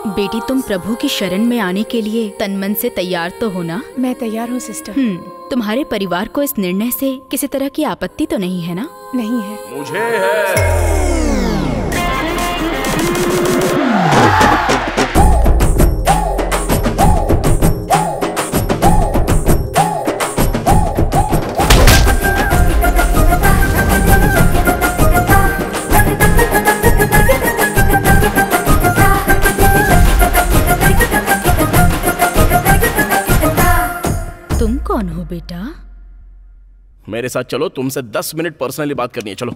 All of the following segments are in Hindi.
बेटी, तुम प्रभु की शरण में आने के लिए तन मन से तैयार तो हो ना? मैं तैयार हूँ सिस्टर। तुम्हारे परिवार को इस निर्णय से किसी तरह की आपत्ति तो नहीं है ना? नहीं है। मुझे है। तुम कौन हो बेटा? मेरे साथ चलो, तुमसे 10 मिनट पर्सनली बात करनी है, चलो।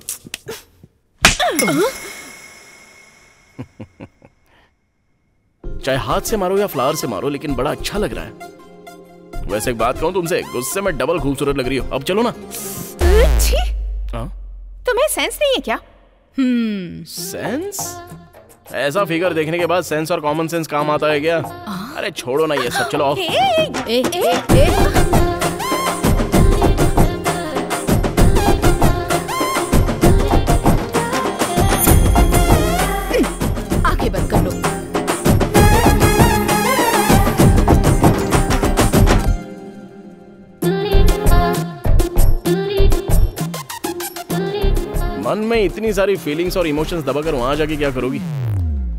चाहे हाथ से मारो या फ्लावर से मारो, लेकिन बड़ा अच्छा लग रहा है। वैसे एक बात कहूं तुमसे, गुस्से में डबल खूबसूरत लग रही हो। अब चलो ना। तुम्हें सेंस नहीं है क्या? सेंस? ऐसा फिगर देखने के बाद सेंस और कॉमन सेंस काम आता है क्या? अरे छोड़ो ना ये सब, चलो ऑफ। आंखें बंद कर लो। मन में इतनी सारी फीलिंग्स और इमोशंस दबाकर वहां जाके क्या करोगी?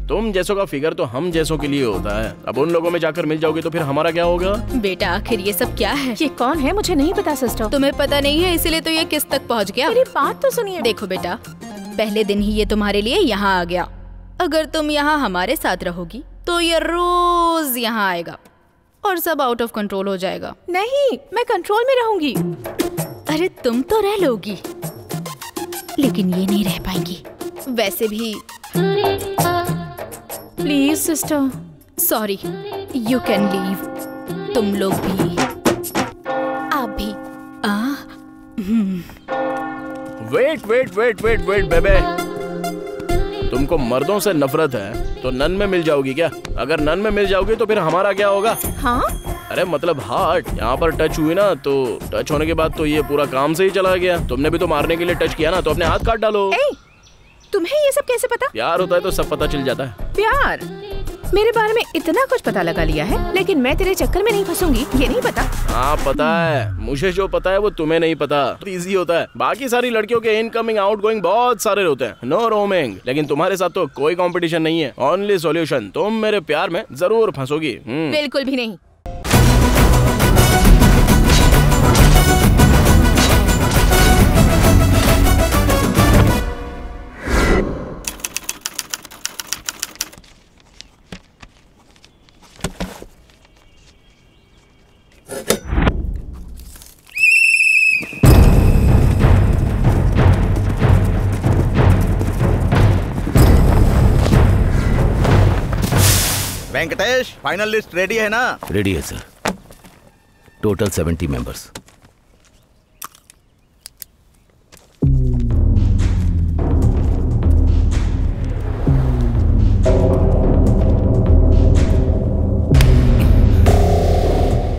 तुम जैसों का फिगर तो हम जैसों के लिए होता है। अब उन लोगों में जाकर मिल जाओगे तो फिर हमारा क्या होगा? बेटा, आखिर ये सब क्या है? ये कौन है? मुझे नहीं पता सिस्टर। तुम्हें पता नहीं है, इसीलिए तो ये किस तक पहुंच गया। मेरी बात तो सुनिए। देखो बेटा, पहले दिन ही ये तुम्हारे लिए यहाँ आ गया। अगर तुम यहाँ हमारे साथ रहोगी तो ये रोज यहाँ आएगा और सब आउट ऑफ कंट्रोल हो जाएगा। नहीं, मैं कंट्रोल में रहूंगी। अरे तुम तो रह लोगी, लेकिन ये नहीं रह पाएंगी। वैसे भी please sister. Sorry, you can leave. तुम लोग भी, आप भी। वेट बेबे, तुमको मर्दों से नफरत है तो नन में मिल जाओगी क्या? अगर नन में मिल जाओगी तो फिर हमारा क्या होगा? हाँ? अरे मतलब हार्ट यहाँ पर टच हुई ना, तो टच होने के बाद तो ये पूरा काम से ही चला गया। तुमने भी तो मारने के लिए टच किया ना, तो अपने हाथ काट डालो। तुम्हें ये सब कैसे पता? प्यार होता है तो सब पता चल जाता है। प्यार? मेरे बारे में इतना कुछ पता लगा लिया है, लेकिन मैं तेरे चक्कर में नहीं फंसूंगी, ये नहीं पता? हाँ पता है, मुझे जो पता है वो तुम्हें नहीं पता। इजी होता है। बाकी सारी लड़कियों के इनकमिंग आउटगोइंग बहुत सारे होते हैं, नो रोमिंग। लेकिन तुम्हारे साथ तो कोई कंपटीशन नहीं है, ओनली सॉल्यूशन। तुम मेरे प्यार में जरूर फंसोगी। बिल्कुल भी नहीं। वेंकटेश, फाइनल लिस्ट रेडी है ना? रेडी है सर। Total 70 members.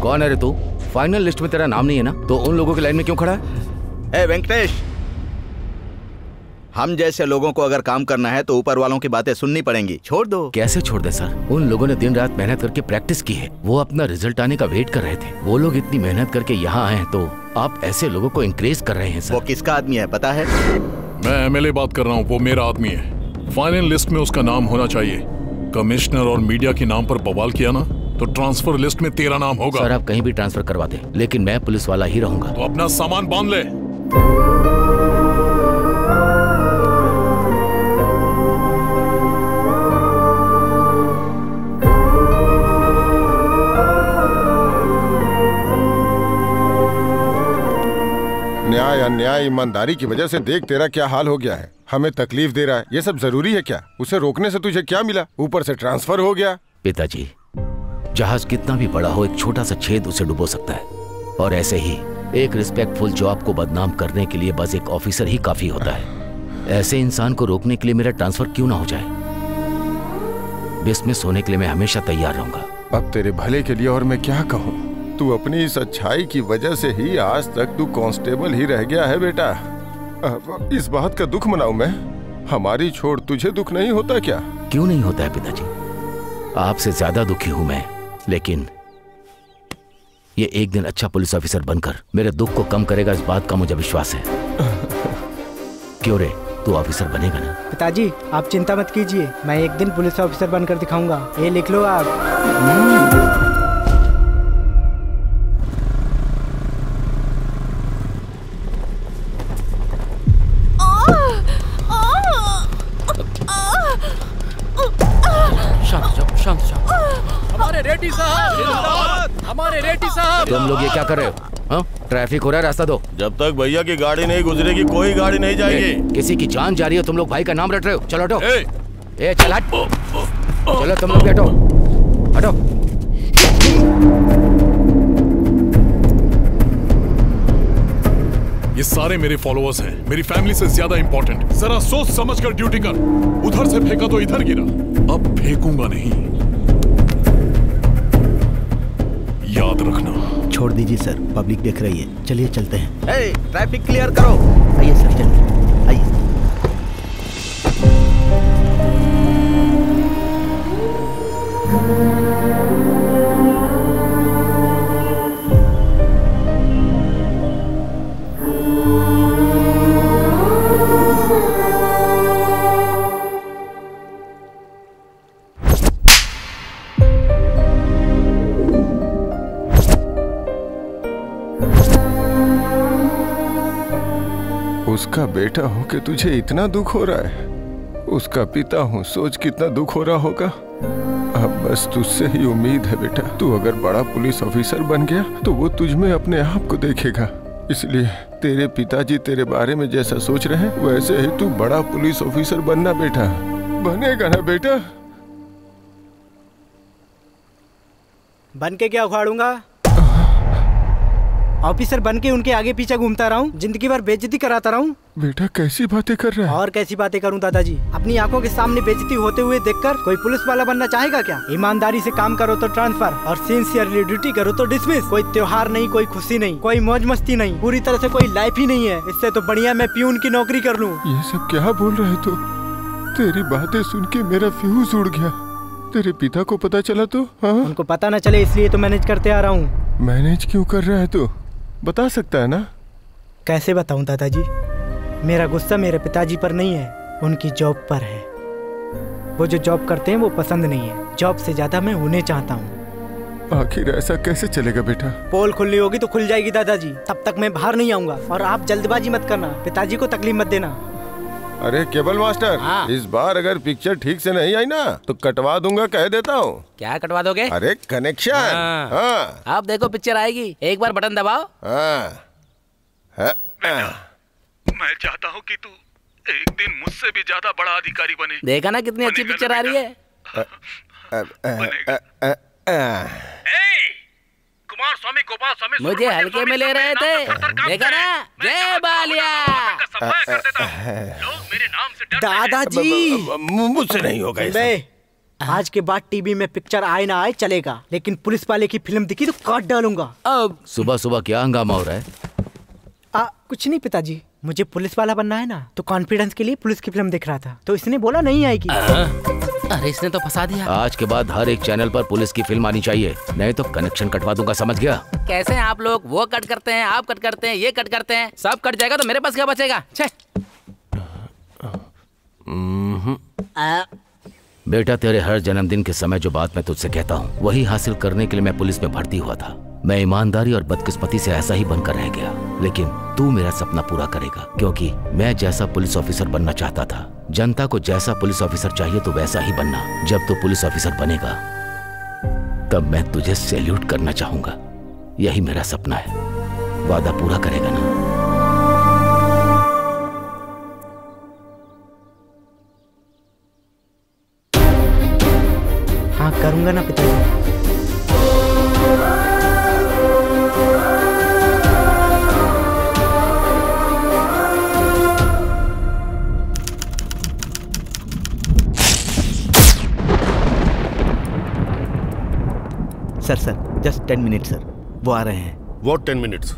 कौन है रे तू? फाइनल लिस्ट में तेरा नाम नहीं है ना, तो उन लोगों की लाइन में क्यों खड़ा है? ए वेंकटेश, हम जैसे लोगों को अगर काम करना है तो ऊपर वालों की बातें सुननी पड़ेंगी। छोड़ दो। कैसे छोड़ दे सर? उन लोगों ने दिन रात मेहनत करके प्रैक्टिस की है, वो अपना रिजल्ट आने का वेट कर रहे थे। वो लोग इतनी मेहनत करके यहाँ आए हैं, तो आप ऐसे लोगों को इंकरेज कर रहे हैं सर। वो किसका आदमी है पता है? मैं एमएलए बात कर रहा हूँ, वो मेरा आदमी है। फाइनल लिस्ट में उसका नाम होना चाहिए। कमिश्नर और मीडिया के नाम पर बवाल किया ना, तो ट्रांसफर लिस्ट में तेरा नाम होगा। सर आप कहीं भी ट्रांसफर करवा दें, लेकिन मैं पुलिस वाला ही रहूंगा। तो अपना सामान बांध ले। न्याय अन्याय ईमानदारी की वजह से देख तेरा क्या हाल हो गया है। हमें तकलीफ दे रहा है, ये सब जरूरी है क्या? उसे रोकने से तुझे क्या मिला? ऊपर से ट्रांसफर हो गया। पिताजी, जहाज कितना भी बड़ा हो, एक छोटा सा छेद उसे डुबो सकता है। और ऐसे ही एक रिस्पेक्टफुल जॉब को बदनाम करने के लिए बस एक ऑफिसर ही काफी होता है। ऐसे इंसान को रोकने के लिए मेरा ट्रांसफर क्यों ना हो जाए? डिसमिस होने के लिए मैं हमेशा तैयार रहूंगा। अब तेरे भले के लिए और मैं क्या कहूँ? तू अपनी इस अच्छाई की वजह से ही आज तक तू कांस्टेबल ही रह गया है बेटा। इस बात का दुख मनाऊं मैं? हमारी छोड़ तुझे दुख नहीं होता क्या? क्यों नहीं होता है पिताजी? आपसे ज्यादा दुखी हूं मैं, लेकिन ये एक दिन अच्छा पुलिस ऑफिसर बनकर मेरे दुख को कम करेगा, इस बात का मुझे विश्वास है। क्यों रे, तू ऑफिसर बनेगा ना? पिताजी आप चिंता मत कीजिए, मैं एक दिन पुलिस ऑफिसर बनकर दिखाऊंगा। ये लिख लो आप। शांत शांत। हमारे रेड्डी साहब, हमारे रेड्डी साहब। तुम लोग ये क्या कर रहे हो? हाँ? ट्रैफिक हो रहा है, रास्ता दो। जब तक भैया की गाड़ी नहीं गुजरेगी कोई गाड़ी नहीं जाएगी। किसी की जान जा रही है, तुम लोग भाई का नाम रट रहे हो। चलो हटो। ए चल हट। चलो तुम लोग भी हटो, हटो। ये सारे मेरे फॉलोअर्स हैं, मेरी फैमिली से ज्यादा इंपॉर्टेंट। जरा सोच समझ कर ड्यूटी कर। उधर से फेंका तो इधर गिरा, अब फेंकूंगा नहीं, याद रखना। छोड़ दीजिए सर, पब्लिक देख रही है। चलिए चलते हैं। ट्रैफिक क्लियर करो। आइए सर, चलिए आइए। उसका बेटा हो के तुझे इतना दुख हो रहा है, उसका पिता हूँ सोच कितना दुख हो रहा होगा। अब बस तुझसे ही उम्मीद है बेटा, तू अगर बड़ा पुलिस ऑफिसर बन गया तो वो तुझ में अपने आप को देखेगा। इसलिए तेरे पिताजी तेरे बारे में जैसा सोच रहे हैं वैसे ही तू बड़ा पुलिस ऑफिसर बनना बेटा, बनेगा ना बेटा? बन के क्या उखाड़ूंगा? ऑफिसर बन के उनके आगे पीछे घूमता रहा हूँ, जिंदगी भर बेइज्जती कराता रहा हूँ। बेटा कैसी बातें कर रहा है? और कैसी बातें करूँ दादाजी? अपनी आंखों के सामने बेइज्जती होते हुए देखकर कोई पुलिस वाला बनना चाहेगा क्या? ईमानदारी से काम करो तो ट्रांसफर, और सिंसियरली ड्यूटी करो तो डिसमिस। कोई त्योहार नहीं, कोई खुशी नहीं, कोई मौज मस्ती नहीं, पूरी तरह से कोई लाइफ ही नहीं है। इससे तो बढ़िया मैं प्यून की नौकरी कर लूँ। ये सब क्या बोल रहे तू? तेरी बातें सुन के मेरा फ्यूज उड़ गया। तेरे पिता को पता चला तो? हाँ? उनको पता न चले इसलिए तो मैनेज करते आ रहा हूँ। मैनेज क्यों कर रहा है तू? बता सकता है ना? कैसे बताऊं दादाजी? मेरा गुस्सा मेरे पिताजी पर नहीं है, उनकी जॉब पर है। वो जो जॉब करते हैं वो पसंद नहीं है, जॉब से ज्यादा मैं उन्हें चाहता हूँ। आखिर ऐसा कैसे चलेगा बेटा? पोल खुलनी होगी तो खुल जाएगी दादाजी, तब तक मैं बाहर नहीं आऊंगा। और आप जल्दबाजी मत करना, पिताजी को तकलीफ मत देना। अरे केबल मास्टर, इस बार अगर पिक्चर ठीक से नहीं आई ना तो कटवा दूंगा, कह देता हूँ। क्या कटवा दोगे? अरे कनेक्शन। हाँ। आप देखो पिक्चर आएगी, एक बार बटन दबाओ। मैं चाहता हूँ कि तू एक दिन मुझसे भी ज्यादा बड़ा अधिकारी बने। देखा ना कितनी अच्छी पिक्चर आ रही है। कुमार स्वामी, गोपाल स्वामी मुझे हल्के में ले रहे थे, देखा ना? जय बालिया। लोग मेरे नाम से डरते हैं। दादाजी मुझसे नहीं होगा ऐसा। आज के बाद टीवी में पिक्चर आए ना आए चलेगा, लेकिन पुलिस वाले की फिल्म दिखी तो काट डालूंगा। अब सुबह सुबह क्या हंगामा हो रहा है? कुछ नहीं पिताजी, मुझे पुलिस वाला बनना है ना, तो कॉन्फिडेंस के लिए पुलिस की फिल्म दिख रहा था, तो इसने बोला नहीं आएगी। अरे इसने तो फंसा दिया। आज के बाद हर एक चैनल पर पुलिस की फिल्म आनी चाहिए, नहीं तो कनेक्शन कटवा दूंगा, समझ गया? कैसे हैं आप लोग? वो कट करते हैं, आप कट करते हैं, ये कट करते हैं, सब कट जाएगा तो मेरे पास क्या बचेगा? छे। बेटा, तेरे हर जन्मदिन के समय जो बात मैं तुझसे कहता हूँ वही हासिल करने के लिए मैं पुलिस में भर्ती हुआ था। मैं ईमानदारी और बदकिस्मती से ऐसा ही बनकर रह गया, लेकिन तू मेरा सपना पूरा करेगा, क्योंकि मैं जैसा पुलिस ऑफिसर बनना चाहता था, जनता को जैसा पुलिस ऑफिसर चाहिए तो वैसा ही बनना। जब तू पुलिस ऑफिसर बनेगा तब मैं तुझे सैल्यूट करना चाहूंगा। यही मेरा सपना है। वादा पूरा करेगा ना? हाँ करूंगा ना पिताजी। सर जस्ट 10 मिनट सर, वो आ रहे हैं। What 10 minutes?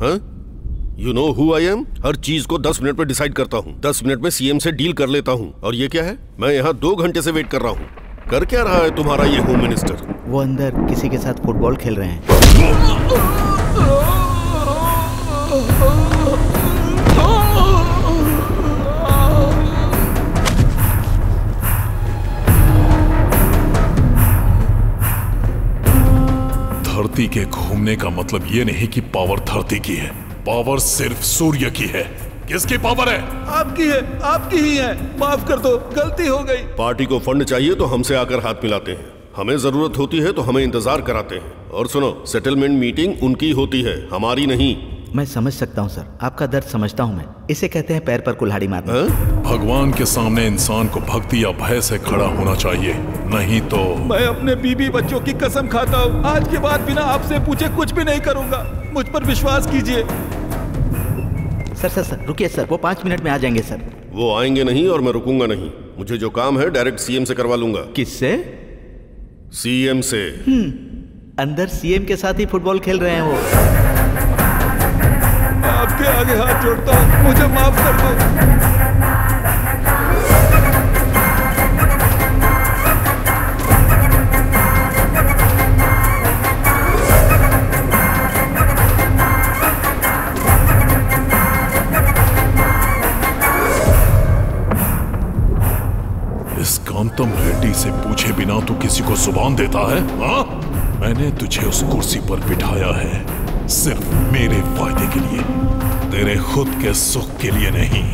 हाँ? You know who I am? हर चीज को 10 मिनट में डिसाइड करता हूँ। 10 मिनट में सीएम से डील कर लेता हूँ। और ये क्या है? मैं यहाँ 2 घंटे से वेट कर रहा हूँ। कर क्या रहा है तुम्हारा ये होम मिनिस्टर? वो अंदर किसी के साथ फुटबॉल खेल रहे हैं। धरती के घूमने का मतलब ये नहीं कि पावर धरती की है, पावर सिर्फ सूर्य की है। किसकी पावर है? आपकी है, आपकी ही है। माफ कर दो, गलती हो गई। पार्टी को फंड चाहिए तो हमसे आकर हाथ मिलाते हैं, हमें जरूरत होती है तो हमें इंतजार कराते हैं। और सुनो, सेटलमेंट मीटिंग उनकी होती है, हमारी नहीं। मैं समझ सकता हूँ सर, आपका दर्द समझता हूँ मैं। इसे कहते हैं पैर पर कुल्हाड़ी मारना। भगवान के सामने इंसान को भक्ति या भय से खड़ा होना चाहिए, नहीं तो। मैं अपने बीबी बच्चों की कसम खाता हूँ, आज के बाद बिना आपसे पूछे कुछ भी नहीं करूँगा। मुझ पर विश्वास कीजिए। सर रुकिए सर, वो 5 मिनट में आ जाएंगे सर। वो आएंगे नहीं और मैं रुकूंगा नहीं। मुझे जो काम है डायरेक्ट सीएम से करवा लूंगा। किससे? सीएम से। अंदर सीएम के साथ ही फुटबॉल खेल रहे हैं वो। आपके आगे हाथ जोड़ता हूँ, मुझे माफ कर दो। इस कांतम रेड्डी से पूछे बिना तू किसी को जुबान देता है? हाँ? मैंने तुझे उस कुर्सी पर बिठाया है सिर्फ मेरे फायदे के लिए, तेरे खुद के सुख के लिए नहीं।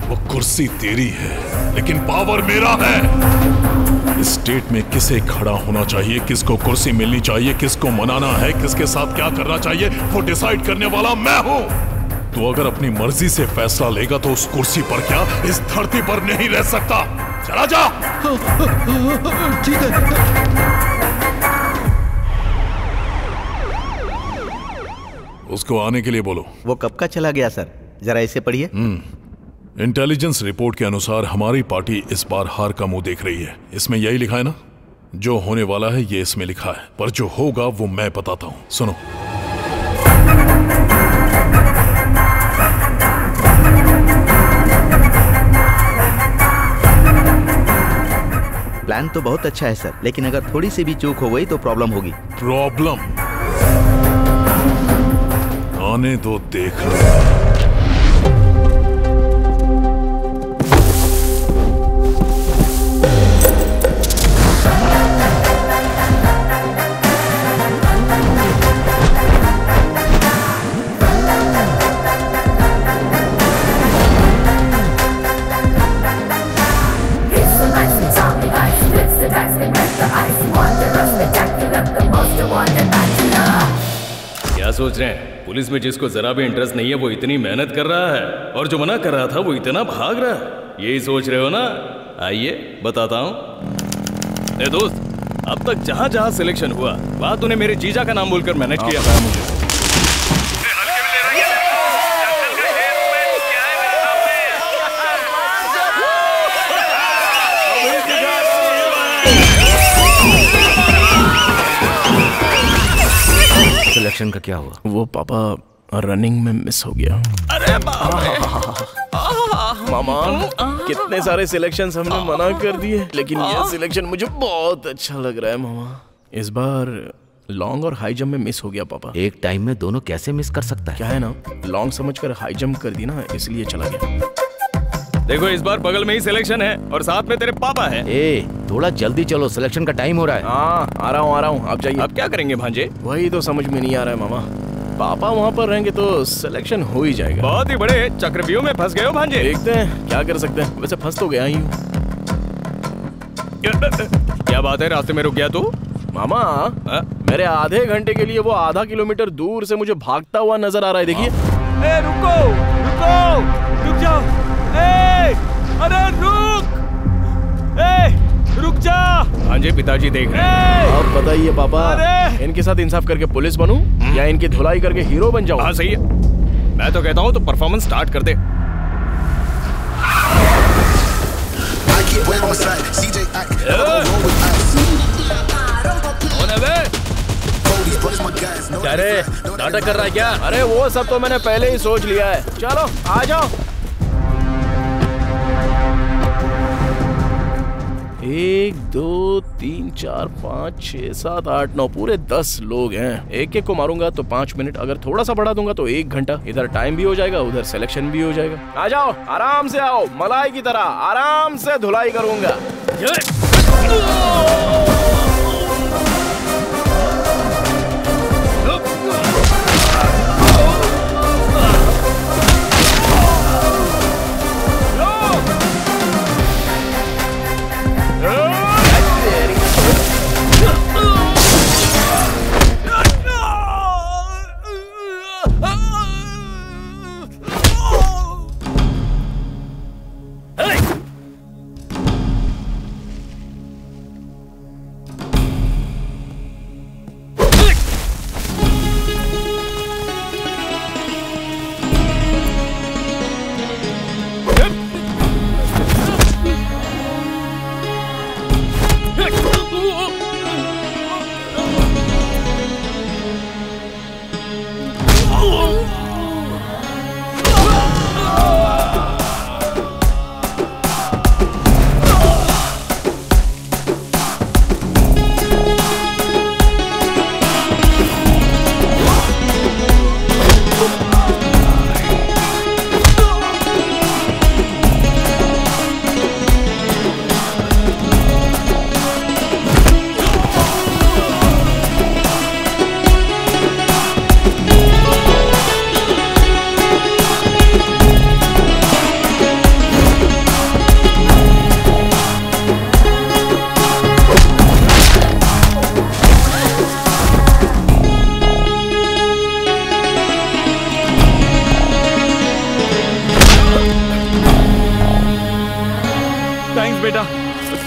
वो कुर्सी तेरी है लेकिन पावर मेरा है। इस स्टेट में किसे खड़ा होना चाहिए, किसको कुर्सी मिलनी चाहिए, किसको मनाना है, किसके साथ क्या करना चाहिए, वो डिसाइड करने वाला मैं हूं। तो अगर अपनी मर्जी से फैसला लेगा तो उस कुर्सी पर क्या इस धरती पर नहीं रह सकता। चला जा। ठीक है। उसको आने के लिए बोलो। वो कब का चला गया सर? जरा इसे पढ़िए। इंटेलिजेंस रिपोर्ट के अनुसार हमारी पार्टी इस बार हार का मुंह देख रही है। इसमें यही लिखा है ना? जो होने वाला है ये इसमें लिखा है, पर जो होगा वो मैं बताता हूं। सुनो। प्लान तो बहुत अच्छा है सर, लेकिन अगर थोड़ी सी भी चूक हो गई तो प्रॉब्लम होगी। प्रॉब्लम? आने दो, देख लो। क्या सोच रहे हैं? पुलिस में जिसको जरा भी इंटरेस्ट नहीं है वो इतनी मेहनत कर रहा है, और जो मना कर रहा था वो इतना भाग रहा है। यही सोच रहे हो ना? आइए बताता हूँ। ए दोस्त, अब तक जहाँ जहाँ सिलेक्शन हुआ वहाँ तूने मेरे जीजा का नाम बोलकर मैनेज किया था मुझे। सिलेक्शन का क्या हुआ? वो पापा रनिंग में मिस हो गया। अरे मामा, कितने सारे सिलेक्शंस हमने मना कर दिए, लेकिन ये सिलेक्शन मुझे बहुत अच्छा लग रहा है मामा। इस बार लॉन्ग और हाई जंप में मिस हो गया पापा। एक टाइम में दोनों कैसे मिस कर सकता है? क्या है ना, लॉन्ग समझकर हाई जंप कर दी ना, इसलिए चला गया। देखो इस बार बगल में ही सिलेक्शन है और साथ में तेरे पापा है। थोड़ा जल्दी चलो, सिलेक्शन का टाइम हो रहा है। हाँ, आ रहा हूँ, आप जाइए। अब क्या करेंगे भांजे? वही तो समझ में नहीं आ रहा है मामा। पापा वहाँ पर रहेंगे तो सिलेक्शन हो ही जाएगा। बहुत ही बड़े चक्रव्यूह में फंस गए हो भांजे। देखते हैं क्या कर सकते हैं। वैसे फंस तो गया ही हूँ। क्या बात है, रास्ते में रुक गया तू? मामा मेरे आधे घंटे के लिए वो आधा किलोमीटर दूर से मुझे भागता हुआ नजर आ रहा है। देखिए। रुको रुको, रुक जाओ। अरे रुक जा। हाँ जी पिताजी देख रहे हैं। आप बताइए पापा, इनके साथ इंसाफ करके पुलिस बनूं या इनकी धुलाई करके हीरो बन जाऊं? हाँ सही है, मैं तो कहता हूँ तो परफॉर्मेंस स्टार्ट कर दे। अरे नाटक कर रहा है क्या? अरे वो सब तो मैंने पहले ही सोच लिया है। चलो आ जाओ। 1 2 3 4 5 6 7 8 9 पूरे 10 लोग हैं। एक एक को मारूंगा तो 5 मिनट, अगर थोड़ा सा बढ़ा दूंगा तो 1 घंटा। इधर टाइम भी हो जाएगा, उधर सिलेक्शन भी हो जाएगा। आ जाओ, आराम से आओ, मलाई की तरह आराम से धुलाई करूंगा।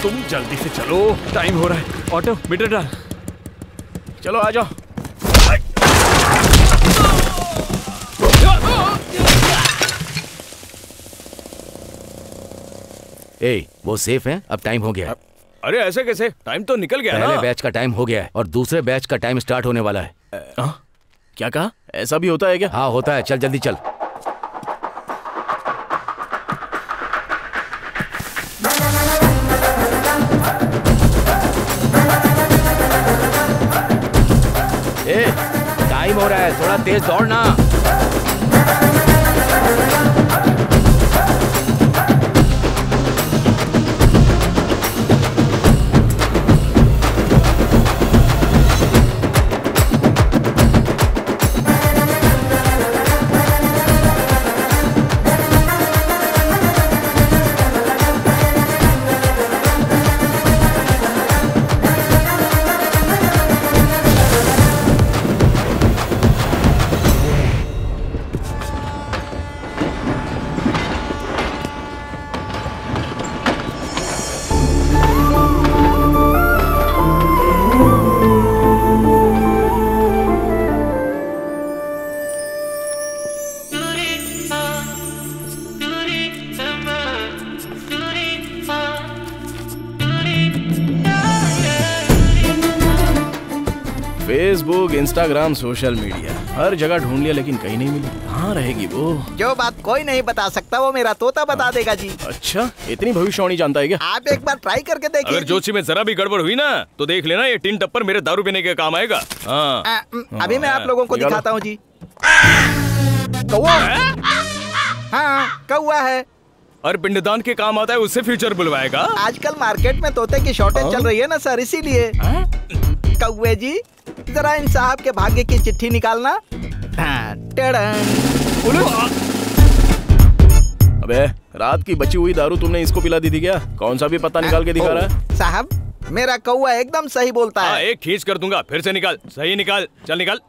तुम जल्दी से चलो, टाइम हो रहा है। ऑटो मीटर डाल। चलो आ जाओ। ए, वो सेफ है? अब टाइम हो गया है। अरे ऐसे कैसे? टाइम तो निकल गया ना। पहले बैच का टाइम हो गया है और दूसरे बैच का टाइम स्टार्ट होने वाला है। क्या कहा? ऐसा भी होता है क्या? हाँ होता है, चल जल्दी चल। टाइम हो रहा है, थोड़ा तेज दौड़ना। फेसबुक, इंस्टाग्राम, सोशल मीडिया, हर जगह ढूंढ लिया लेकिन कहीं नहीं मिली। कहाँ रहेगी वो? जो बात कोई नहीं बता सकता वो मेरा तोता बता देगा जी। अच्छा, इतनी भविष्यवाणी जानता है क्या? आप एक बार ट्राई करके देखिए। अगर जोशी में जरा भी गड़बड़ हुई ना तो देख लेना, ये टिन टप्पर मेरे दारू पीने के काम आएगा। अभी मैं आप लोगों को दिखाता हूँ जी। कौवा? हाँ कौवा है। और पिंडदान के काम आता है, उससे फ्यूचर बुलवाएगा। आजकल मार्केट में तोते की शॉर्टेज चल रही है ना सर, इसीलिए। कौवे जी, जरा इन साहब के भाग्य की चिट्ठी निकालना। अबे, रात की बची हुई दारू तुमने इसको पिला दी थी क्या? कौन सा भी पता निकाल के दिखा रहा है? साहब, मेरा कौवा एकदम सही बोलता है। एक खींच कर दूंगा, फिर से निकाल। सही निकाल, चल निकाल।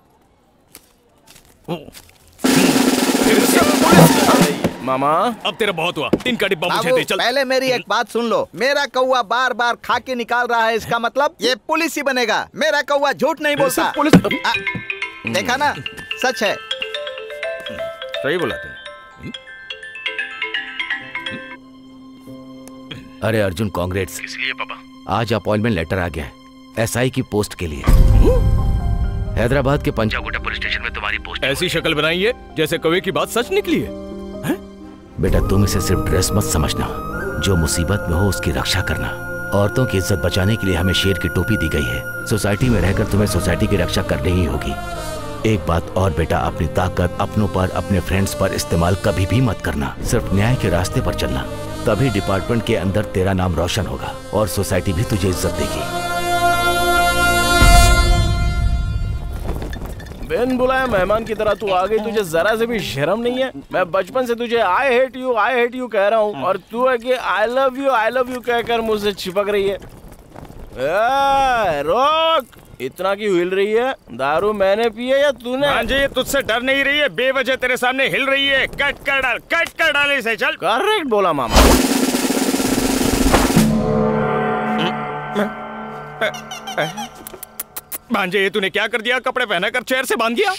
मामा, अब तेरा बहुत हुआ। टिन का डिब्बा मुझे दे, चल। पहले मेरी एक बात सुन लो। मेरा कौवा बार बार खा के निकाल रहा है, इसका मतलब ये पुलिस ही बनेगा। मेरा कौवा झूठ नहीं बोलता। पुलिस? देखा ना, सच है। सही बोला तूने। अरे अर्जुन, कांग्रेट्स। इसलिए पापा, आज अपॉइंटमेंट लेटर आ गया है एसआई की पोस्ट के लिए। हैदराबाद के पंजागुट्टा पुलिस स्टेशन में तुम्हारी पोस्ट। ऐसी शक्ल बनाई है जैसे कौवे की बात सच निकली है। बेटा, तुम इसे सिर्फ ड्रेस मत समझना, जो मुसीबत में हो उसकी रक्षा करना। औरतों की इज्जत बचाने के लिए हमें शेर की टोपी दी गई है। सोसाइटी में रहकर तुम्हें सोसाइटी की रक्षा करनी ही होगी। एक बात और बेटा, अपनी ताकत अपनों पर, अपने फ्रेंड्स पर इस्तेमाल कभी भी मत करना। सिर्फ न्याय के रास्ते पर चलना, तभी डिपार्टमेंट के अंदर तेरा नाम रोशन होगा और सोसाइटी भी तुझे इज्जत देगी। बिन बुलाया मेहमान की तरह तू आ गई, तुझे जरा से भी शर्म नहीं है? मैं बचपन से तुझे आई हेट यू कह रहा हूँ और तू है कि आई लव यू कहकर मुझसे चिपक रही है। रोक, इतना क्यों हिल रही है? दारू मैंने पी है या तूने? हाँ जी, तुझसे डर नहीं रही है, बेवजह तेरे सामने हिल रही है। कट कर डाल इसे, चल। करेक्ट बोला मामा। भांजे, ये तूने क्या कर दिया? कपड़े पहना कर चेयर से बांध दिया।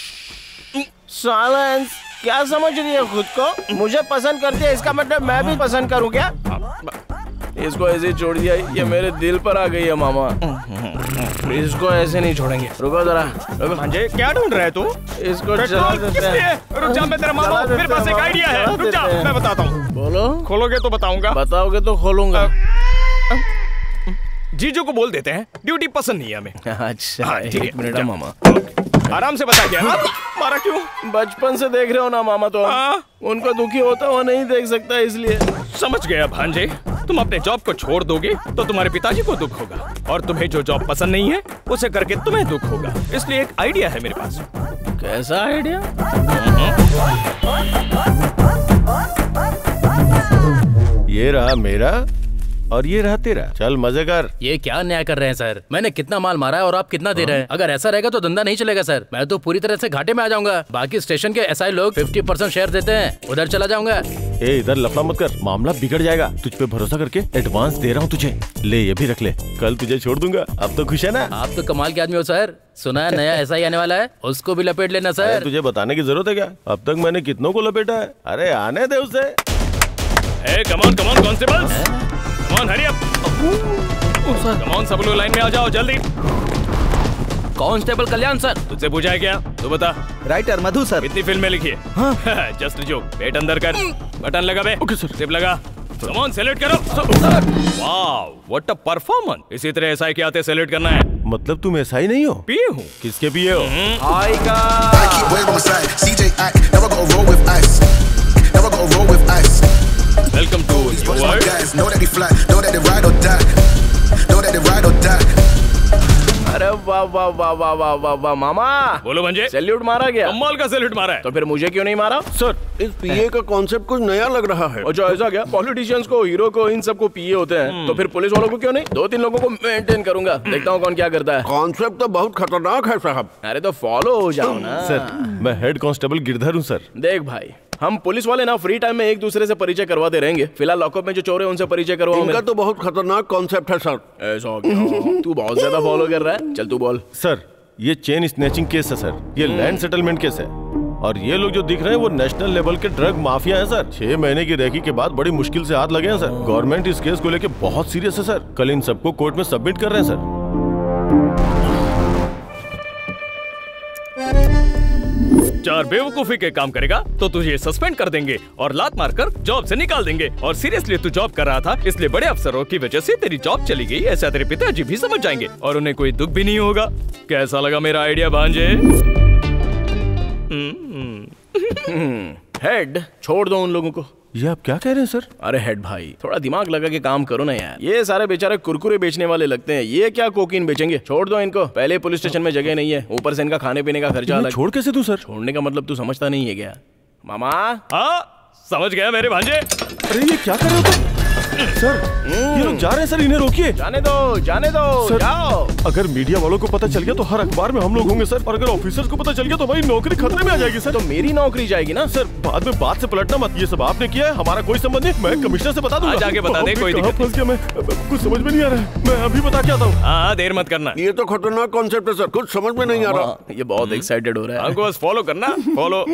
साइलेंस, क्या समझ रही है खुद को? मुझे पसंद करती है, इसका मतलब मैं भी पसंद करूं क्या? इसको ऐसे ही छोड़ दिया, ये मेरे दिल पर आ गई है मामा। इसको ऐसे नहीं छोड़ेंगे। रुको जरा, रुको। भांजे, क्या ढूंढ रहा है तू? इसको चला देते हैं। रुक जा, मैं तेरा मामा हूं, मेरे पास एक आइडिया है। रुक जा, मैं बताता हूँ। बोलो। खोलोगे तो बताऊंगा। बताओगे तो खोलूंगा। जीजू को बोल देते हैं, ड्यूटी पसंद नहीं है हमें। अच्छा, एक मिनट मामा, आराम से बता। क्या मारा क्यों? बचपन से देख रहे हो ना मामा, तो उनको दुखी होता हुआ नहीं देख सकता, इसलिए। समझ गया भांजे, तुम अपने जॉब को छोड़ दोगे तो तुम्हारे पिताजी को दुख होगा, और तुम्हें जो जॉब पसंद नहीं है उसे करके तुम्हें दुख होगा। इसलिए एक आइडिया है मेरे पास। कैसा आइडिया? ये रहा मेरा और ये रहा तेरा, चल मजे कर। ये क्या न्याय कर रहे हैं सर? मैंने कितना माल मारा है और आप कितना दे रहे हैं? अगर ऐसा रहेगा तो धंधा नहीं चलेगा सर। मैं तो पूरी तरह से घाटे में आ जाऊंगा। बाकी स्टेशन के एसआई लोग 50% शेयर देते हैं, उधर चला जाऊंगा। ए, इधर लफड़ा मत कर, मामला बिगड़ जाएगा। तुझ पे भरोसा करके एडवांस दे रहा हूँ तुझे, ले ये भी रख ले, कल तुझे छोड़ दूंगा। अब तो खुश है ना? आप तो कमाल के आदमी हो सर। सुना है नया एसआई आने वाला है, उसको भी लपेट लेना सर। तुझे बताने की जरूरत है क्या? अब तक मैंने कितनों को लपेटा है। अरे आने दे उसे। Come on constables, come on hurry up, come on सब लोग लाइन में आ जाओ जल्दी। कांस्टेबल कल्याण सर। तुझसे पूछा है क्या? तू बता। राइटर मधु सर। कितनी फिल्में लिखी है? हाँ। जस्ट जो, पेट अंदर कर, बटन लगा बे। Okay sir. सिप लगा। कमॉन सेलेक्ट करो। Wow, what a performance. इसी तरह एसआई के आते सेलेक्ट करना है। मतलब तुम एसआई नहीं हो? पीए हूँ। किसके पीए हो? Welcome to new world. अरे वाह वाह वाह वाह वाह वाह वाह मामा। बोलो भंजे, सैल्यूट मारा गया? कमाल का सैल्यूट मारा है। तो फिर मुझे क्यों नहीं मारा? सर, इस पीए का कॉन्सेप्ट कुछ नया लग रहा है। अच्छा, ऐसा क्या? पॉलिटिशियंस को, हीरो को, इन सबको पीए होते हैं, तो फिर पुलिस वालों को क्यों नहीं? 2-3 लोगों को मेंटेन करूंगा, देखता हूँ कौन क्या करता है। कॉन्सेप्ट तो बहुत खतरनाक है साहब। अरे तो फॉलो हो जाओ ना। सर, मैं हेड कांस्टेबल गिरधर हूँ सर। देख भाई, हम पुलिस वाले ना फ्री टाइम में एक दूसरे से परिचय करवाते रहेंगे। फिलहाल लॉकअप में जो चोर है उनसे परिचय करवाओ। इनका तो बहुत खतरनाक कॉन्सेप्ट है सर। ऐसा क्या? तू बहुत ज्यादा फॉलो कर रहा है, चल तू बोल। सर, ये चेन स्नैचिंग केस है सर, ये लैंड सेटलमेंट केस है, और ये लोग जो दिख रहे हैं वो नेशनल लेवल के ड्रग माफिया हैं सर। 6 महीने की रेकी के बाद बड़ी मुश्किल से हाथ लगे हैं सर। गवर्नमेंट इस केस को लेके बहुत सीरियस है सर। कल इन सबको कोर्ट में सबमिट कर रहे हैं सर। चार बेवकूफी के काम करेगा तो तुझे सस्पेंड कर देंगे और लात मारकर जॉब से निकाल देंगे। और सीरियसली तू जॉब कर रहा था, इसलिए बड़े अफसरों की वजह से तेरी जॉब चली गई, ऐसा तेरे पिताजी भी समझ जाएंगे और उन्हें कोई दुख भी नहीं होगा। कैसा लगा मेरा आइडिया भांजे? हेड, छोड़ दो उन लोगों को। ये आप क्या कह रहे हैं सर? अरे हेड भाई, थोड़ा दिमाग लगा के काम करो ना यार। ये सारे बेचारे कुरकुरे बेचने वाले लगते हैं, ये क्या कोकीन बेचेंगे? छोड़ दो इनको। पहले पुलिस स्टेशन में जगह नहीं है, ऊपर से इनका खाने पीने का खर्चा अलग। छोड़ कैसे दूं सर? छोड़ने का मतलब तू समझता नहीं है क्या मामा? हाँ, समझ गया मेरे भांजे। अरे ये क्या कर रहे हो सर? ये लोग जा रहे हैं सर, इन्हें रोकिए। जाने दो, जाने दो, सर, जाओ। अगर मीडिया वालों को पता चल गया तो हर अखबार में हम लोग होंगे सर, और अगर ऑफिसर्स को पता चल गया तो हमारी नौकरी खतरे में आ जाएगी सर। तो मेरी नौकरी जाएगी ना सर। बाद में बात से पलटना मत, ये सब आपने किया है, हमारा कोई संबंध नहीं। मैं कमिश्नर से बता दूंगा। आगे बता दे, कोई दिक्कत फंस गया मैं, कुछ समझ में नहीं आ रहा है, मैं अभी बता के आता हूँ। हाँ, देर मत करना। ये तो खतरनाक कॉन्सेप्ट है सर, कुछ समझ में नहीं आ रहा। ये बहुत एक्साइटेड हो रहा है। हमको बस फॉलो करना, फॉलो।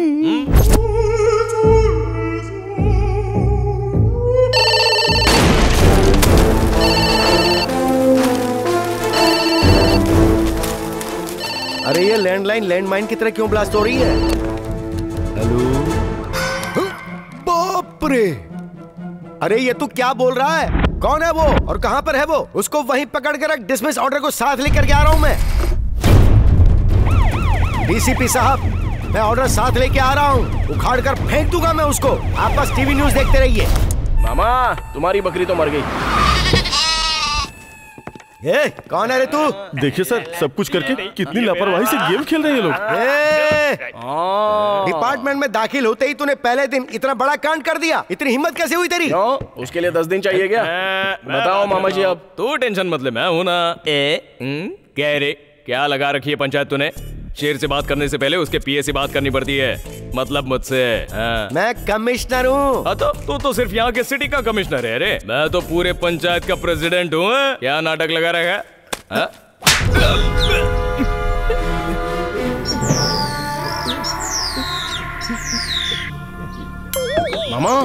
अरे ये लैंडलाइन लैंडमाइन की तरह क्यों ब्लास्ट हो रही है? हेलो। बाप रे! अरे ये तू क्या बोल रहा है? कौन है वो और कहाँ पर है वो? उसको वहीं पकड़ कर रख। डिसमिस ऑर्डर को साथ लेकर के आ रहा हूँ मैं। डीसीपी साहब, मैं ऑर्डर साथ लेके आ रहा हूँ। उखाड़ कर फेंक दूंगा मैं उसको। आप बस टीवी न्यूज देखते रहिए। मामा, तुम्हारी बकरी तो मर गई। कौन है रे तू? देखिए सर, सब कुछ करके कितनी लापरवाही से गेम खेल रहे हैं ये लोग। डिपार्टमेंट में दाखिल होते ही तूने पहले दिन इतना बड़ा कांड कर दिया। इतनी हिम्मत कैसे हुई तेरी? उसके लिए 10 दिन चाहिए क्या? बताओ मामा जी। अब तू टेंशन मत ले, मैं हूं ना। क्या रे, क्या लगा रखी है पंचायत तूने? शेर से बात करने से पहले उसके पीए से बात करनी पड़ती है, मतलब मुझसे। मैं कमिश्नर हूँ। तो तू तो सिर्फ यहाँ के सिटी का कमिश्नर है रे। मैं तो पूरे पंचायत का प्रेसिडेंट हूँ। क्या नाटक लगा रखा है? मामा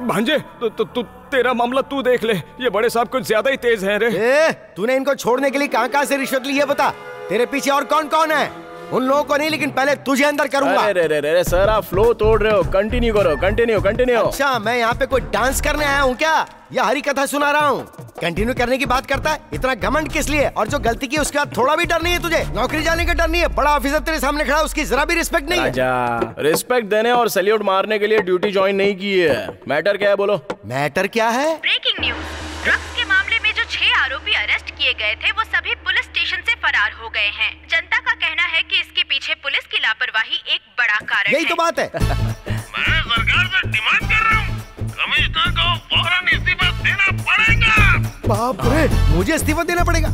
भांजे, तू तेरा मामला तू देख ले। ये बड़े साहब कुछ ज्यादा ही तेज हैं रे। तूने इनको छोड़ने के लिए कहाँ से रिश्वत ली है बता? तेरे पीछे और कौन कौन है? उन लोगों को नहीं, लेकिन पहले तुझे अंदर करूंगा। अरे सर, आप फ्लो तोड़ रहे हो। कंटिन्यू करो, कंटिन्यू। अच्छा, मैं यहाँ पे कोई डांस करने आया हूँ क्या, या हरी कथा सुना रहा हूँ? कंटिन्यू करने की बात करता है। इतना घमंड किस लिए? और जो गलती की उसके बाद थोड़ा भी डर नहीं है तुझे? नौकरी जाने का डर नहीं है? बड़ा ऑफिसर तेरे सामने खड़ा, उसकी जरा भी रिस्पेक्ट नहीं है? रिस्पेक्ट देने और सैल्यूट मारने के लिए ड्यूटी ज्वाइन नहीं की है। मैटर क्या है बोलो? मैटर क्या है? ब्रेकिंग न्यूज, ड्रग्स के मामले में जो 6 आरोपी अरेस्ट किए गए थे वो सभी पुलिस स्टेशन से फरार हो गए हैं। जनता का कहना है कि इसके पीछे पुलिस की लापरवाही एक बड़ा कारण है। यही तो बात है। मैं सरकार से डिमांड कर रहा हूँ, कमिश्नर को फौरन इस्तीफा देना पड़ेगा। बाप रे, मुझे इस्तीफा देना पड़ेगा?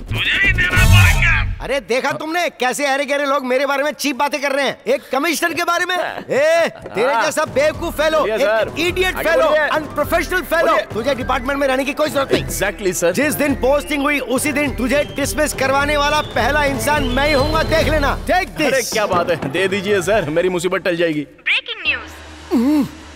तुझे ही देना पड़ेगा। अरे देखा तुमने कैसे अरे गहरे लोग मेरे बारे में चीप बातें कर रहे हैं, एक कमिश्नर के बारे में। तेरे जैसा बेवकूफ fellow, idiot fellow, unprofessional fellow, तुझे डिपार्टमेंट में रहने की कोई जरूरत नहीं। Exactly sir. जिस दिन पोस्टिंग हुई उसी दिन तुझे डिसमिस करवाने वाला पहला इंसान मैं ही होऊंगा, देख लेना। Take this. अरे क्या बात है, दे दीजिए सर, मेरी मुसीबत टल जाएगी। ब्रेकिंग न्यूज,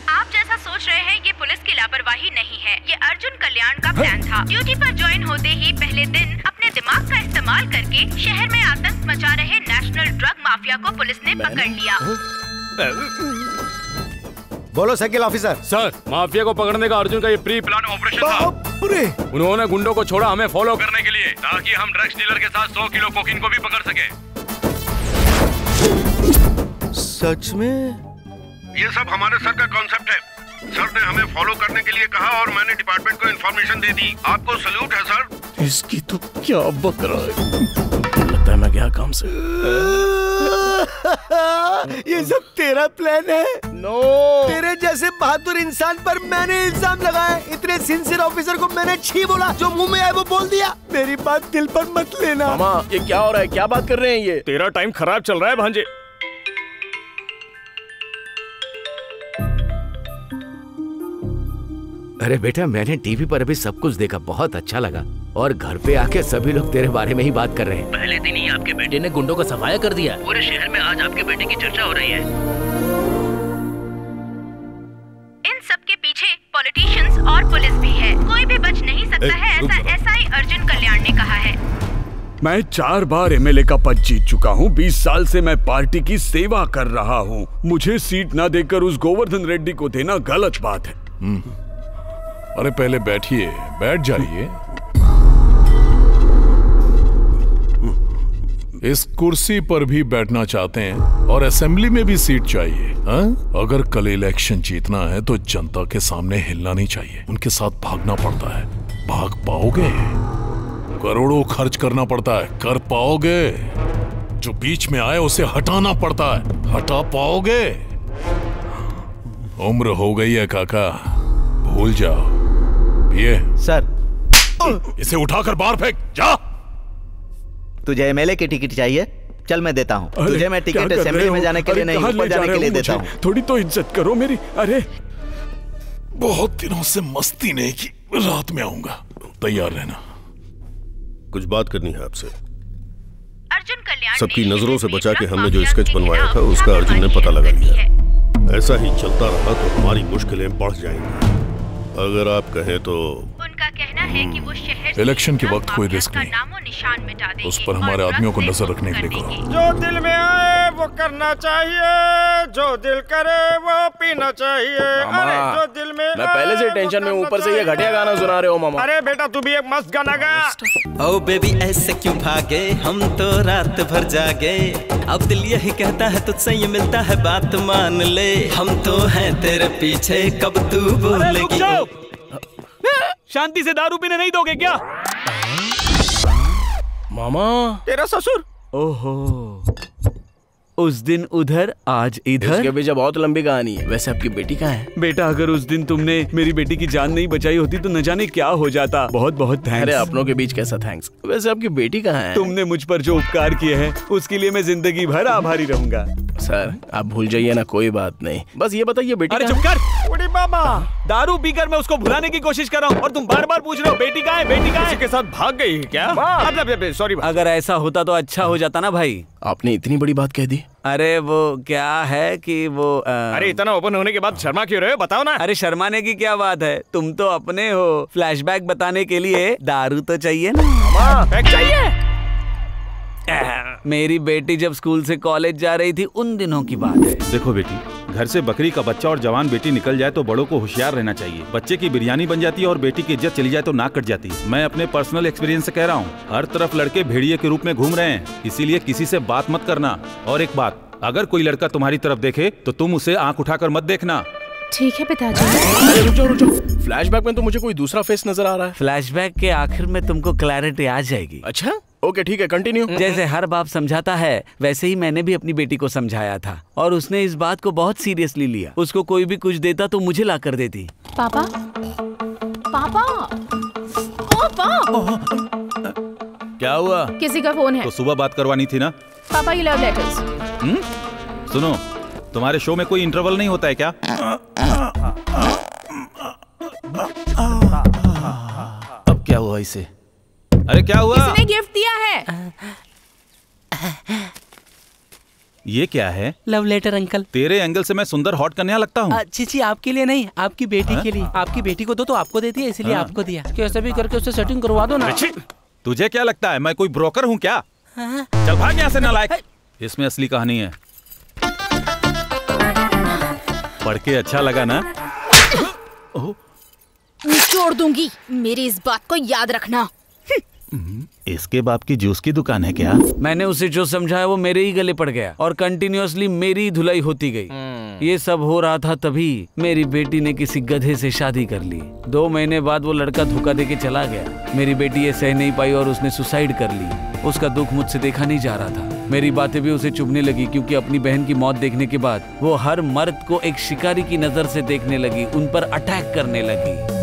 आप जैसा सोच रहे हैं ये पुलिस की लापरवाही नहीं है, ये अर्जुन कल्याण का प्लान था। ड्यूटी पर ज्वाइन होते ही पहले दिन अपने दिमाग का इस्तेमाल करके शहर में आतंक मचा रहे नेशनल ड्रग माफिया को पुलिस ने पकड़ लिया। बोलो सर्किल ऑफिसर। सर, माफिया को पकड़ने का अर्जुन का ये प्री प्लान ऑपरेशन था। उन्होंने गुंडों को छोड़ा हमें फॉलो करने के लिए, ताकि हम ड्रग्स डीलर के साथ 100 किलो कोकीन को भी पकड़ सके। सच में? ये सब हमारे सर का कॉन्सेप्ट है। सर ने हमें फॉलो करने के लिए कहा और मैंने डिपार्टमेंट को इन्फॉर्मेशन दे दी। आपको सल्यूट है सर। इसकी तो क्या बक रहा है, लगता है मैं गया काम से। ये सब तेरा प्लान है? नो। तेरे जैसे बहादुर इंसान पर मैंने इल्जाम लगाया। इतने सिंसियर ऑफिसर को मैंने छी बोला, जो मुंह में आए वो बोल दिया। मेरी बात दिल पर मत लेना। मामा, ये क्या हो रहा है? क्या बात कर रहे हैं ये? तेरा टाइम खराब चल रहा है भांजे। अरे बेटा, मैंने टीवी पर अभी सब कुछ देखा, बहुत अच्छा लगा। और घर पे आके सभी लोग तेरे बारे में ही बात कर रहे हैं। पहले दिन ही आपके बेटे ने गुंडों को सफाया कर दिया। पूरे शहर में आज आपके बेटे की चर्चा हो रही है। इन सब के पीछे पॉलिटिशियंस और पुलिस भी है। कोई भी बच नहीं सकता है, ऐसा एसआई अर्जुन कल्याण ने कहा है। मैं 4 बार एमएलए का पद जीत चुका हूँ। 20 साल से मैं पार्टी की सेवा कर रहा हूँ। मुझे सीट ना देकर उस गोवर्धन रेड्डी को देना गलत बात है। अरे पहले बैठिए, बैठ जाइए। इस कुर्सी पर भी बैठना चाहते हैं और असेंबली में भी सीट चाहिए, हाँ? अगर कल इलेक्शन जीतना है तो जनता के सामने हिलना नहीं चाहिए, उनके साथ भागना पड़ता है। भाग पाओगे? करोड़ों खर्च करना पड़ता है, कर पाओगे? जो बीच में आए उसे हटाना पड़ता है, हटा पाओगे? उम्र हो गई है काका, भूल जाओ। ये सर, इसे उठाकर बाहर फेंक। जा। तुझे एमएलए की टिकट चाहिए? चल मैं देता हूँ तुझे। मैं टिकट असेंबली में जाने के लिए नहीं, ऊपर जाने के लिए देता हूँ। थोड़ी तो इज्जत करो मेरी। अरे बहुत दिनों से मस्ती नहीं की, रात में आऊंगा, तैयार रहना। कुछ बात करनी है आपसे। अर्जुन कल्याण सबकी नजरों से बचा के हमने जो स्केच बनवाया था उसका अर्जुन ने पता लगा लिया। ऐसा ही चलता रहा तो हमारी मुश्किलें बढ़ जाएंगी। अगर आप कहें तो उनका कहना है कि वो शहर इलेक्शन के वक्त कोई रिस्क नहीं, निशान मिटा देंगे, उस पर हमारे आदमियों को नजर रखने के लिए कहो। जो दिल में आए वो करना चाहिए, जो दिल करे वो पीना चाहिए। अरे जो दिल में मैं पहले से टेंशन में, ऊपर से ये घटिया गाना सुना रहे हो मामा। अरे बेटा तू भी एक मस्त गाना गा। ओ बेबी ऐसे क्यों भागे, हम तो रात भर जागे, अब दिल यही कहता है तुझसे ये मिलता है बात मान ले, हम तो हैं तेरे पीछे कब तू बोलेगी। शांति से दारू पीने नहीं दोगे क्या? मामा तेरा ससुर। ओहो, उस दिन उधर आज इधर। इसके पीछे बहुत लंबी कहानी है। वैसे आपकी बेटी कहाँ है? बेटा अगर उस दिन तुमने मेरी बेटी की जान नहीं बचाई होती तो न जाने क्या हो जाता। बहुत बहुत थैंक्स। अरे अपनों के बीच कैसा थैंक्स। वैसे आपकी बेटी कहाँ है? तुमने मुझ पर जो उपकार किए हैं उसके लिए मैं जिंदगी भर आभारी रहूंगा। सर आप भूल जाइए ना, कोई बात नहीं, बस ये बताइए बेटी। अरे चुप कर बूढ़ी बाबा, दारू पीकर मैं उसको भुलाने की कोशिश कर रहा हूँ और तुम बार बार पूछ रहे हो बेटी कहाँ है, बेटी कहाँ है? के साथ भाग गई है क्या? सॉरी। अगर ऐसा होता तो अच्छा हो जाता ना भाई। आपने इतनी बड़ी बात कह दी। अरे वो क्या है कि वो अरे इतना ओपन होने के बाद शर्मा क्यों रहे हो, बताओ ना। अरे शर्माने की क्या बात है, तुम तो अपने हो। फ्लैशबैक बताने के लिए दारू तो चाहिए ना। चाहिए। मेरी बेटी जब स्कूल से कॉलेज जा रही थी उन दिनों की बात है। देखो बेटी, घर से बकरी का बच्चा और जवान बेटी निकल जाए तो बड़ों को होशियार रहना चाहिए। बच्चे की बिरयानी बन जाती है और बेटी की इज्जत चली जाए तो नाक कट जाती है। मैं अपने पर्सनल एक्सपीरियंस से कह रहा हूँ, हर तरफ लड़के भेड़िए के रूप में घूम रहे हैं, इसीलिए किसी से बात मत करना। और एक बात, अगर कोई लड़का तुम्हारी तरफ देखे तो तुम उसे आंख उठाकर मत देखना। ठीक है पिताजी। अरे रुक जाओ, फ्लैशबैक में तो मुझे कोई दूसरा फेस नजर आ रहा है। फ्लैशबैक के आखिर में तुमको क्लैरिटी आ जाएगी। अच्छा ओके ठीक है, कंटिन्यू। जैसे हर बाप समझाता है वैसे ही मैंने भी अपनी बेटी को समझाया था और उसने इस बात को बहुत सीरियसली लिया। उसको कोई भी कुछ देता तो मुझे ला कर देती। पापा पापा पापा, क्या हुआ? किसी का फोन है। तो सुबह बात करवानी थी ना। पापा ये लव लेटर्स। सुनो, तुम्हारे शो में कोई इंटरवल नहीं होता है क्या? अब क्या हुआ इसे? अरे क्या हुआ? किसी ने गिफ्ट दिया है। ये क्या है? Love letter uncle. तेरे एंगल से मैं सुंदर हॉट कन्या लगता हूँ? जी आपके लिए नहीं, आपकी बेटी के लिए। आपकी बेटी को दो तो आपको देती है, इसलिए आपको दिया। कैसे भी करके उससे सेटिंग करवा दो ना। तुझे क्या लगता है मैं कोई ब्रोकर हूँ क्या? चल भाग यहाँ से नालायक। इसमें असली कहानी है, पढ़ के अच्छा लगा ना? छोड़ दूंगी, मेरी इस बात को याद रखना। इसके बाप की जूस की दुकान है क्या? मैंने उसे जो समझाया वो मेरे ही गले पड़ गया और कंटिन्यूअसली मेरी धुलाई होती गई। ये सब हो रहा था तभी मेरी बेटी ने किसी गधे से शादी कर ली। 2 महीने बाद वो लड़का धोखा देके चला गया। मेरी बेटी ये सह नहीं पाई और उसने सुसाइड कर ली। उसका दुख मुझसे देखा नहीं जा रहा था। मेरी बातें भी उसे चुभने लगी क्योंकि अपनी बहन की मौत देखने के बाद वो हर मर्द को एक शिकारी की नजर से देखने लगी, उन पर अटैक करने लगी।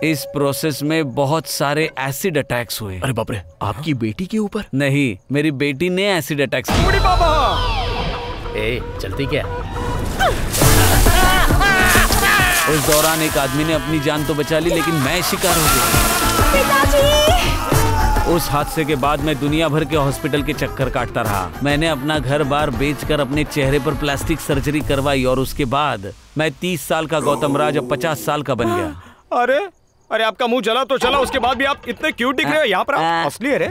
इस प्रोसेस में बहुत सारे एसिड अटैक्स हुए। अरे बाप रे, आपकी बेटी के ऊपर? नहीं, मेरी बेटी ने एसिड अटैक्स किए। ए, चलती क्या? उस दौरान एक आदमी ने अपनी जान तो बचा ली लेकिन मैं शिकार हो गया। पिताजी! उस हादसे के बाद मैं दुनिया भर के हॉस्पिटल के चक्कर काटता रहा। मैंने अपना घर बार बेचकर अपने चेहरे पर प्लास्टिक सर्जरी करवाई और उसके बाद मैं 30 साल का गौतम राज अब 50 साल का बन गया। अरे अरे आपका मुंह जला तो चला, उसके बाद भी आप इतने क्यूट दिख रहे हो। यहाँ पर असली है रे।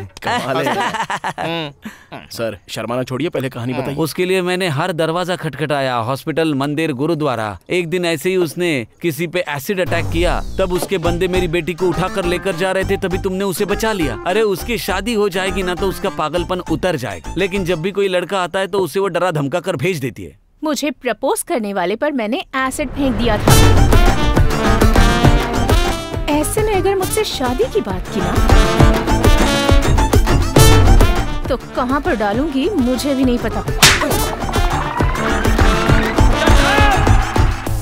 सर शर्माना छोड़िए, पहले कहानी बताइए। उसके लिए मैंने हर दरवाजा खटखटाया, हॉस्पिटल, मंदिर, गुरुद्वारा। एक दिन ऐसे ही उसने किसी पे एसिड अटैक किया, तब उसके बंदे मेरी बेटी को उठाकर लेकर जा रहे थे, तभी तुमने उसे बचा लिया। अरे उसकी शादी हो जाएगी ना तो उसका पागलपन उतर जाएगा, लेकिन जब भी कोई लड़का आता है तो उसे वो डरा धमका कर भेज देती है। मुझे प्रपोज करने वाले पर मैंने एसिड फेंक दिया था। ऐसे में अगर मुझसे शादी की बात की ना तो कहाँ पर डालूंगी मुझे भी नहीं पता।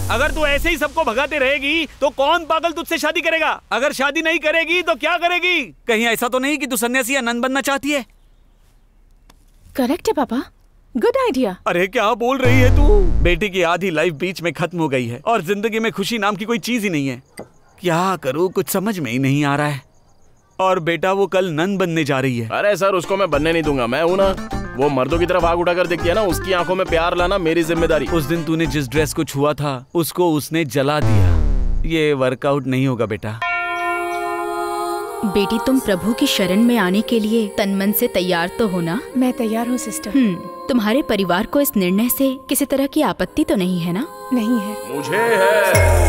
अगर तू ऐसे ही सबको भगाते रहेगी तो कौन पागल तुझसे शादी करेगा? अगर शादी नहीं करेगी तो क्या करेगी? कहीं ऐसा तो नहीं कि तू सन्यासी या नन बनना चाहती है? करेक्ट है पापा, गुड आइडिया। अरे क्या बोल रही है तू? बेटी की आधी लाइफ बीच में खत्म हो गई है और जिंदगी में खुशी नाम की कोई चीज ही नहीं है। क्या करूं, कुछ समझ में ही नहीं आ रहा है। और बेटा वो कल नन बनने जा रही है। अरे सर उसको मैं बनने नहीं दूंगा, मैं हूं ना। वो मर्दों की तरफ आग उठाकर देखती है ना, उसकी आंखों में प्यार लाना मेरी जिम्मेदारी। उस दिन तूने जिस ड्रेस को छुआ था उसको उसने जला दिया। ये वर्कआउट नहीं होगा बेटा। बेटी तुम प्रभु की शरण में आने के लिए तन मन से तैयार तो हो ना? मैं तैयार हूँ सिस्टर। तुम्हारे परिवार को इस निर्णय से किसी तरह की आपत्ति तो नहीं है ना? नहीं है। मुझे है।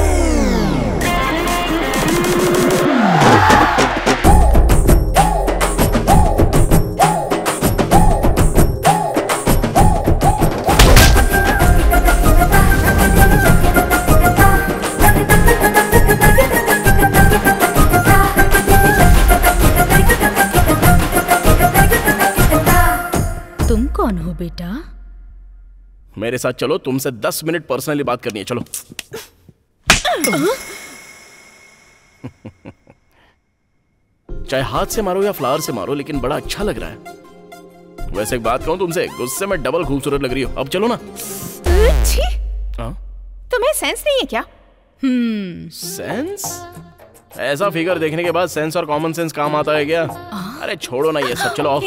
मेरे साथ चलो, तुमसे 10 मिनट पर्सनली बात करनी है, चलो। चाहे हाथ से मारो या फ्लावर से मारो, लेकिन बड़ा अच्छा लग रहा है। वैसे एक बात कहूं तुमसे, गुस्से में डबल खूबसूरत लग रही हो। अब चलो ना। तुम्हें सेंस नहीं है क्या? सेंस? ऐसा फिगर देखने के बाद सेंस और कॉमन सेंस काम आता है क्या? अरे छोड़ो ना ये सब, चलो आओ।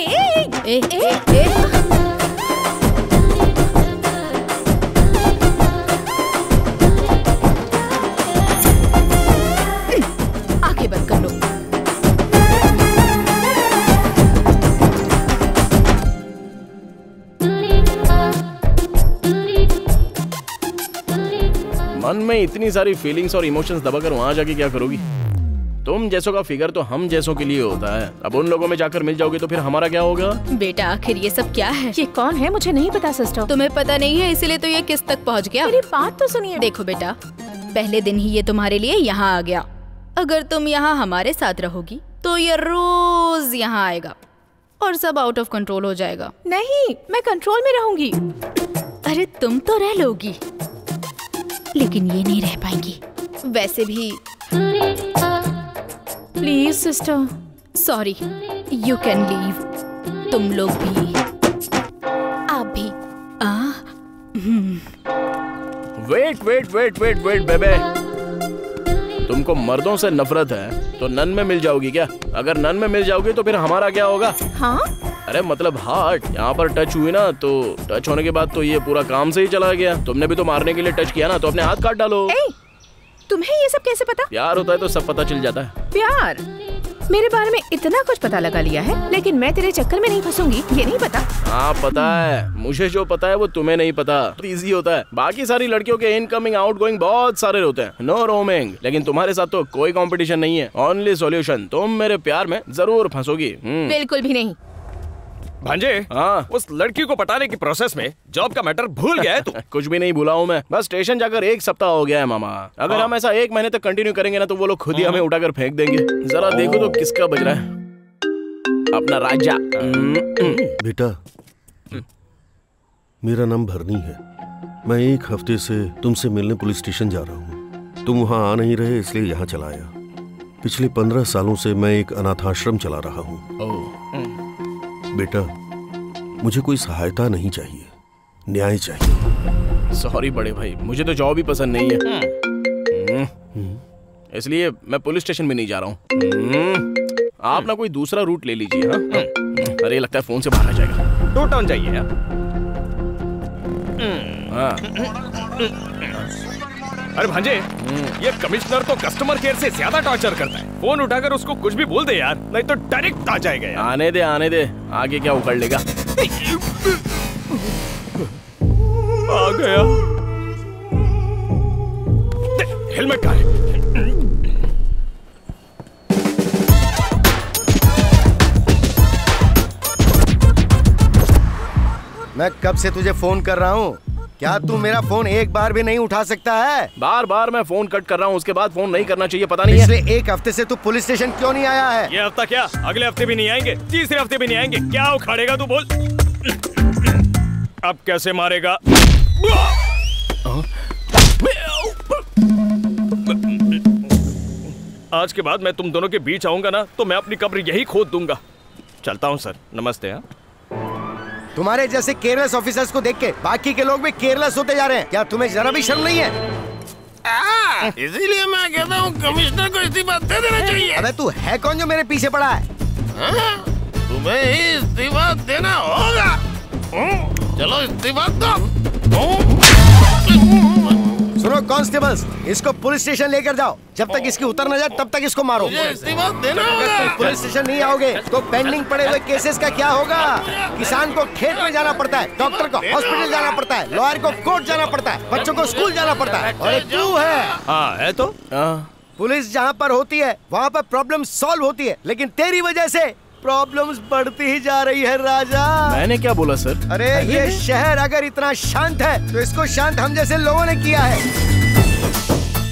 आंखें बंद कर लो। मन में इतनी सारी फीलिंग्स और इमोशंस दबाकर वहां जाके क्या करोगी? तुम जैसों का फिगर तो हम जैसों के लिए होता है। अब उन लोगों में जाकर मिल जाओगे तो फिर हमारा क्या होगा? बेटा आखिर ये सब क्या है? ये कौन है मुझे नहीं पता सिस्टर। तुम्हें पता नहीं है इसीलिए तो ये किस तक पहुंच गया। मेरी बात तो सुनिए। देखो बेटा, पहले दिन ही ये तुम्हारे लिए यहाँ आ गया। अगर तुम यहाँ हमारे साथ रहोगी तो ये रोज यहाँ आएगा और सब आउट ऑफ कंट्रोल हो जाएगा। नहीं, मैं कंट्रोल में रहूंगी। अरे तुम तो रह लोगी, लेकिन ये नहीं रह पाएंगी। वैसे भी please sister. Sorry, you can leave. तुम लोग भी, आप भी। Wait wait wait wait wait बेबे, तुमको मर्दों से नफरत है तो नन में मिल जाओगी क्या? अगर नन में मिल जाओगी तो फिर हमारा क्या होगा? हाँ? अरे मतलब हार्ट यहाँ पर टच हुई ना, तो टच होने के बाद तो ये पूरा काम से ही चला गया। तुमने भी तो मारने के लिए टच किया ना, तो अपने हाथ काट डालो। तुम्हें ये सब कैसे पता? प्यार होता है तो सब पता चल जाता है। प्यार? मेरे बारे में इतना कुछ पता लगा लिया है, लेकिन मैं तेरे चक्कर में नहीं फंसूंगी, ये नहीं पता? हाँ पता है, मुझे जो पता है वो तुम्हें नहीं पता। इजी होता है। बाकी सारी लड़कियों के इनकमिंग आउटगोइंग बहुत सारे होते हैं, नो रोमिंग। लेकिन तुम्हारे साथ तो कोई कंपटीशन नहीं है, ओनली सॉल्यूशन। तुम मेरे प्यार में जरूर फंसोगी। बिल्कुल भी नहीं। भांजे, उस लड़की को पटाने की प्रोसेस में जॉब का मैटर भूल गया है तू? कुछ भी नहीं भूला हूँ मैं, बस स्टेशन जाकर 1 सप्ताह हो गया है मामा। अगर हम ऐसा 1 महीने तक कंटिन्यू करेंगे ना तो वो लोग खुद ही हमें उठाकर फेंक देंगे। जरा देखो तो किसका बज रहा है, अपना राजा। बेटा, मेरा नाम भरनी है। मैं 1 हफ्ते से तुमसे मिलने पुलिस स्टेशन जा रहा हूँ। तुम वहाँ आ नहीं रहे इसलिए यहाँ चला आया। पिछले 15 सालों से मैं एक अनाथाश्रम चला रहा हूँ। बेटा, मुझे कोई सहायता नहीं चाहिए, न्याय चाहिए। सॉरी बड़े भाई, मुझे तो जॉब ही पसंद नहीं है, इसलिए मैं पुलिस स्टेशन में नहीं जा रहा हूँ। आप ना कोई दूसरा रूट ले लीजिए। अरे लगता है फोन से बाहर आ जाएगा। टू टाउन जाइए आप। अरे भांजे, ये कमिश्नर तो कस्टमर केयर से ज्यादा टॉर्चर करता है। फोन उठाकर उसको कुछ भी बोल दे यार, नहीं तो डायरेक्ट आ जाएगा यार। आने दे, आगे क्या उखड़ लेगा। आ गया। हेलमेट कहाँ है? मैं कब से तुझे फोन कर रहा हूँ, क्या तू मेरा फोन एक बार भी नहीं उठा सकता है? बार मैं फोन कट कर रहा हूँ, उसके बाद फोन नहीं करना चाहिए, पता नहीं है। पिछले 1 हफ्ते से तू पुलिस स्टेशन क्यों नहीं आया है? ये हफ्ता क्या, अगले हफ्ते भी नहीं आएंगे, तीसरे हफ्ते भी नहीं आएंगे। क्या उखाड़ेगा तू, बोल। अब कैसे मारेगा? आज के बाद मैं तुम दोनों के बीच आऊंगा ना तो मैं अपनी कब्र यही खोद दूंगा। चलता हूँ सर, नमस्ते। तुम्हारे जैसे केयरलेस ऑफिसर्स को देख के बाकी के लोग भी केयरलेस होते जा रहे हैं। क्या तुम्हें जरा भी शर्म नहीं है? इसीलिए मैं कहता हूँ कमिश्नर को इस्तीफा दे देना चाहिए। अबे तू है कौन जो मेरे पीछे पड़ा है? तुम्हें ही इस्तीफा देना होगा। चलो इस्तीफा दो। सुनो कांस्टेबल्स, इसको पुलिस स्टेशन लेकर जाओ। जब तक इसकी उतर न जाए तब तक इसको मारो। इस्तीफा देना होगा। पुलिस स्टेशन नहीं आओगे तो पेंडिंग पड़े हुए केसेस का क्या होगा? किसान को खेत में जाना पड़ता है, डॉक्टर को हॉस्पिटल जाना पड़ता है, लॉयर को कोर्ट जाना पड़ता है, बच्चों को स्कूल जाना पड़ता है। और एक तू है। हाँ है तो। पुलिस जहाँ पर होती है वहाँ पर प्रॉब्लम सॉल्व होती है, लेकिन तेरी वजह से प्रॉब्लम्स बढ़ती ही जा रही है राजा। मैंने क्या बोला सर? अरे ये शहर अगर इतना शांत है तो इसको शांत हम जैसे लोगों ने किया है।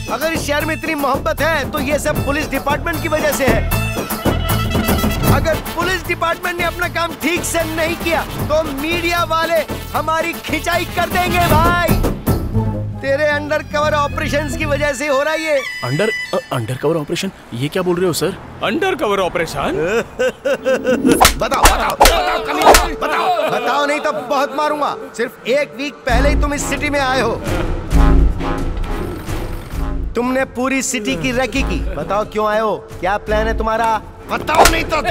अगर इस शहर में इतनी मोहब्बत है तो ये सब पुलिस डिपार्टमेंट की वजह से है। अगर पुलिस डिपार्टमेंट ने अपना काम ठीक से नहीं किया तो मीडिया वाले हमारी खिंचाई कर देंगे भाई। तेरे अंडर कवर ऑपरेशंस की वजह से हो रहा है ये। Under cover operation? ये क्या बोल रहे हो सर? Under cover operation? बताओ नहीं तो बहुत मारूंगा। सिर्फ 1 वीक पहले ही तुम इस सिटी में आए हो। तुमने पूरी सिटी की रेकी की। बताओ क्यों आए हो, क्या प्लान है तुम्हारा? बताओ नहीं तो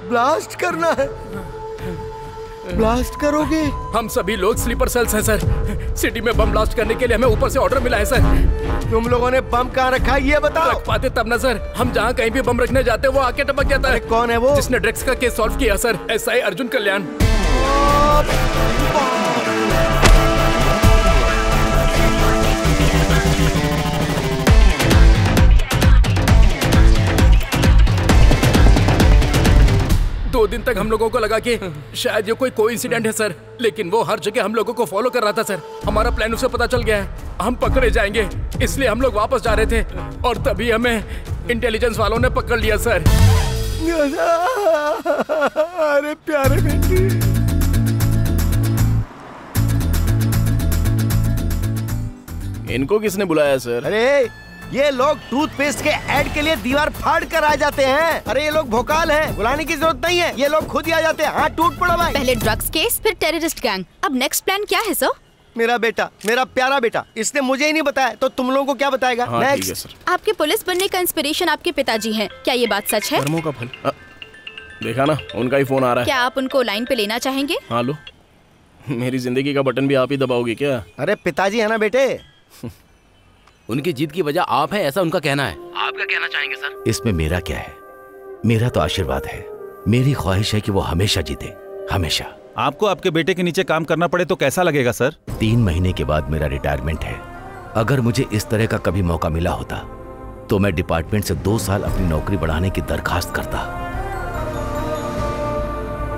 ब्लास्ट करना है। ब्लास्ट करोगे? हम सभी लोग स्लीपर सेल्स हैं सर। सिटी में बम ब्लास्ट करने के लिए हमें ऊपर से ऑर्डर मिला है सर। तुम लोगों ने बम कहाँ रखा है ये बताओ। रख पाते तब ना सर। हम जहाँ कहीं भी बम रखने जाते वो आके टपक जाता है। कौन है वो? जिसने ड्रग्स का केस सॉल्व किया सर, SI अर्जुन कल्याण। दो दिन तक हम लोगों को लगा कि शायद ये कोई कोइंसिडेंट है सर, लेकिन वो हर जगह हम लोगों को फॉलो कर रहा था सर। हमारा प्लान उसे पता चल गया है, हम पकड़े जाएंगे, इसलिए हम लोग वापस जा रहे थे और तभी हमें इंटेलिजेंस वालों ने पकड़ लिया सर। अरे प्यारे बेटी, इनको किसने बुलाया सर? अरे ये लोग टूथपेस्ट के ऐड के लिए दीवार फाड़ कर आ जाते हैं। अरे ये लोग भोकाल हैं, बुलाने की जरूरत नहीं है, ये लोग खुद ही आ जाते हैं। हाँ टूट पड़ो भाई। पहले ड्रग्स केस, फिर टेररिस्ट गैंग, अब नेक्स्ट प्लान क्या है सर? मेरा बेटा, मेरा प्यारा बेटा, इसने मुझे ही नहीं बताया तो तुम लोगों को क्या बताएगा? हाँ, ठीक है सर। आपके पुलिस बनने का इंस्पिरेशन आपके पिताजी हैं, क्या ये बात सच है? कर्मों का फल। देखा ना, उनका ही फोन आ रहा है। क्या आप उनको लाइन पे लेना चाहेंगे? हाँ लो, मेरी जिंदगी का बटन भी आप ही दबाओगे क्या? अरे पिताजी है ना बेटे। उनकी जीत की वजह आप हैं, ऐसा उनका कहना है। आप क्या कहना चाहेंगे सर? इसमें मेरा क्या है? मेरा तो आशीर्वाद है। मेरी ख्वाहिश है कि वो हमेशा जीते, हमेशा। आपको आपके बेटे के नीचे काम करना पड़े तो कैसा लगेगा सर? 3 महीने के बाद मेरा रिटायरमेंट है। अगर मुझे इस तरह का कभी मौका मिला होता तो मैं डिपार्टमेंट से 2 साल अपनी नौकरी बढ़ाने की दरखास्त करता।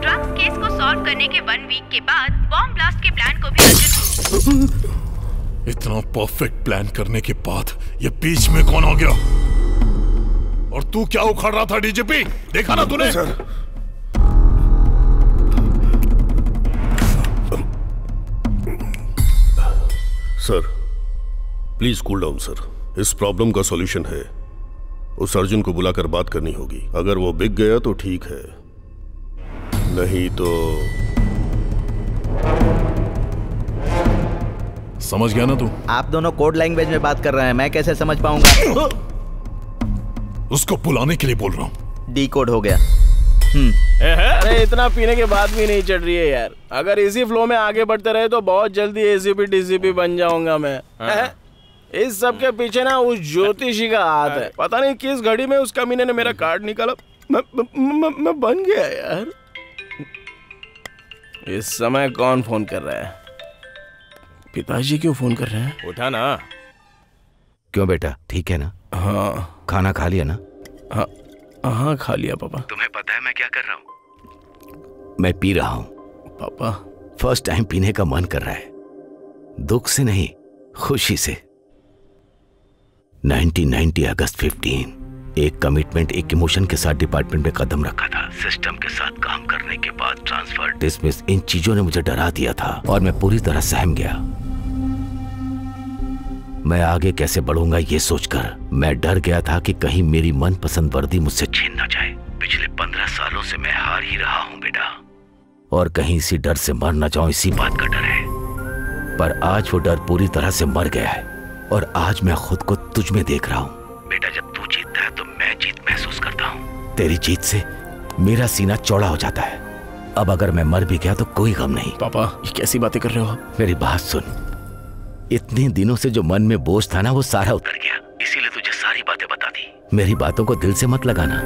ड्रग्स केस को सॉल्व करने के 1 वीक के बाद बॉम्ब ब्लास्ट के प्लान को भी अर्जुन। इतना परफेक्ट प्लान करने के बाद ये बीच में कौन आ गया? और तू क्या उखाड़ रहा था डीजीपी? देखा ना तूने? Sir please cool down sir. इस प्रॉब्लम का सॉल्यूशन है, उस अर्जुन को बुलाकर बात करनी होगी। अगर वो बिक गया तो ठीक है, नहीं तो समझ गया ना तू? आप दोनों कोड लैंग्वेज में बात कर रहे हैं, मैं कैसे समझ पाऊंगा? उसको बुलाने के लिए बोल रहा हूँ। डी कोड हो गया। अरे इतना पीने के बाद भी नहीं चढ़ रही है यार। अगर इसी फ्लो में आगे बढ़ते रहे तो बहुत जल्दी ACP DCP बन जाऊंगा मैं। इस सब के पीछे ना उस ज्योतिषी का हाथ है। पता नहीं किस घड़ी में उस कमीने ने मेरा कार्ड निकाला, मैं बन गया यार। इस समय कौन फोन कर रहा है? पिताजी क्यों फोन कर रहे हैं? उठा ना। क्यों बेटा, ठीक है ना? हाँ। खाना खा लिया ना? हाँ खा लिया पापा। तुम्हें पता है मैं क्या कर रहा हूँ? मैं पी रहा हूँ पापा। फर्स्ट टाइम पीने का मन कर रहा है, दुख से नहीं खुशी से। 1990 अगस्त 15, एक कमिटमेंट, एक इमोशन के साथ डिपार्टमेंट में कदम रखा था। सिस्टम के साथ काम करने के बाद ट्रांसफर, डिसमिस, इन चीजों ने मुझे डरा दिया था और मैं पूरी तरह सहम गया। मैं आगे कैसे बढ़ूंगा ये सोचकर मैं डर गया था कि कहीं मेरी मनपसंद वर्दी मुझसे छीन ना जाए। पिछले 15 सालों से मैं हार ही रहा हूं बेटा, और कहीं इसी डर से मर ना जाऊं, इसी बात का डर है। पर आज वो डर पूरी तरह से मर गया है और आज मैं खुद को तुझ में देख रहा हूं। बेटा जब तू जीतता है तो मैं जीत महसूस करता हूं। तेरी जीत से मेरा सीना चौड़ा हो जाता है। अब अगर मैं मर भी गया तो कोई गम नहीं। पापा ये कैसी बातें कर रहे हो आप? मेरी बात सुन, इतने दिनों से जो मन में बोझ था ना वो सारा उतर गया, इसीलिए तुझे सारी बातें बता दी। मेरी बातों को दिल से मत लगाना।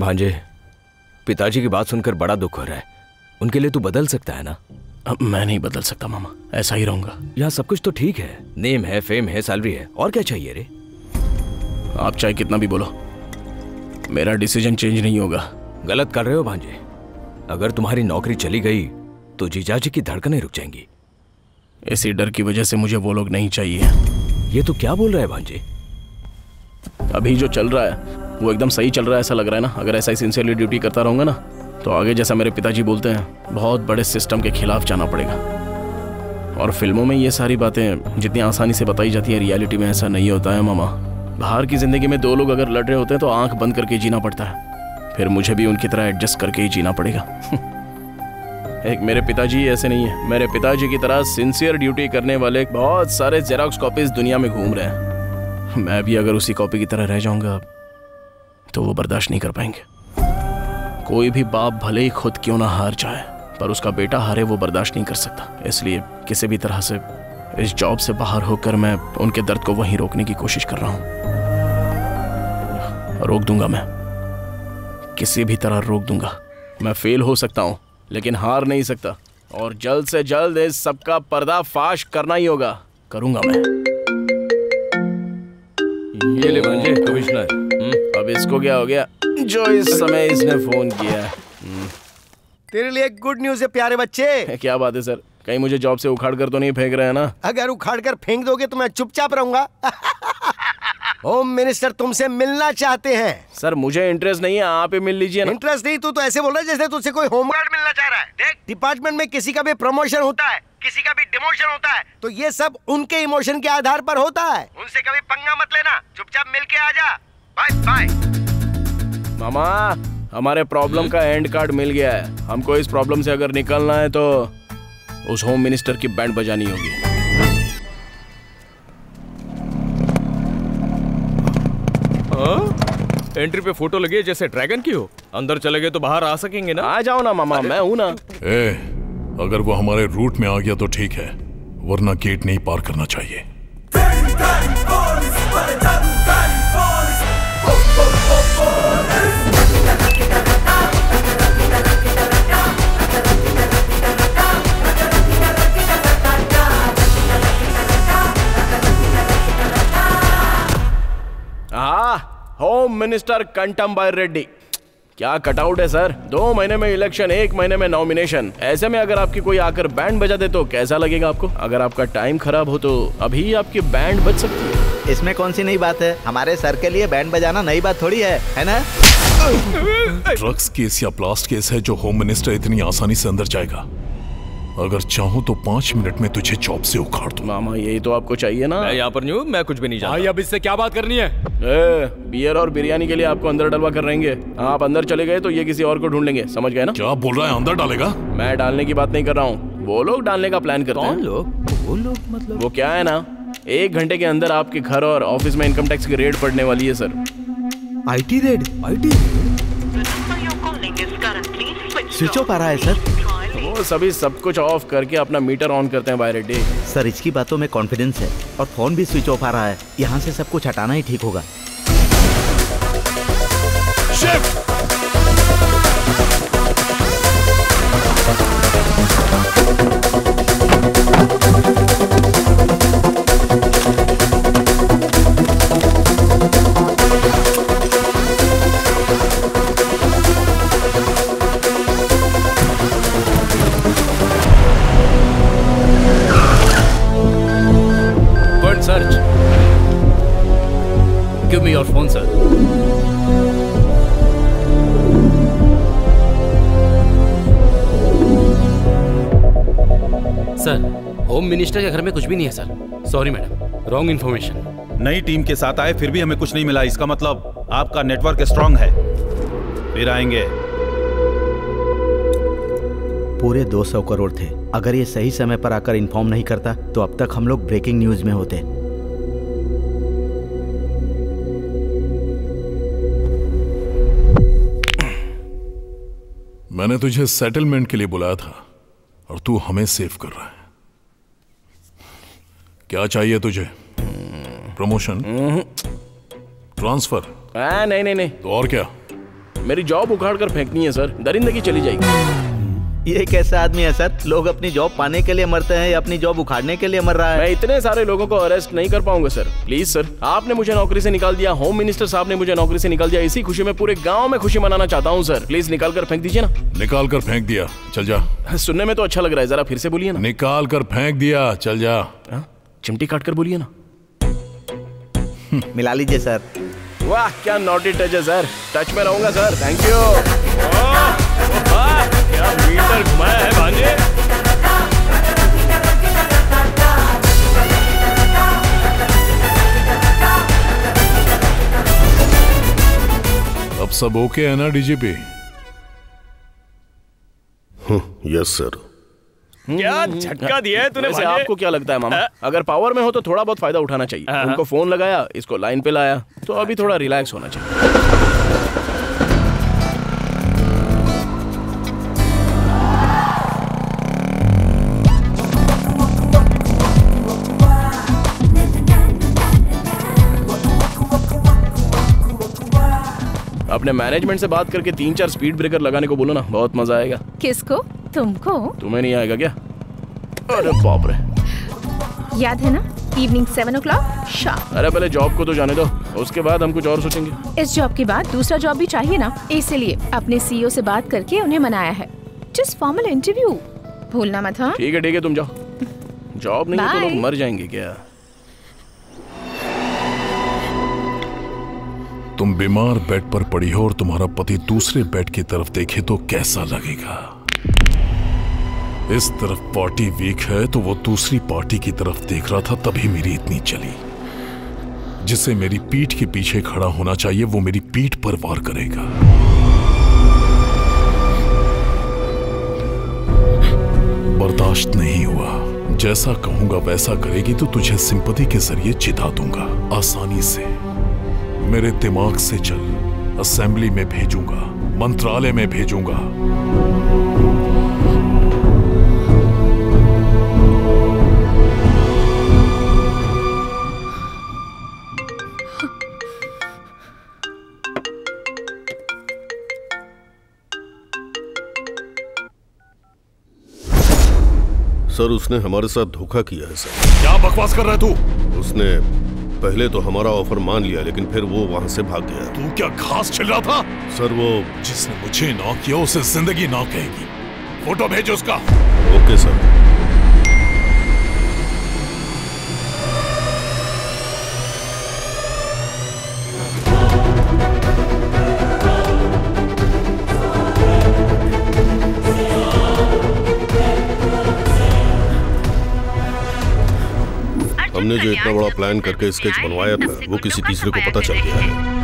भांजे, पिताजी की बात सुनकर बड़ा दुख हो रहा है। उनके लिए तू बदल सकता है ना? अब मैं नहीं बदल सकता मामा, ऐसा ही रहूंगा। यहाँ सब कुछ तो ठीक है, नेम है, फेम है, सैलरी है, और क्या चाहिए रे? आप चाहे कितना भी बोलो, मेरा डिसीजन चेंज नहीं होगा। गलत कर रहे हो भांजे। अगर तुम्हारी नौकरी चली गई तो जीजाजी की धड़कनें रुक जाएंगी। इसी डर की वजह से मुझे वो लोग नहीं चाहिए। ये तो क्या बोल रहा है भांजे? अभी जो चल रहा है वो एकदम सही चल रहा है ऐसा लग रहा है ना। अगर ऐसा ही सिंसियरली ड्यूटी करता रहूंगा ना तो आगे जैसा मेरे पिताजी बोलते हैं बहुत बड़े सिस्टम के खिलाफ जाना पड़ेगा। और फिल्मों में ये सारी बातें जितनी आसानी से बताई जाती है, रियलिटी में ऐसा नहीं होता है मामा। बाहर की जिंदगी में दो लोग अगर लड़ रहे होते हैं तो आंख बंद करके जीना पड़ता है। फिर मुझे भी उनकी तरह एडजस्ट करके ही जीना पड़ेगा। एक मेरे पिताजी ऐसे नहीं है। मेरे पिताजी की तरह सिंसियर ड्यूटी करने वाले बहुत सारे जेरॉक्स कॉपीज दुनिया में घूम रहे हैं। मैं भी अगर उसी कॉपी की तरह रह जाऊंगा तो वो बर्दाश्त नहीं कर पाएंगे। कोई भी बाप भले ही खुद क्यों ना हार जाए, पर उसका बेटा हारे वो बर्दाश्त नहीं कर सकता। इसलिए किसी भी तरह से इस जॉब से बाहर होकर मैं उनके दर्द को वहीं रोकने की कोशिश कर रहा हूं। रोक दूंगा, मैं किसी भी तरह रोक दूंगा। मैं फेल हो सकता हूं लेकिन हार नहीं सकता। और जल्द से जल्द इस सबका पर्दाफाश करना ही होगा। करूंगा मैं। ये ले भांजे कमिश्नर। अब इसको क्या हो गया जो इस समय इसने फोन किया? तेरे लिए गुड न्यूज है प्यारे बच्चे। क्या बात है सर? कहीं मुझे जॉब से उखाड़ कर तो नहीं फेंक रहे हैं ना? अगर उखाड़ कर फेंक दोगे तो मैं चुपचाप रहूंगा। होम मिनिस्टर तुमसे मिलना चाहते हैं। सर मुझे इंटरेस्ट नहीं है, आप ही मिल लीजिए ना। इंटरेस्ट नहीं? तू तो ऐसे बोल रहा है जैसे तुझसे कोई होमगार्ड मिलना चाह रहा है। देख, डिपार्टमेंट में किसी का भी प्रमोशन होता है, किसी का भी डिमोशन होता है, तो ये सब उनके इमोशन के आधार पर होता है। उनसे कभी पंगा मत लेना, चुपचाप मिल के आ जा। Bye bye. मामा, हमारे प्रॉब्लम का एंड कार्ड मिल गया है। हमको इस प्रॉब्लम से अगर निकलना है तो उस होम मिनिस्टर की बैंड बजानी होगी। एंट्री पे फोटो लगी है जैसे ड्रैगन की हो। अंदर चले गए तो बाहर आ सकेंगे ना? आ जाओ ना मामा, मैं हूं ना। अगर वो हमारे रूट में आ गया तो ठीक है, वरना गेट नहीं पार करना चाहिए। होम मिनिस्टर कंटमबाई रेड्डी। क्या कटआउट है सर। 2 महीने में इलेक्शन, 1 महीने में नॉमिनेशन। ऐसे में अगर आपकी कोई आकर बैंड बजा दे तो कैसा लगेगा आपको? अगर आपका टाइम खराब हो तो अभी आपकी बैंड बज सकती है। इसमें कौन सी नई बात है? हमारे सर के लिए बैंड बजाना नई बात थोड़ी है ना? ड्रग्स केस या ब्लास्ट केस है जो होम मिनिस्टर इतनी आसानी से अंदर जाएगा। अगर चाहूं तो 5 मिनट में तुझे जॉब से उखाड़ दूं। मामा यही तो आपको चाहिए ना। मैं यहाँ पर नहीं हूँ, मैं कुछ भी नहीं जानता। भाई अब इससे क्या बात करनी है? बियर और बिरयानी के लिए आपको अंदर डलवा कर रहेंगे। आप अंदर चले गए तो ये किसी और को ढूंढ लेंगे, समझ गए ना? क्या बोल रहा है? अंदर डालेगा? मैं डालने की बात नहीं कर रहा हूँ, वो लोग डालने का प्लान करते हैं। कौन लोग? वो लोग मतलब? वो क्या है ना, 1 घंटे के अंदर आपके घर और ऑफिस में इनकम टैक्स की रेड पड़ने वाली है sir. IT raid? Switch off आ रहा है सर। वो सभी सब कुछ ऑफ करके अपना मीटर ऑन करते हैं बाय रेड्डी। सर इसकी बातों में कॉन्फिडेंस है और फोन भी स्विच ऑफ आ रहा है। यहाँ से सब कुछ हटाना ही ठीक होगा। Search. Give me your phone, sir. Sir, home minister के घर में कुछ भी नहीं है sir. Sorry madam, wrong information. नई टीम के साथ आए फिर भी हमें कुछ नहीं मिला, इसका मतलब आपका नेटवर्क स्ट्रांग है। फिर आएंगे। पूरे 200 करोड़ थे। अगर ये सही समय पर आकर इन्फॉर्म नहीं करता तो अब तक हम लोग ब्रेकिंग न्यूज में होते। मैंने तुझे सेटलमेंट के लिए बुलाया था और तू हमें सेव कर रहा है। क्या चाहिए तुझे? प्रमोशन? ट्रांसफर? नहीं नहीं नहीं। तो और क्या? मेरी जॉब उखाड़ कर फेंकनी है सर, दरिंदगी चली जाएगी। ये कैसा आदमी है सर? लोग अपनी जॉब पाने के लिए मरते हैं या अपनी जॉब उखाड़ने के लिए मर रहा है? मैं इतने सारे लोगों को अरेस्ट नहीं कर पाऊंगा सर। प्लीज सर, आपने मुझे नौकरी से निकाल दिया, होम मिनिस्टर साहब ने मुझे नौकरी से निकाल दिया। इसी खुशी में पूरे गाँव में खुशी मनाना चाहता हूँ सर। प्लीज निकाल कर फेंक दीजिए ना। निकाल कर फेंक दिया, चल जा। सुनने में तो अच्छा लग रहा है, जरा फिर से बोलिए ना। निकाल कर फेंक दिया, चल जा। चिमटी काट कर बोलिए ना। मिला लीजिए सर। वाह क्या नॉटी टच है सर, टच में रहूंगा सर। Thank you. क्या मीटर घुमाया है भांजे। अब सब ओके है ना डीजीपी? Yes sir. क्या झटका दिया है तूने वैसे भांजे? आपको क्या लगता है मामा, अगर पावर में हो तो थोड़ा बहुत फायदा उठाना चाहिए। उनको फोन लगाया, इसको लाइन पे लाया, तो अभी थोड़ा रिलैक्स होना चाहिए। अपने मैनेजमेंट से बात करके 3-4 स्पीड ब्रेकर लगाने को बोलो ना, बहुत मजा आएगा। किसको? तुमको? तुम्हें नहीं आएगा क्या? अरे बाप रे। याद है ना, इवनिंग 7 o'clock शार्प। अरे पहले जॉब को तो जाने दो, उसके बाद हम कुछ और सोचेंगे। इस जॉब के बाद दूसरा जॉब भी चाहिए ना, इसलिए अपने सीईओ से बात करके उन्हें मनाया है। जस्ट फॉर्मल इंटरव्यू, भूलना मत। हाँ ठीक है तुम जाओ। जॉब नहीं है तो लोग मर जाएंगे क्या? तुम बीमार बेड पर पड़ी हो और तुम्हारा पति दूसरे बेड की तरफ देखे तो कैसा लगेगा? इस तरफ पार्टी वीक है तो वो दूसरी पार्टी की तरफ देख रहा था, तभी मेरी इतनी चली। जिसे मेरी पीठ के पीछे खड़ा होना चाहिए वो मेरी पीठ पर वार करेगा। बर्दाश्त नहीं हुआ। जैसा कहूंगा वैसा करेगी तो तुझे सिंपैथी के जरिए जिता दूंगा आसानी से। मेरे दिमाग से चल, असेंबली में भेजूंगा, मंत्रालय में भेजूंगा। सर उसने हमारे साथ धोखा किया है सर। क्या बकवास कर रहा है तू? उसने पहले तो हमारा ऑफर मान लिया लेकिन फिर वो वहां से भाग गया। तू क्या घास छिल रहा था? सर वो जिसने मुझे ना किया उसे जिंदगी ना कहेगी। फोटो भेजो उसका। Okay sir. हमने जो इतना बड़ा प्लान करके स्केच बनवाया था वो किसी तीसरे को पता चल गया है।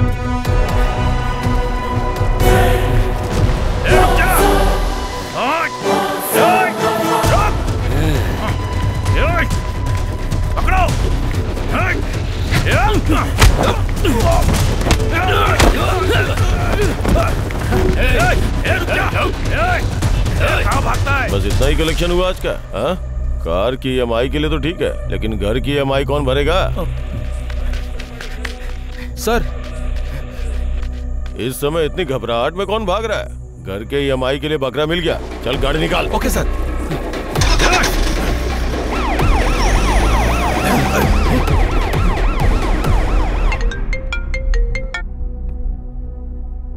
बस इतना ही कलेक्शन हुआ आज का? हाँ? कार की EMI के लिए तो ठीक है, लेकिन घर की EMI कौन भरेगा? सर इस समय इतनी घबराहट में कौन भाग रहा है? घर के EMI के लिए बकरा मिल गया, चल गाड़ी निकाल। Okay sir.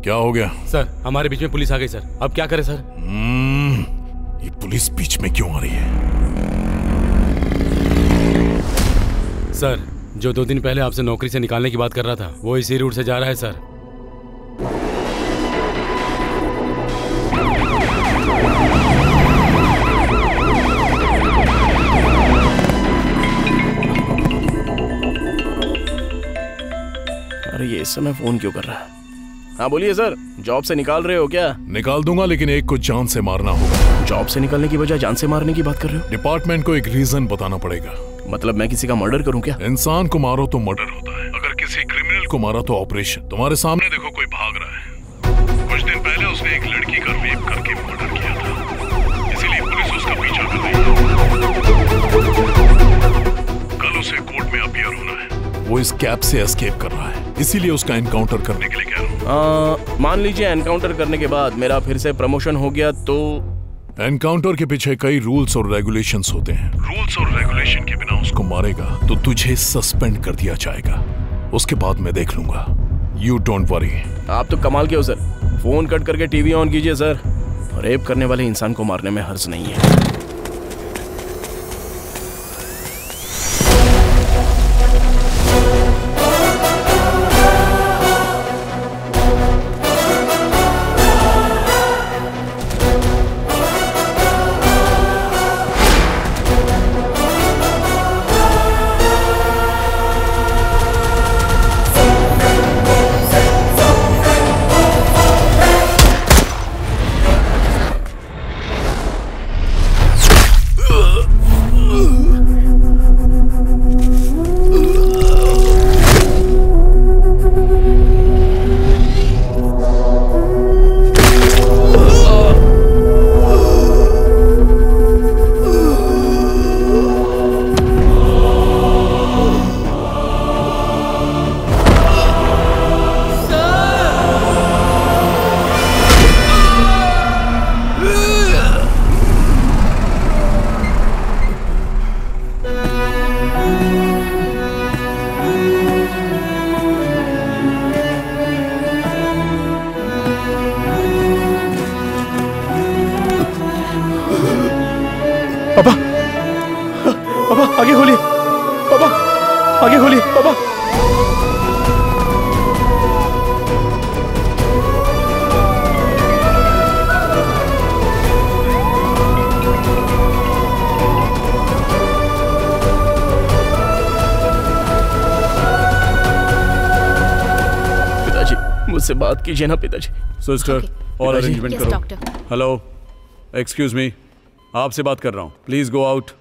क्या हो गया? सर हमारे बीच में पुलिस आ गई सर, अब क्या करें सर? ये पुलिस बीच में क्यों आ रही है? सर जो 2 दिन पहले आपसे नौकरी से निकालने की बात कर रहा था वो इसी रूट से जा रहा है सर। अरे ये इस समय फोन क्यों कर रहा है? हाँ बोलिए सर, जॉब से निकाल रहे हो क्या? निकाल दूंगा लेकिन एक को जान से मारना होगा। जॉब से निकालने की बजाय जान से मारने की बात कर रहे हो? डिपार्टमेंट को एक रीजन बताना पड़ेगा। मतलब मैं किसी का मर्डर करूं क्या? इंसान को मारो तो मर्डर होता है, अगर किसी क्रिमिनल को मारा तो ऑपरेशन। तुम्हारे सामने देखो कोई भाग रहा है। कुछ दिन पहले उसने एक लड़की का रेप करके मर्डर किया था, इसीलिए पुलिस उसका पीछा कर रही है। कल उसे कोर्ट में अपीयर होना है। वो इस कैब से एस्केप कर रहा है, इसीलिए उसका एनकाउंटर करने के लिए कह रहा हूँ। मान लीजिए एनकाउंटर करने के बाद मेरा फिर से प्रमोशन हो गया तो एनकाउंटर के पीछे कई रूल्स और रेगुलेशंस होते हैं। रूल्स और रेगुलेशन के बिना उसको मारेगा तो तुझे सस्पेंड कर दिया जाएगा। उसके बाद मैं देख लूंगा। You don't worry. आप तो कमाल के हो सर। फोन कट करके टीवी ऑन कीजिए सर। रेप करने वाले इंसान को मारने में हर्ज नहीं है। आगे खोलिए पापा, आगे खोलिए पापा। पिताजी मुझसे बात कीजिए ना पिताजी। सिस्टर और अरेंजमेंट Yes, करो। doctor. हेलो, एक्सक्यूज मी, आपसे बात कर रहा हूँ, please go out.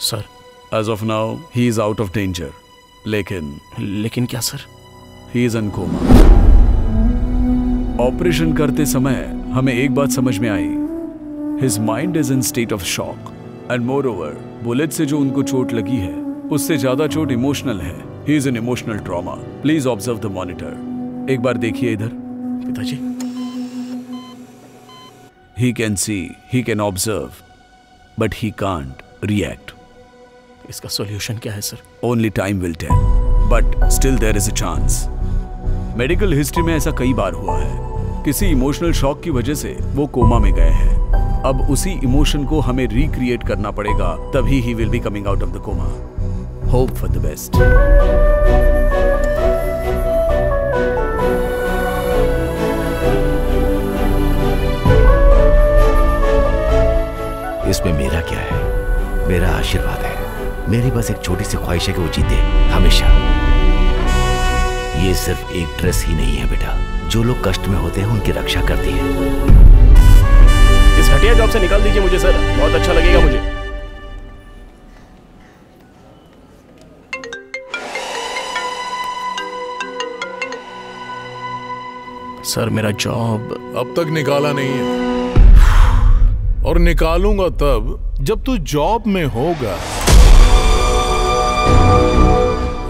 Sir as of now he is out of danger, लेकिन क्या sir? He is in coma. Operation करते समय हमें एक बात समझ में आई, his mind is in state of shock and moreover bullet से जो उनको चोट लगी है उससे ज्यादा चोट इमोशनल है। He is in emotional trauma. Please observe the monitor. एक बार देखिए इधर। पिताजी, he can see, he can observe, but he can't react. इसका सॉल्यूशन क्या है sir? Only time will tell, but still there is a chance. Medical history में ऐसा कई बार हुआ है, किसी इमोशनल शॉक की वजह से वो कोमा में गए हैं। अब उसी इमोशन को हमें रिक्रिएट करना पड़ेगा, तभी he will be coming out of the coma. Hope for the best. इसमें मेरा क्या है? मेरा आशीर्वाद है। मेरी बस एक छोटी सी ख्वाहिश है कि वो जीते हमेशा। ये सिर्फ एक ड्रेस ही नहीं है बेटा, जो लोग कष्ट में होते हैं उनकी रक्षा करती है। इस घटिया जॉब से निकाल दीजिए मुझे सर, बहुत अच्छा लगेगा मुझे। सर मेरा जॉब अब तक निकाला नहीं है, और निकालूंगा तब जब तू जॉब में होगा।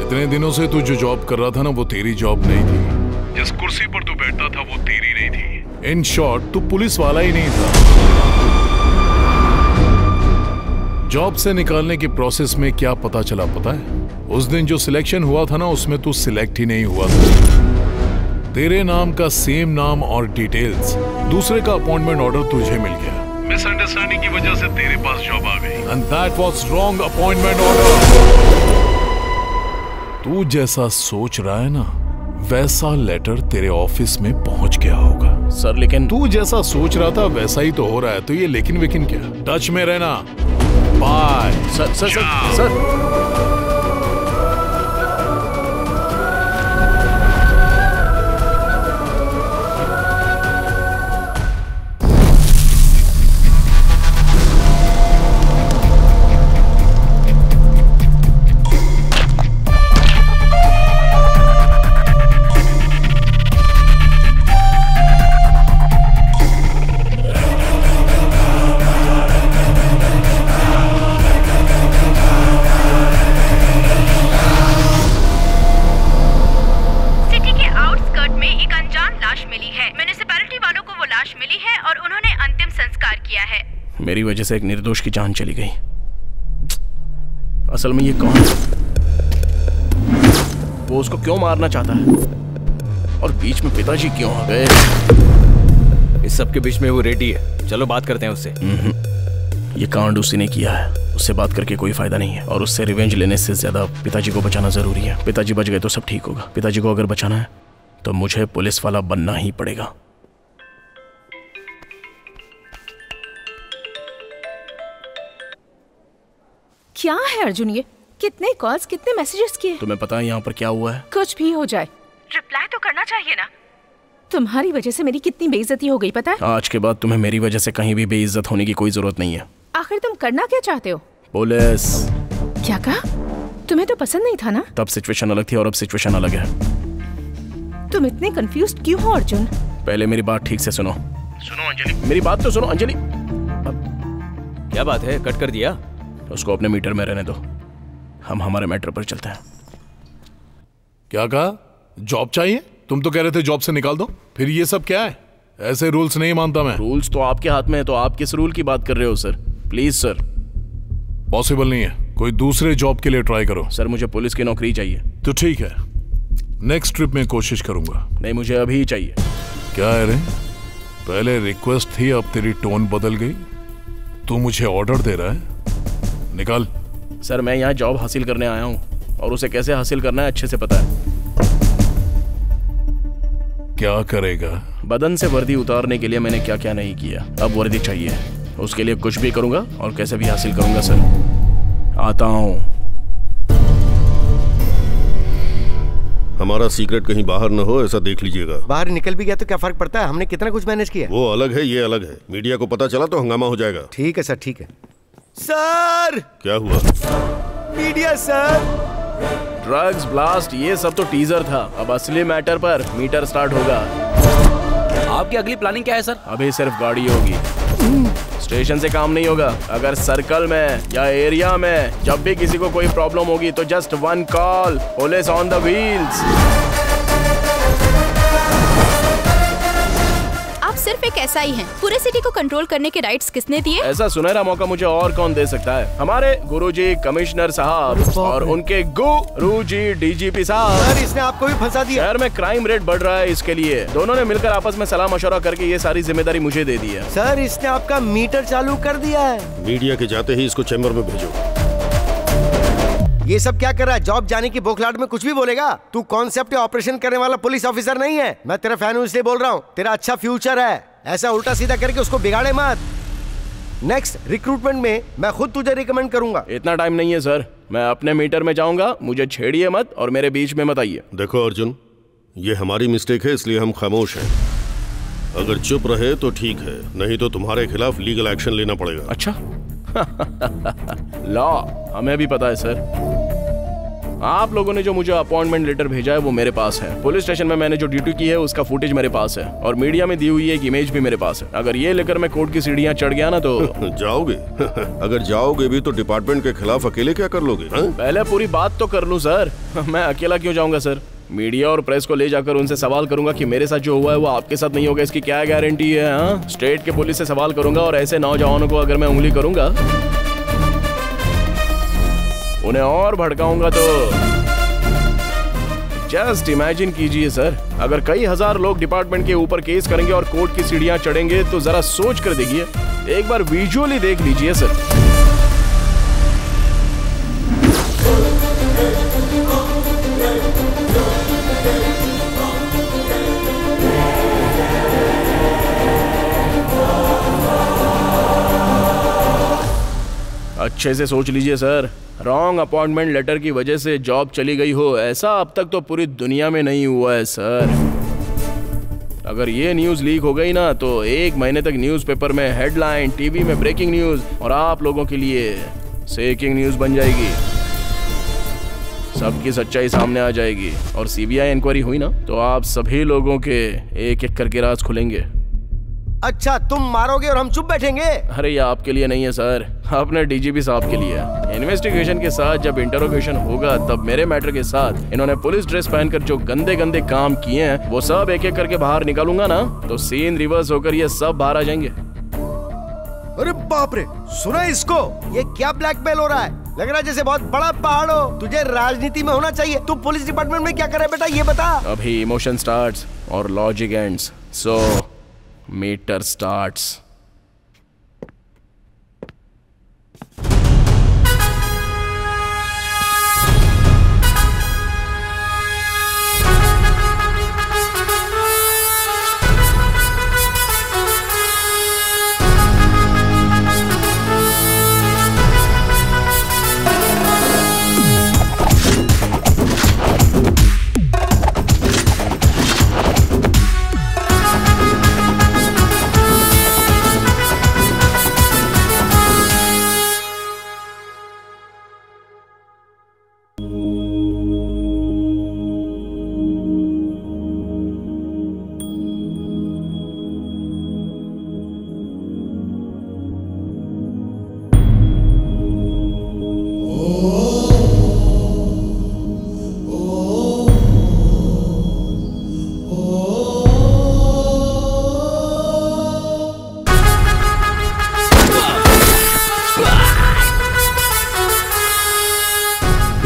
इतने दिनों से तू जो जॉब कर रहा था ना, वो तेरी जॉब नहीं थी। जिस कुर्सी पर तू बैठता था वो तेरी नहीं थी। इन शॉर्ट तू पुलिस वाला ही नहीं था। जॉब से निकालने की प्रोसेस में क्या पता चला पता है? उस दिन जो सिलेक्शन हुआ था ना, उसमें तू सिलेक्ट ही नहीं हुआ था। तेरे नाम का सेम नाम और डिटेल्स, दूसरे का अपॉइंटमेंट ऑर्डर तुझे मिल गया। मिसअंडरस्टैंडिंग की वजह से तेरे पास जॉब आ गई, and that was wrong appointment order. तू जैसा सोच रहा है ना, वैसा लेटर तेरे ऑफिस में पहुंच गया होगा। सर लेकिन तू जैसा सोच रहा था वैसा ही तो हो रहा है, तो ये लेकिन वेकिन क्या? टच में रहना। Bye. Sir sir sir sir मेरी वजह से एक निर्दोष की जान चली गई। असल में ये कौन है? वो उसको क्यों मारना चाहता है? और बीच में पिताजी क्यों आ गए? इस सब के बीच में वो रेडी है, चलो बात करते हैं उससे। ये कांड उसी ने किया है, उससे बात करके कोई फायदा नहीं है, और उससे रिवेंज लेने से ज्यादा पिताजी को बचाना जरूरी है। पिताजी बच गए तो सब ठीक होगा। पिताजी को अगर बचाना है तो मुझे पुलिस वाला बनना ही पड़ेगा। क्या है अर्जुन ये? कितने कॉल्स, कितने मैसेजेस किए? तुम्हें पता है यहाँ पर क्या हुआ है? कुछ भी हो जाए रिप्लाई तो करना चाहिए ना। तुम्हारी वजह से मेरी कितनी बेइज्जती हो गई पता है? आज के बाद तुम्हें मेरी वजह से कहीं भी बेइज्जत होने की कोई जरूरत नहीं है। आखिर तुम करना क्या चाहते हो? पुलिस। क्या कहा? तुम्हें तो पसंद नहीं था ना? तब सिचुएशन अलग थी और अब सिचुएशन अलग है। तुम इतने कंफ्यूज्ड क्यों हो अर्जुन? पहले मेरी बात ठीक से सुनो। सुनो अंजलि, मेरी बात तो सुनो अंजलि। क्या बात है, कट कर दिया? उसको अपने मीटर में रहने दो, हम हमारे मैटर पर चलते हैं। क्या कहा? जॉब चाहिए? तुम तो कह रहे थे जॉब से निकाल दो, फिर ये सब क्या है? ऐसे रूल्स नहीं मानता मैं। रूल्स तो आपके हाथ में है, तो आप किस रूल की बात कर रहे हो सर? Please sir. पॉसिबल नहीं है, कोई दूसरे जॉब के लिए ट्राई करो। सर मुझे पुलिस की नौकरी चाहिए। तो ठीक है, नेक्स्ट ट्रिप में कोशिश करूंगा। नहीं, मुझे अभी ही चाहिए। क्या है रे? पहले रिक्वेस्ट थी, अब तेरी टोन बदल गई। तू मुझे ऑर्डर दे रहा है? निकाल। सर मैं यहाँ जॉब हासिल करने आया हूँ, और उसे कैसे हासिल करना है अच्छे से पता है। क्या करेगा? बदन से वर्दी उतारने के लिए मैंने क्या क्या नहीं किया, अब वर्दी चाहिए। उसके लिए कुछ भी करूंगा और कैसे भी हासिल करूंगा सर। आता हूँ। हमारा सीक्रेट कहीं बाहर न हो, ऐसा देख लीजिएगा। बाहर निकल भी गया तो क्या फर्क पड़ता है? हमने कितना कुछ मैनेज किया। वो अलग है, ये अलग है। मीडिया को पता चला तो हंगामा हो जाएगा। ठीक है सर, ठीक है सर। क्या हुआ? Media sir. ड्रग्स, ब्लास्ट, ये सब तो टीजर था। अब असली मैटर पर मीटर स्टार्ट होगा। आपकी अगली प्लानिंग क्या है सर? अभी सिर्फ गाड़ी होगी, स्टेशन से काम नहीं होगा। अगर सर्कल में या एरिया में जब भी किसी को कोई प्रॉब्लम होगी तो just one call, police on the wheels. आप सिर्फ एक एसआई हैं। पूरे सिटी को कंट्रोल करने के राइट्स किसने दिए? ऐसा सुनहरा मौका मुझे और कौन दे सकता है? हमारे गुरुजी कमिश्नर साहब और उनके गुरुजी डीजीपी साहब। सर इसने आपको भी फंसा दिया। शहर में क्राइम रेट बढ़ रहा है, इसके लिए दोनों ने मिलकर आपस में सलाह मशवरा करके ये सारी जिम्मेदारी मुझे दे दी है। सर इसने आपका मीटर चालू कर दिया है। मीडिया के जाते ही इसको चैम्बर में भेजो। ये सब क्या कर रहा है? जॉब जाने की बोखलाहट में कुछ भी बोलेगा? तू कॉन्सेप्ट या ऑपरेशन करने वाला पुलिस ऑफिसर नहीं है। मैं तेरा फैन हूँ इसलिए बोल रहा हूँ। तेरा अच्छा फ्यूचर है, ऐसा उल्टा सीधा करके उसको बिगाड़े मत। नेक्स्ट रिक्रूटमेंट में मैं खुद तुझे रिकमेंड करूंगा। इतना टाइम नहीं है सर, मैं अपने मीटर में जाऊंगा, मुझे छेड़िए मत और मेरे बीच में मत आइए। देखो अर्जुन, ये हमारी मिस्टेक है इसलिए हम खामोश हैं। अगर चुप रहे तो ठीक है, नहीं तो तुम्हारे खिलाफ लीगल एक्शन लेना पड़ेगा। अच्छा लॉ हमें भी पता है सर। आप लोगों ने जो मुझे अपॉइंटमेंट लेटर भेजा है वो मेरे पास है। पुलिस स्टेशन में मैंने जो ड्यूटी की है उसका फुटेज मेरे पास है और मीडिया में दी हुई एक इमेज भी मेरे पास है। अगर ये लेकर मैं कोर्ट की सीढ़ियां चढ़ गया ना तो जाओगे अगर जाओगे भी तो डिपार्टमेंट के खिलाफ अकेले क्या कर लोगे? पहले पूरी बात तो कर लूं सर। मैं अकेला क्यों जाऊंगा सर? मीडिया और प्रेस को ले जाकर उनसे सवाल करूंगा कि मेरे साथ जो हुआ है वो आपके साथ नहीं होगा, इसकी क्या गारंटी है? हाँ, स्टेट के पुलिस से सवाल करूंगा और ऐसे नौजवानों को अगर मैं उंगली करूंगा, उन्हें और भड़काऊंगा तो जस्ट इमेजिन कीजिए सर, अगर कई हजार लोग डिपार्टमेंट के ऊपर केस करेंगे और कोर्ट की सीढ़ियां चढ़ेंगे तो जरा सोच कर देखिए, एक बार विजुअली देख लीजिए सर। अच्छे से सोच लीजिए सर, रॉन्ग अपॉइंटमेंट लेटर की वजह से जॉब चली गई हो, ऐसा अब तक तो पूरी दुनिया में नहीं हुआ है सर। अगर ये न्यूज़ लीक हो गई ना तो 1 महीने तक न्यूज़पेपर में हेडलाइन, टीवी में ब्रेकिंग न्यूज़ और आप लोगों के लिए सेकिंग न्यूज़ बन जाएगी। सबकी सच्चाई सामने आ जाएगी और सीबीआई इंक्वायरी हुई ना तो आप सभी लोगों के एक एक करके राज खुलेंगे। अच्छा, तुम मारोगे और हम चुप बैठेंगे? अरे ये आपके लिए नहीं है सर, अपने डीजीपी साहब के लिए। इन्वेस्टिगेशन के साथ जब इंटरोगेशन होगा तब मेरे मैटर के साथ इन्होंने पुलिस ड्रेस पहनकर जो गंदे गंदे काम किए हैं वो सब एक एक करके बाहर निकालूंगा ना तो सीन रिवर्स होकर ये सब बाहर आ जाएंगे। अरे बाप रे, सुना इसको? ये क्या ब्लैकमेल हो रहा है? लग रहा है जैसे बहुत बड़ा पहाड़ हो। तुझे राजनीति में होना चाहिए। तू पुलिस डिपार्टमेंट में क्या करे बेटा, ये बता। अभी इमोशन स्टार्ट्स और लॉजिक एंड्स, सो मीटर स्टार्ट्स।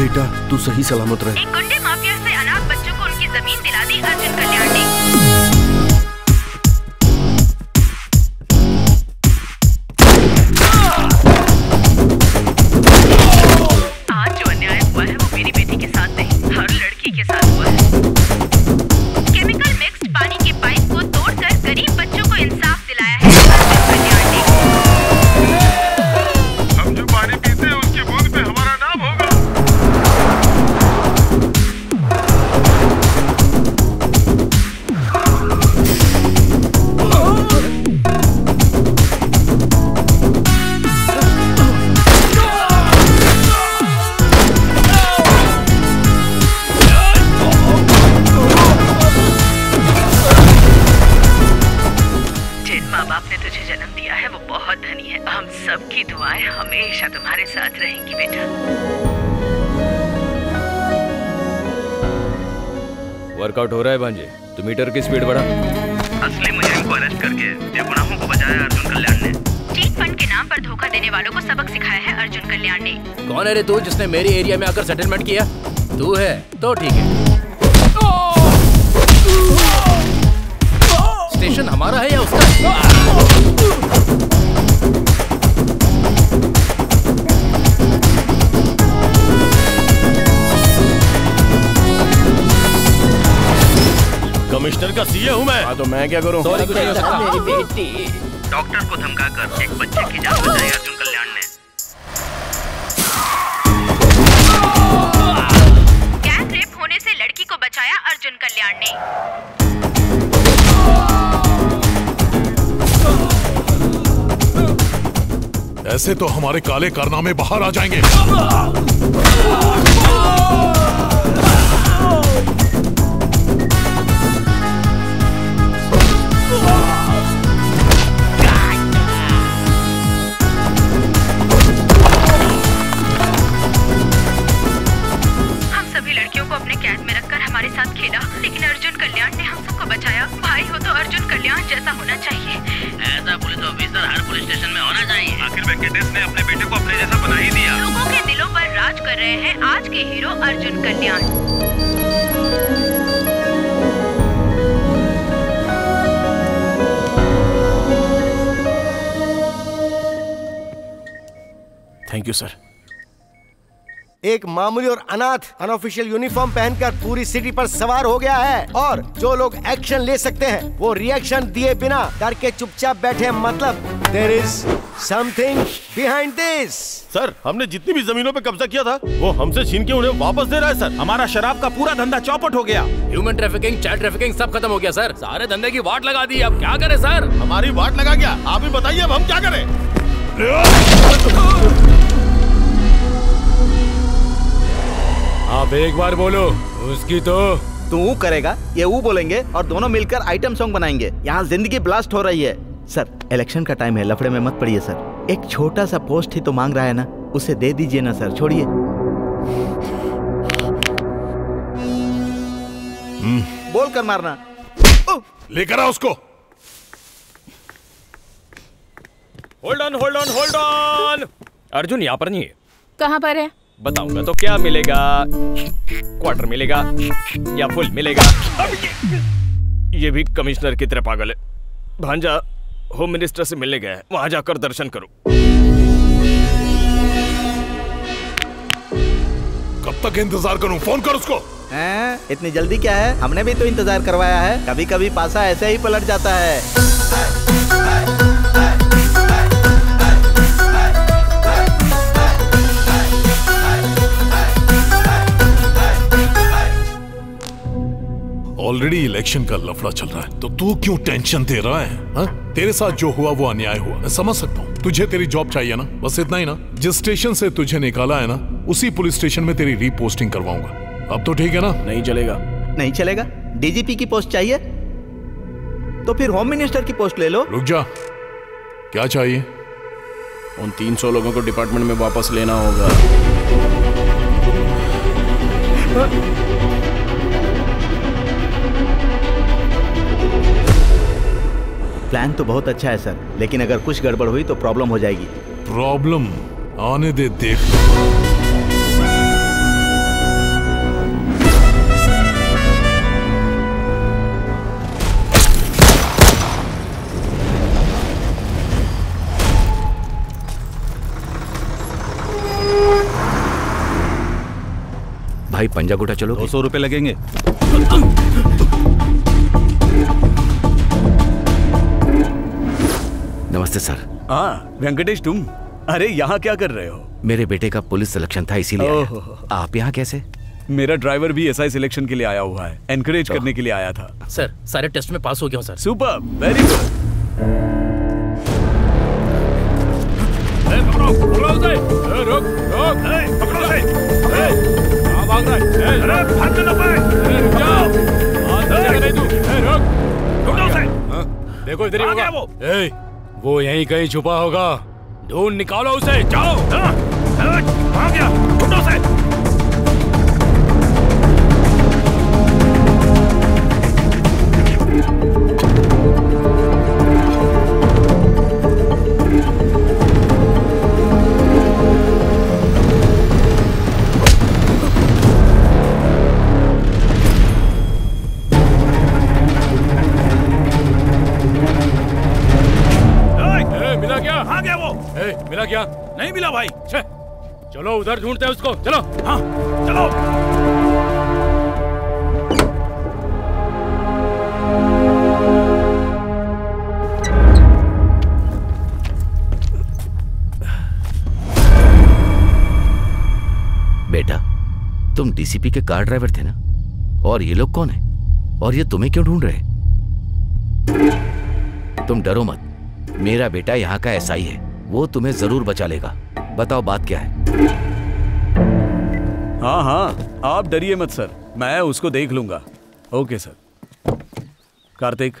बेटा तू सही सलामत रहे। एक गुंडे माफिया से अनाथ बच्चों को उनकी जमीन दिला दी अर्जुन कल्याण ने। आज जो अन्याय हुआ है वो मेरी बेटी के साथ नहीं, हर लड़की के साथ हुआ है। केमिकल मिक्स्ड पानी के पाइप को तोड़कर गरीब बच्चों को इंसाफ दिलाया है अर्जुन कल्याण ने। हम जो पानी पीते हैं उसकी बूंद पे हमारा नाम होगा। सबकी दुआएं हमेशा तुम्हारे साथ रहेंगी बेटा। वर्कआउट हो रहा है भांजे, तो मीटर की स्पीड बढ़ा। असली मुजरिम को अरेस्ट करके बेगुनाहों को बचाया अर्जुन कल्याण ने। चीट फंड के नाम पर धोखा देने वालों को सबक सिखाया है अर्जुन कल्याण ने। कौन है रे तू जिसने मेरी एरिया में आकर सेटलमेंट किया? तू है तो ठीक है। स्टेशन हमारा है या उसका? का सीए हूँ मैं। हाँ तो मैं क्या करूँ? सॉरी, कुछ नहीं हो सकता। मेरी बेटी। डॉक्टर को धमकाकर एक बच्चे की जान बचाई अर्जुन कल्याण ने। गैंग रेप होने से लड़की को बचाया अर्जुन कल्याण ने। ऐसे तो हमारे काले कारनामे बाहर आ जाएंगे। अपने कैद में रखकर हमारे साथ खेला, लेकिन अर्जुन कल्याण ने हम सबको बचाया। भाई हो तो अर्जुन कल्याण जैसा होना चाहिए। ऐसा पुलिस ऑफिसर हर पुलिस स्टेशन में होना चाहिए। आखिर वेंकटेश ने अपने बेटे को अपने जैसा बना ही दिया। लोगों के दिलों पर राज कर रहे हैं आज के hero Arjun Kalyan. Thank you sir. एक मामूली और अनाथ अनऑफिशियल यूनिफॉर्म पहनकर पूरी सिटी पर सवार हो गया है और जो लोग एक्शन ले सकते हैं वो रिएक्शन दिए बिना डर के चुपचाप बैठे। मतलब there is something behind this. Sir, हमने जितनी भी जमीनों पे कब्जा किया था वो हमसे छीन के उन्हें वापस दे रहा है सर। हमारा शराब का पूरा धंधा चौपट हो गया। ह्यूमन ट्रैफिकिंग, चाइल्ड ट्रैफिकिंग सब खत्म हो गया सर। सारे धंधे की वाट लगा दी। अब क्या करें सर? हमारी वाट लगा गया, आप ही बताइए अब हम क्या करें? आप एक बार बोलो उसकी तो तू करेगा, ये वो बोलेंगे और दोनों मिलकर आइटम सॉन्ग बनाएंगे। यहाँ जिंदगी ब्लास्ट हो रही है। सर, इलेक्शन का टाइम है, लफड़े में मत पड़िए सर। एक छोटा सा पोस्ट ही तो मांग रहा है ना, उसे दे दीजिए ना सर, छोड़िए। बोल कर मारना। लेकर आ उसको। Hold on, hold on, hold on. Arjun यहाँ पर नहीं है। कहाँ पर है? बताऊंगा तो क्या मिलेगा? क्वार्टर मिलेगा या फुल मिलेगा? ये भी कमिश्नर की तरह पागल है। भांजा होम मिनिस्टर से मिलने गया है, वहां जाकर दर्शन करो। कब तक इंतजार करूं? फोन कर उसको। इतनी जल्दी क्या है? हमने भी तो इंतजार करवाया है। कभी कभी पासा ऐसे ही पलट जाता है। ऑलरेडी इलेक्शन का लफड़ा चल रहा है तो तू क्यों टेंशन दे रहा है? हा? तेरे साथ जो हुआ वो अन्याय हुआ, मैं समझ सकता हूँ। तुझे तेरी जॉब चाहिए ना, बस इतना ही ना। जिस स्टेशन से तुझे निकाला है ना, उसी पुलिस स्टेशन में तेरी रीपोस्टिंग करवाऊंगा। अब तो ठीक है ना? नहीं चलेगा। नहीं चलेगा? डीजीपी की पोस्ट चाहिए तो फिर होम मिनिस्टर की पोस्ट ले लो। रुक जा, क्या चाहिए? उन 300 लोगों को डिपार्टमेंट में वापस लेना होगा। प्लान तो बहुत अच्छा है सर, लेकिन अगर कुछ गड़बड़ हुई तो प्रॉब्लम हो जाएगी। प्रॉब्लम आने दे, देख। भाई पंजागुटा चलो। 200 रुपए लगेंगे। नमस्ते सर। हाँ वेंकटेश, तुम? अरे यहाँ क्या कर रहे हो? मेरे बेटे का पुलिस सिलेक्शन था इसीलिए आया। आप यहाँ कैसे? मेरा ड्राइवर भी एसआई सिलेक्शन के लिए आया हुआ है, एनकरेज करने के लिए आया था। सर, सारे टेस्ट में पास हो गया हूँ सर। Super, very good. पकड़ो, पकड़ो उसे। रुक, रुक, पकड़ो उसे। कहाँ भाग रहा है? अरे भागने ना पाए। रुक जाओ। नहीं तू। रुक, पकड़ो उसे। देखो इधर ही होगा वो। वो यहीं कहीं छुपा होगा, ढूंढ निकालो उसे। जाओ। भाग गया, ढूंढो उसे। मिला क्या? नहीं मिला भाई। चलो उधर ढूंढते हैं उसको। चलो। हाँ चलो। तुम डीसीपी के कार ड्राइवर थे ना? और ये लोग कौन है? और ये तुम्हें क्यों ढूंढ रहे? तुम डरो मत, मेरा बेटा यहाँ का एसआई है, वो तुम्हें जरूर बचा लेगा। बताओ बात क्या है? हाँ हाँ, आप डरिए मत सर, मैं उसको देख लूंगा। Okay sir. कार्तिक,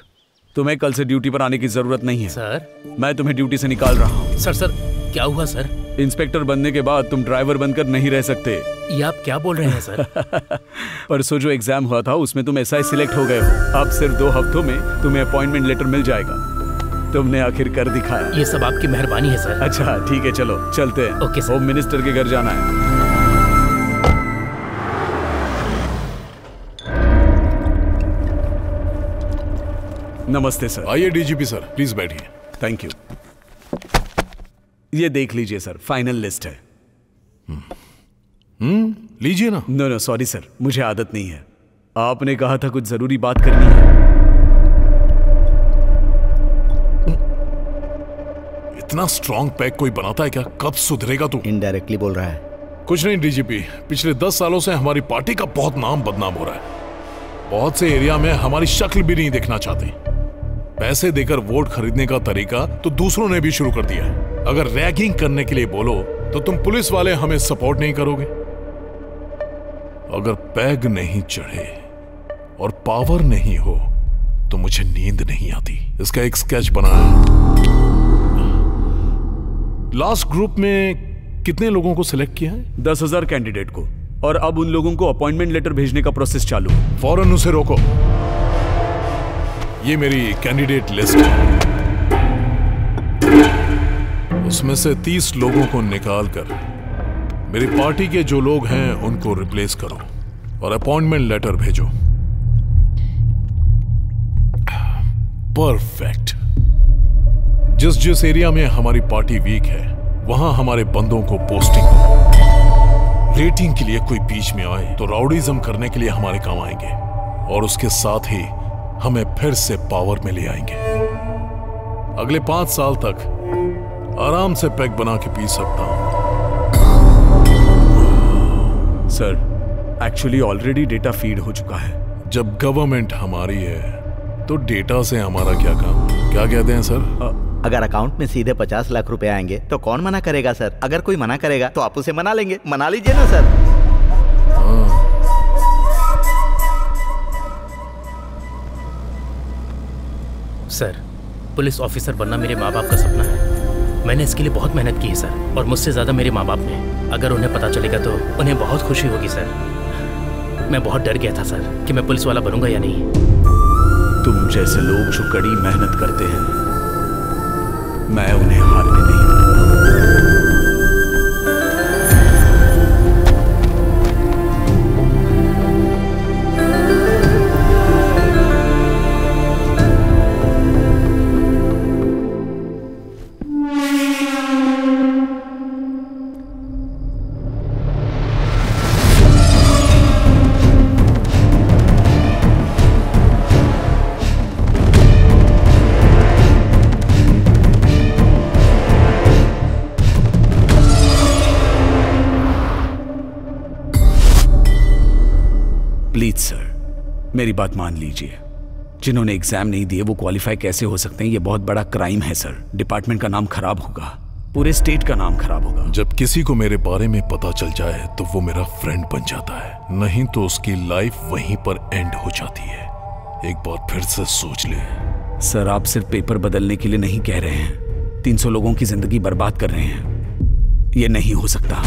तुम्हें कल से ड्यूटी पर आने की जरूरत नहीं है सर। मैं तुम्हें ड्यूटी से निकाल रहा हूँ। सर क्या हुआ सर? इंस्पेक्टर बनने के बाद तुम ड्राइवर बनकर नहीं रह सकते। ये आप क्या बोल रहे हैं सर? परसों जो एग्जाम हुआ था उसमें तुम एसआई सिलेक्ट हो गए हो। अब सिर्फ 2 हफ्तों में तुम्हें अपॉइंटमेंट लेटर मिल जाएगा। तुमने आखिर कर दिखाया। ये सब आपकी मेहरबानी है सर। अच्छा ठीक है, चलो चलते हैं। Okay sir. होम मिनिस्टर के घर जाना है। नमस्ते सर। आइए डीजीपी सर, प्लीज बैठिए। Thank you. ये देख लीजिए सर, फाइनल लिस्ट है। लीजिए ना। नो सॉरी सर, मुझे आदत नहीं है। आपने कहा था कुछ जरूरी बात करनी है। इतना स्ट्रॉन्ग पैक कोई बनाता है क्या? कब सुधरेगा तू? इनडायरेक्टली बोल रहा है। कुछ नहीं डीजीपी, पिछले 10 सालों से हमारी पार्टी का बहुत नाम बदनाम हो रहा है। बहुत से एरिया में हमारी शक्ल भी नहीं देखना चाहते। पैसे देकर वोट खरीदने का तरीका तो दूसरों ने भी शुरू कर दिया है। अगर रैगिंग करने के लिए बोलो तो तुम पुलिस वाले हमें सपोर्ट नहीं करोगे। अगर पैग नहीं चढ़े और पावर नहीं हो तो मुझे नींद नहीं आती। इसका एक स्केच बनाया है। लास्ट ग्रुप में कितने लोगों को सिलेक्ट किया है? 10,000 कैंडिडेट को, और अब उन लोगों को अपॉइंटमेंट लेटर भेजने का प्रोसेस चालू है। फौरन उसे रोको। ये मेरी कैंडिडेट लिस्ट है। उसमें से 30 लोगों को निकालकर मेरी पार्टी के जो लोग हैं उनको रिप्लेस करो और अपॉइंटमेंट लेटर भेजो। परफेक्ट। जिस जिस एरिया में हमारी पार्टी वीक है वहां हमारे बंदों को पोस्टिंग हो। रेटिंग के लिए कोई बीच में आए तो राउडीज्म करने के लिए हमारे काम आएंगे, और उसके साथ ही हमें फिर से पावर में ले आएंगे। अगले 5 साल तक आराम से पैक बना के पी सकता हूं। Sir, actually already data feed हो चुका है। जब गवर्नमेंट हमारी है तो डेटा से हमारा क्या काम? क्या कहते हैं सर? अगर अकाउंट में सीधे 50 लाख रुपए आएंगे तो कौन मना करेगा सर? अगर कोई मना करेगा तो आप उसे मना लेंगे। मना लीजिए ना सर। सर, पुलिस ऑफिसर बनना मेरे माँ बाप का सपना है। मैंने इसके लिए बहुत मेहनत की है सर, और मुझसे ज़्यादा मेरे माँ बाप ने। अगर उन्हें पता चलेगा तो उन्हें बहुत खुशी होगी सर। मैं बहुत डर गया था सर कि मैं पुलिस वाला बनूंगा या नहीं। तुम जैसे लोग जो कड़ी मेहनत करते हैं, मैं उन्हें हारने नहीं दूंगा। प्लीज सर, मेरी बात मान लीजिए। जिन्होंने एग्जाम नहीं दिए वो क्वालिफाई कैसे हो सकते हैं? ये बहुत बड़ा क्राइम है सर। डिपार्टमेंट का नाम खराब होगा, पूरे स्टेट का नाम खराब होगा। जब किसी को मेरे बारे में पता चल जाए तो वो मेरा फ्रेंड बन जाता है, नहीं तो उसकी लाइफ वहीं पर एंड हो जाती है। एक बार फिर से सोच ले। सर, आप सिर्फ पेपर बदलने के लिए नहीं कह रहे हैं, 300 लोगों की जिंदगी बर्बाद कर रहे हैं। ये नहीं हो सकता।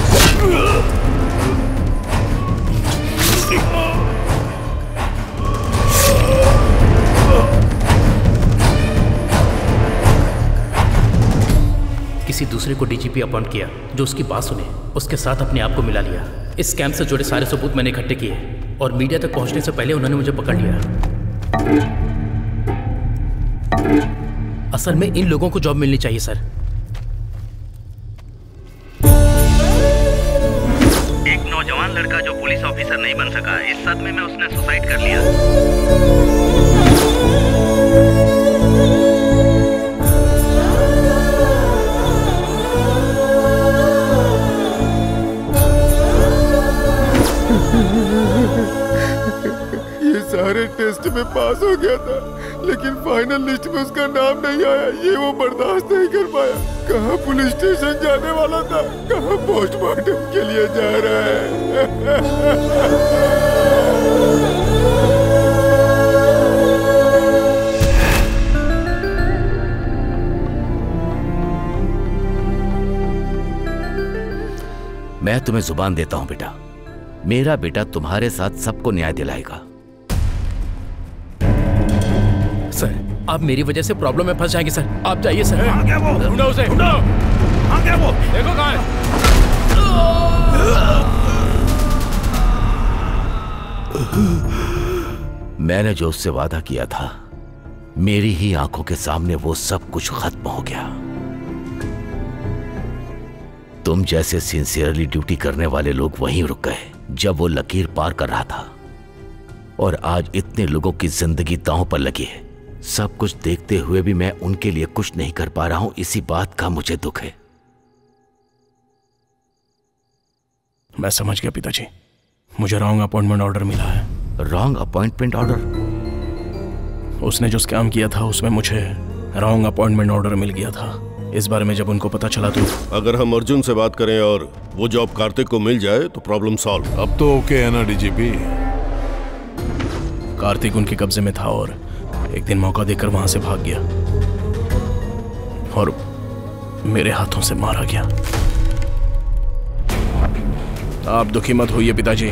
किसी दूसरे को डीजीपी अपॉइंट किया जो उसकी बात सुने, उसके साथ अपने आप को मिला लिया। इस स्कैम से जुड़े सारे सबूत मैंने इकट्ठे किए और मीडिया तक पहुंचने से पहले उन्होंने मुझे पकड़ लिया। असल में इन लोगों को जॉब मिलनी चाहिए सर। एक नौजवान लड़का जो पुलिस ऑफिसर नहीं बन सका, इस सदमे में उसने सुसाइड कर लिया। लेकिन फाइनल लिस्ट में उसका नाम नहीं आया। ये वो बर्दाश्त नहीं कर पाया। कहाँ पुलिस स्टेशन जाने वाला था, कहाँ पोस्टमार्टम के लिए जा रहा है। मैं तुम्हें जुबान देता हूं बेटा, मेरा बेटा तुम्हारे साथ सबको न्याय दिलाएगा। सर, आप मेरी वजह से प्रॉब्लम में फंस जाएंगे सर। आप जाइए सर। क्या वो? ढूंढो उसे, ढूंढो। क्या वो? देखो कहाँ है। मैंने जो उससे वादा किया था, मेरी ही आंखों के सामने वो सब कुछ खत्म हो गया। तुम जैसे सिंसियरली ड्यूटी करने वाले लोग वहीं रुक गए जब वो लकीर पार कर रहा था, और आज इतने लोगों की जिंदगी दांव पर लगी है। सब कुछ देखते हुए भी मैं उनके लिए कुछ नहीं कर पा रहा हूं, इसी बात का मुझे दुख है। मैं समझ गया पिताजी, मुझे रॉन्ग अपॉइंटमेंट ऑर्डर मिला है। Wrong appointment order? उसने जो स्कैम किया था उसमें मुझे रॉन्ग अपॉइंटमेंट ऑर्डर मिल गया था। इस बारे में जब उनको पता चला तो अगर हम अर्जुन से बात करें और वो जॉब कार्तिक को मिल जाए तो प्रॉब्लम सॉल्व। अब तो ओके है ना डीजीपी? कार्तिक उनके कब्जे में था और एक दिन मौका देकर वहां से भाग गया और मेरे हाथों से मारा गया। आप दुखी मत होइए पिताजी,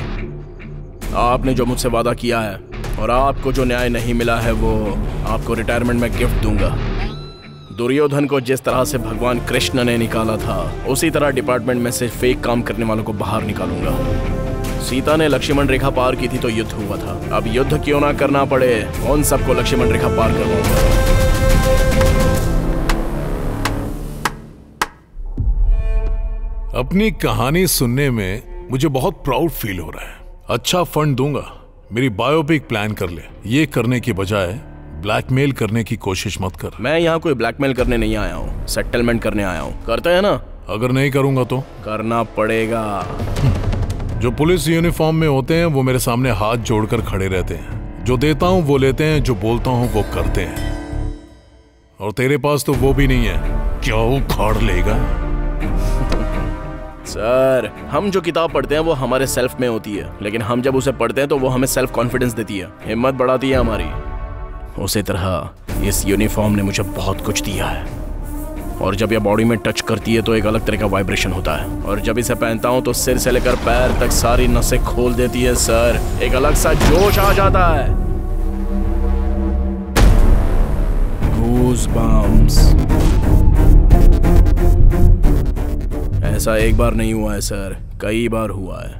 आपने जो मुझसे वादा किया है और आपको जो न्याय नहीं मिला है वो आपको रिटायरमेंट में गिफ्ट दूंगा। दुर्योधन को जिस तरह से भगवान कृष्ण ने निकाला था, उसी तरह डिपार्टमेंट में से फेक काम करने वालों को बाहर निकालूंगा। सीता ने लक्ष्मण रेखा पार की थी तो युद्ध हुआ था, अब युद्ध क्यों ना करना पड़े, उन सबको लक्ष्मण रेखा पार करवाऊंगा। अपनी कहानी सुनने में मुझे बहुत प्राउड फील हो रहा है। अच्छा फंड दूंगा, मेरी बायोपिक प्लान कर ले। ये करने की बजाय ब्लैकमेल करने की कोशिश मत कर। मैं यहाँ कोई ब्लैकमेल करने नहीं आया हूँ, सेटलमेंट करने आया हूँ। करते हैं ना? अगर नहीं करूंगा तो करना पड़ेगा। जो पुलिस यूनिफॉर्म में होते हैं वो मेरे सामने हाथ जोड़कर खड़े रहते हैं। जो देता हूँ वो लेते हैं, जो बोलता हूँ वो करते हैं। और तेरे पास तो वो भी नहीं है, क्या उखाड़ लेगा? सर, हम जो किताब पढ़ते हैं वो हमारे सेल्फ में होती है, लेकिन हम जब उसे पढ़ते हैं तो वो हमें सेल्फ कॉन्फिडेंस देती है, हिम्मत बढ़ाती है हमारी। उसी तरह इस यूनिफॉर्म ने मुझे बहुत कुछ दिया है, और जब यह बॉडी में टच करती है तो एक अलग तरह का वाइब्रेशन होता है, और जब इसे पहनता हूं तो सिर से लेकर पैर तक सारी नसें खोल देती है। सर, एक अलग सा जोश आ जाता है। गूज़बम्प्स। ऐसा एक बार नहीं हुआ है सर, कई बार हुआ है।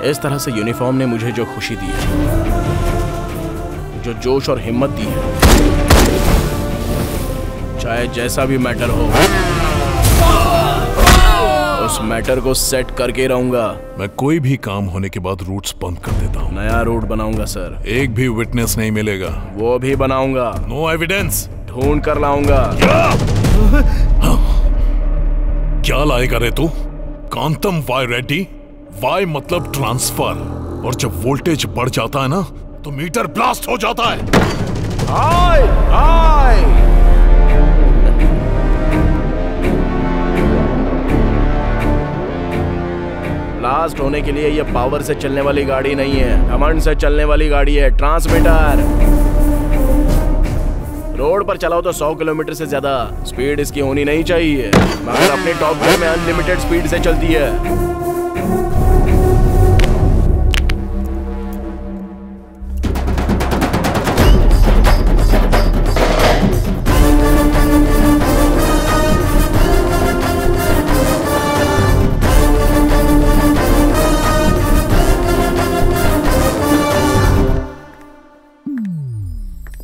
इस तरह से यूनिफॉर्म ने मुझे जो खुशी दी है, जो जोश और हिम्मत दी है, चाहे जैसा भी मैटर हो, उस मैटर को सेट करके रहूंगा। मैं कोई भी काम होने के बाद रूट्स बंद कर देता हूँ। नया रूट बनाऊंगा सर। एक भी विटनेस नहीं मिलेगा। वो भी बनाऊंगा। No evidence. ढूंढ कर लाऊंगा। क्या लाएगा रे तू? कांतम वाई रेड्डी? वाई मतलब ट्रांसफर, और जब वोल्टेज बढ़ जाता है ना तो मीटर ब्लास्ट हो जाता है। हाय हाय। ब्लास्ट होने के लिए ये पावर से चलने वाली गाड़ी नहीं है, घमंड से चलने वाली गाड़ी है। ट्रांसमीटर। रोड पर चलाओ तो 100 किलोमीटर से ज्यादा स्पीड इसकी होनी नहीं चाहिए, मगर अपने टॉप गियर में अनलिमिटेड स्पीड से चलती है।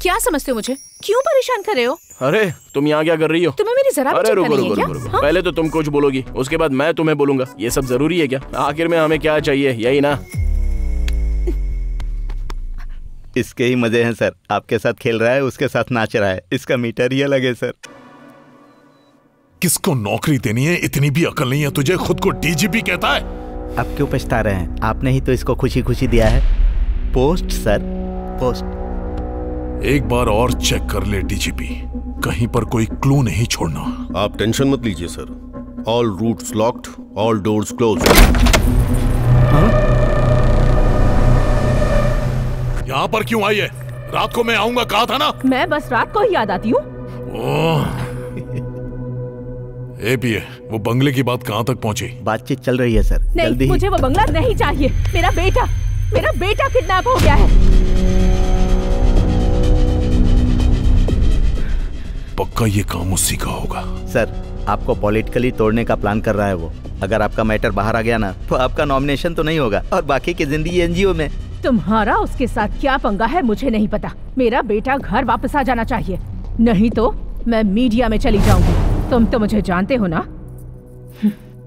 क्या क्या समझते हो मुझे? क्यों परेशान कर रहे हो? अरे तुम यहाँ क्या कर रही हो? तुम्हें मेरी जरा भी अरे चिंता रुको नहीं है रुको क्या? रुको, हाँ? पहले तो तुम कुछ बोलोगी, उसके बाद मैं तुम्हें बोलूंगा। ये सब जरूरी है क्या? आखिर में हमें क्या चाहिए, यही ना? इसके ही मजे हैं सर। आपके साथ खेल रहा है, उसके साथ नाच रहा है, इसका मीटर ही अलग है सर। किसको नौकरी देनी है, इतनी भी अकल नहीं है तुझे? खुद को डीजीपी कहता है। आप क्यों पछता रहे हैं? आपने ही तो इसको खुशी खुशी दिया है पोस्ट सर, पोस्ट। एक बार और चेक कर ले डीजीपी, कहीं पर कोई क्लू नहीं छोड़ना। आप टेंशन मत लीजिए sir. All routes locked, all doors closed. यहाँ पर क्यों आई है? रात को मैं आऊंगा कहा था ना। मैं बस रात को ही याद आती हूँ। एपीए, वो बंगले की बात कहाँ तक पहुँची? बातचीत चल रही है सर। नहीं, मुझे वो बंगला नहीं चाहिए। मेरा बेटा किडनैप हो गया है। पक्का ये काम उसी का होगा। सर, आपको पॉलिटिकली तोड़ने का प्लान कर रहा है वो। अगर आपका मैटर बाहर आ गया ना, तो आपका नॉमिनेशन तो नहीं होगा और बाकी की जिंदगी एनजीओ में। तुम्हारा उसके साथ क्या पंगा है मुझे नहीं पता। मेरा बेटा घर वापस आ जाना चाहिए, नहीं तो मैं मीडिया में चली जाऊंगी। तुम तो मुझे जानते हो ना।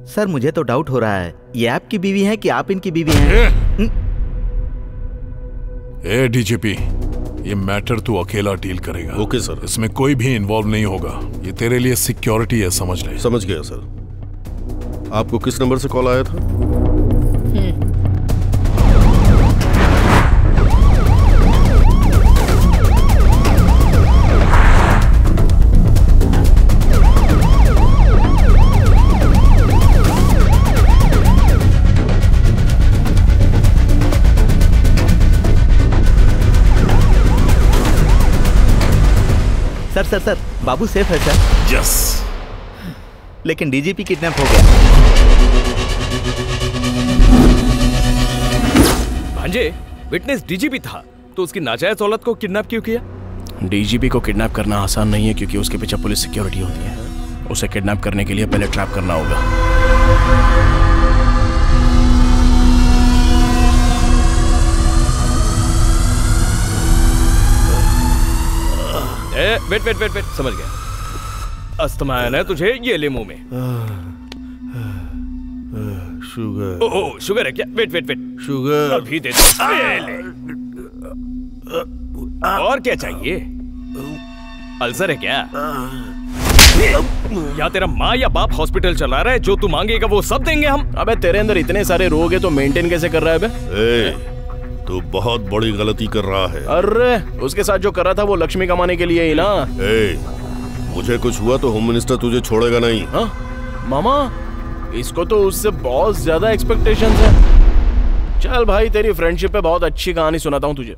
सर, मुझे तो डाउट हो रहा है, ये आपकी बीवी है कि आप इनकी बीवी हैं? ए डीजीपी, ये मैटर तू अकेला डील करेगा। Okay sir. इसमें कोई भी इन्वॉल्व नहीं होगा। ये तेरे लिए सिक्योरिटी है, समझ ले। समझ गया सर। आपको किस नंबर से कॉल आया था? सर, बाबू सेफ है सर। यस। लेकिन डीजीपी किडनैप हो गया। भांजे, विटनेस डीजीपी था तो उसकी नाजायज औलाद को किडनैप क्यों किया? डीजीपी को किडनैप करना आसान नहीं है, क्योंकि उसके पीछे पुलिस सिक्योरिटी होती है। उसे किडनैप करने के लिए पहले ट्रैप करना होगा। वेट, समझ गया। अस्थमा है तुझे, ये ले मुंह में। शुगर। ओह, शुगर है क्या? वेट। शुगर अभी दे ले। और क्या चाहिए? अल्सर है क्या? या तेरा माँ या बाप हॉस्पिटल चला रहा है? जो तू मांगेगा वो सब देंगे हम। अबे तेरे अंदर इतने सारे रोग है तो मेंटेन कैसे कर रहा है बे? तू बहुत बड़ी गलती कर रहा है। अरे उसके साथ जो कर रहा था वो लक्ष्मी कमाने के लिए ही ना। मुझे कुछ हुआ तो होम मिनिस्टर तुझे छोड़ेगा नहीं। हाँ मामा, इसको तो उससे बहुत ज्यादा एक्सपेक्टेशंस है। चल भाई, तेरी फ्रेंडशिप पे बहुत अच्छी कहानी सुनाता हूँ तुझे।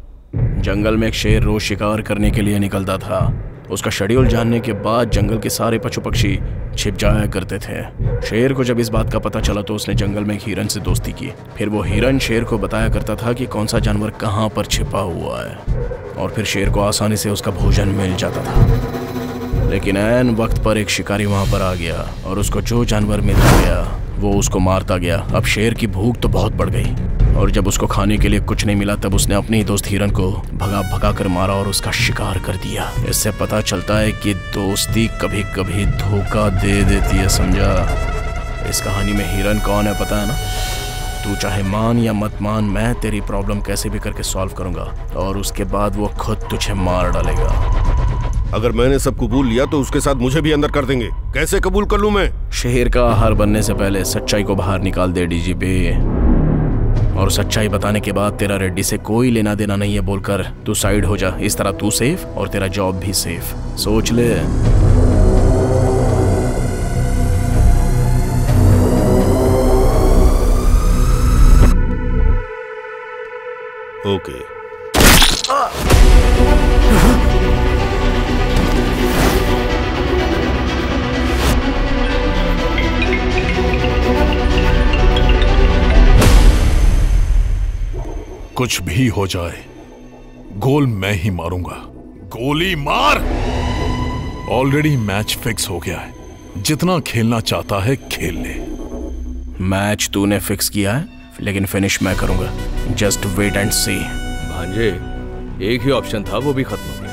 जंगल में एक शेर रोज शिकार करने के लिए निकलता था। उसका शेड्यूल जानने के बाद जंगल के सारे पशु पक्षी छिप जाया करते थे। शेर को जब इस बात का पता चला तो उसने जंगल में एक हिरन से दोस्ती की। फिर वो हिरन शेर को बताया करता था कि कौन सा जानवर कहाँ पर छिपा हुआ है, और फिर शेर को आसानी से उसका भोजन मिल जाता था। लेकिन ऐन वक्त पर एक शिकारी वहाँ पर आ गया और उसको जो जानवर मिल गया वो उसको मारता गया। अब शेर की भूख तो बहुत बढ़ गई, और जब उसको खाने के लिए कुछ नहीं मिला तब उसने अपने ही दोस्त हिरन को भगा कर मारा और उसका शिकार कर दिया। इससे पता चलता है कि दोस्ती कभी कभी धोखा दे देती है, समझा? इस कहानी में हिरन कौन है पता है ना? तू चाहे मान या मत मान, मैं तेरी प्रॉब्लम कैसे भी करके सॉल्व करूंगा, और उसके बाद वो खुद तुझे मार डालेगा। अगर मैंने सब कबूल लिया तो उसके साथ मुझे भी अंदर कर देंगे। कैसे कबूल कर लूं मैं? शेर का आहार बनने से पहले सच्चाई को बाहर निकाल दे डीजीपी, और सच्चाई बताने के बाद तेरा रेड्डी से कोई लेना देना नहीं है बोलकर तू साइड हो जा। इस तरह तू सेफ और तेरा जॉब भी सेफ। सोच ले। ओके। कुछ भी हो जाए, गोल मैं ही मारूंगा। गोली मार। ऑलरेडी मैच फिक्स हो गया है। जितना खेलना चाहता है खेल ले। मैच तूने फिक्स किया है, लेकिन फिनिश मैं करूंगा। जस्ट वेट एंड सी। भांजे, एक ही ऑप्शन था, वो भी खत्म हो गया।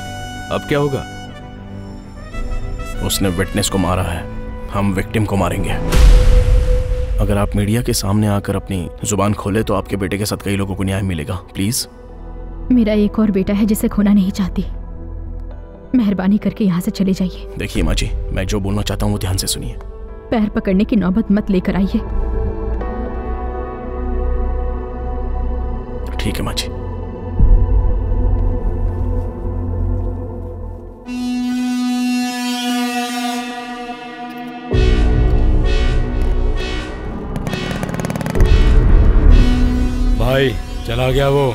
अब क्या होगा? उसने विटनेस को मारा है, हम विक्टिम को मारेंगे। अगर आप मीडिया के सामने आकर अपनी जुबान खोले तो आपके बेटे के साथ कई लोगों को न्याय मिलेगा। प्लीज। मेरा एक और बेटा है जिसे खोना नहीं चाहती। मेहरबानी करके यहाँ से चले जाइए। देखिए माँ जी, मैं जो बोलना चाहता हूँ वो ध्यान से सुनिए। पैर पकड़ने की नौबत मत लेकर आइए। ठीक है माँ जी। भाई चला गया वो।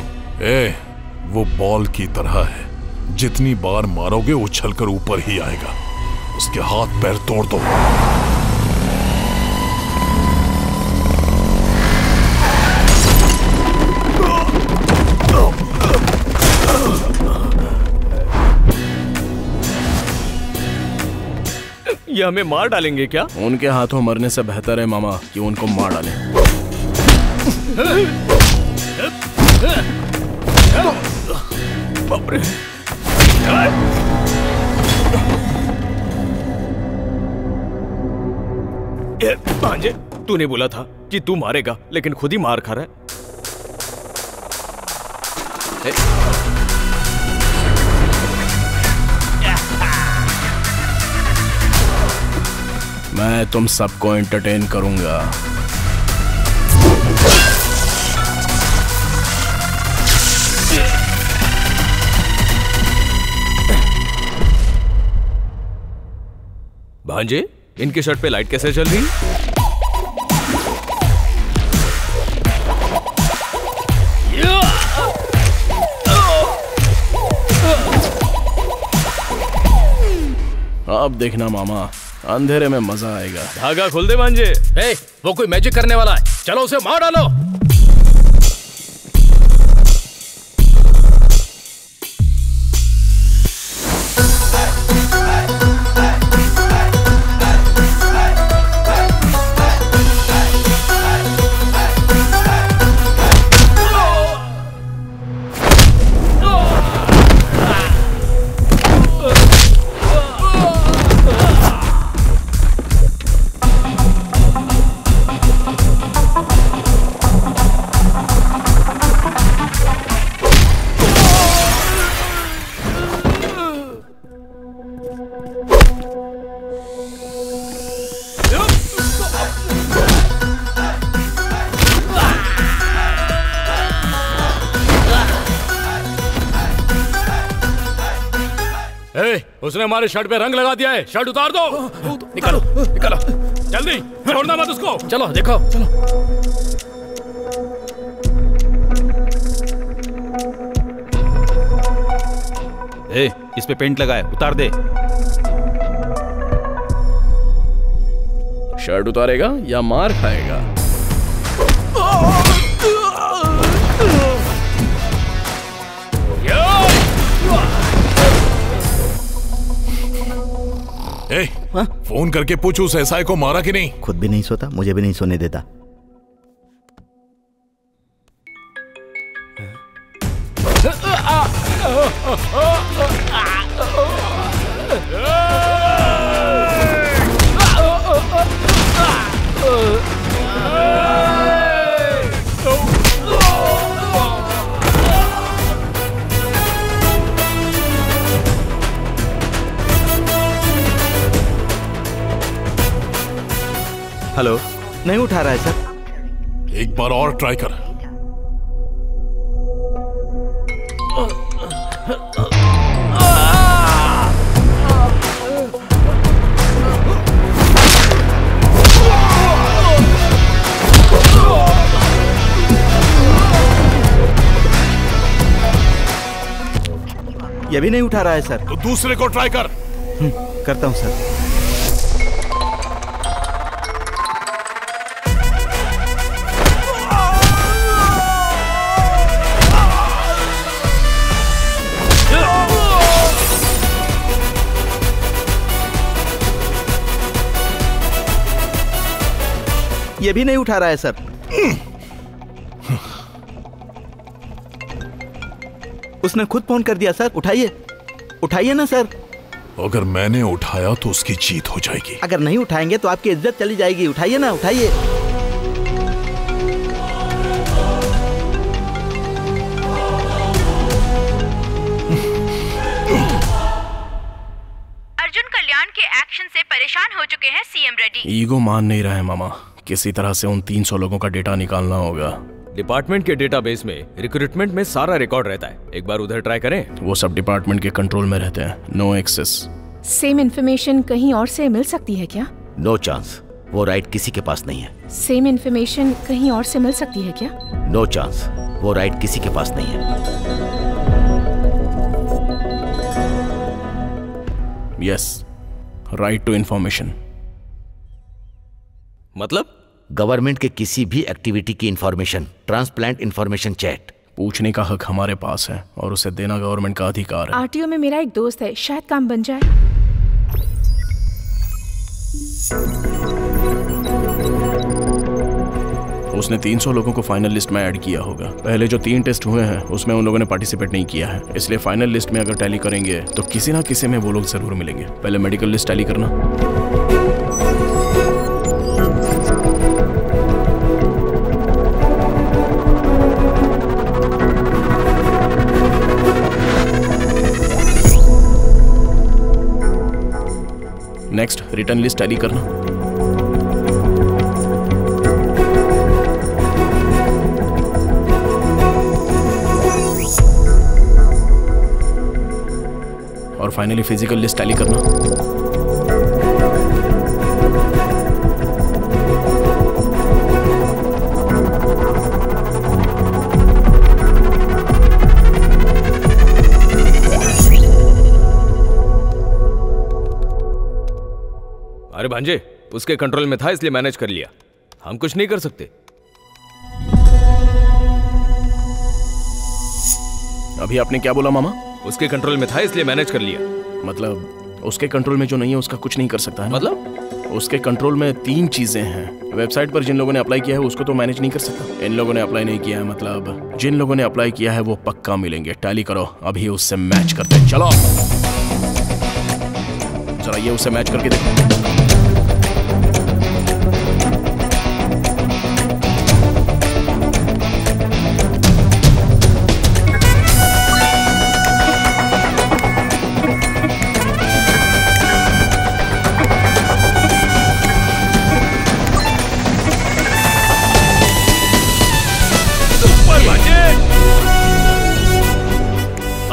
वो बॉल की तरह है, जितनी बार मारोगे उछलकर ऊपर ही आएगा। उसके हाथ पैर तोड़ दो। ये हमें मार डालेंगे क्या? उनके हाथों मरने से बेहतर है मामा कि उनको मार डालें। बाप रे। भांजे, तूने बोला था कि तू मारेगा, लेकिन खुद ही मार खा रहा है। मैं तुम सबको एंटरटेन करूंगा। भांजे, इनकी शर्ट पे लाइट कैसे चल रही? अब देखना मामा, अंधेरे में मजा आएगा। धागा खोल दे भांजे। वो कोई मैजिक करने वाला है, चलो उसे मार डालो। उसने हमारे शर्ट पे रंग लगा दिया है, शर्ट उतार दो। निकालो निकालो, जल्दी, छोड़ना मत उसको। चलो देखो, चलो। इस पे पेंट लगा है, उतार दे। शर्ट उतारेगा या मार खाएगा? फोन करके पूछ उस एसआई को मारा कि नहीं। खुद भी नहीं सोता, मुझे भी नहीं सोने देता। हेलो, नहीं उठा रहा है सर। एक बार और ट्राई कर। ये भी नहीं उठा रहा है सर। तो दूसरे को ट्राई कर। करता हूं सर। ये भी नहीं उठा रहा है सर। उसने खुद फोन कर दिया सर, उठाइए। उठाइए ना सर। अगर मैंने उठाया तो उसकी जीत हो जाएगी। अगर नहीं उठाएंगे तो आपकी इज्जत चली जाएगी। उठाइए ना, उठाइए। अर्जुन कल्याण के एक्शन से परेशान हो चुके हैं सीएम रेड्डी। ईगो मान नहीं रहा है मामा, किसी तरह से उन 300 लोगों का डेटा निकालना होगा। डिपार्टमेंट के डेटाबेस में रिक्रूटमेंट में सारा रिकॉर्ड रहता है, एक बार उधर ट्राई करें। वो सब डिपार्टमेंट के कंट्रोल में रहते हैं, नो एक्सेस। सेम इन्फॉर्मेशन कहीं और से मिल सकती है क्या? नो चांस, वो राइट किसी के पास नहीं है। सेम इन्फॉर्मेशन कहीं और से मिल सकती है क्या? नो चांस, वो राइट किसी के पास नहीं है। Yes, right to information. मतलब गवर्नमेंट के किसी भी एक्टिविटी की इंफॉर्मेशन, ट्रांसप्लांट इंफॉर्मेशन चैट पूछने का हक हमारे पास है और उसे देना गवर्नमेंट का अधिकार है। आरटीओ में मेरा एक दोस्त है, शायद काम बन जाए। उसने 300 लोगों को फाइनल लिस्ट में ऐड किया होगा। पहले जो 3 टेस्ट हुए हैं उसमें उन लोगों ने पार्टिसिपेट नहीं किया है, इसलिए फाइनल लिस्ट में अगर टैली करेंगे तो किसी ना किसी में वो लोग जरूर मिलेंगे। पहले मेडिकल लिस्ट टैली करना। नेक्स्ट रिटर्न लिस्ट टैली करना। और फाइनली फिजिकल लिस्ट टैली करना। अरे भांजे, उसके कंट्रोल में था इसलिए मैनेज कर लिया, हम कुछ नहीं कर सकते। अभी आपने क्या बोला मामा? उसके कंट्रोल में था इसलिए मैनेज कर लिया। मतलब उसके कंट्रोल में जो नहीं है उसका कुछ नहीं कर सकता है? मतलब उसके कंट्रोल में 3 चीजें हैं। वेबसाइट पर जिन लोगों ने अप्लाई किया है उसको तो मैनेज नहीं कर सकता। इन लोगों ने अप्लाई नहीं किया है, मतलब जिन लोगों ने अप्लाई किया है वो पक्का मिलेंगे। टैली करो, अभी उससे मैच करते हैं। चलो जरा ये उससे मैच करके देखो।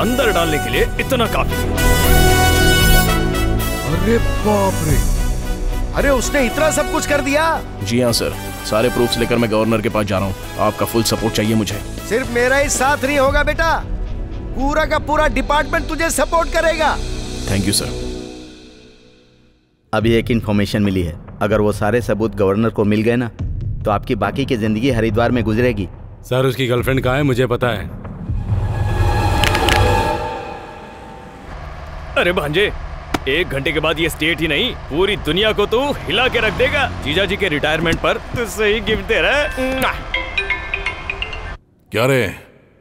अंदर डालने के लिए इतना काफी। अरे बाप रे, अरे उसने इतना सब कुछ कर दिया। जी हाँ सर, सारे प्रूफ्स लेकर मैं गवर्नर के पास जा रहा हूँ। आपका फुल सपोर्ट चाहिए मुझे। सिर्फ मेरा ही साथ नहीं होगा बेटा, पूरा का पूरा डिपार्टमेंट तुझे सपोर्ट करेगा। Thank you sir. अभी एक इन्फॉर्मेशन मिली है, अगर वो सारे सबूत गवर्नर को मिल गए ना तो आपकी बाकी की जिंदगी हरिद्वार में गुजरेगी। सर उसकी गर्लफ्रेंड कहाँ है मुझे पता है। अरे भांजे, 1 घंटे के बाद ये स्टेट ही नहीं पूरी दुनिया को तू हिला के रख देगा। जीजा जी के रिटायरमेंट पर तुझसे ही गिफ्ट दे रहा है। क्या रे,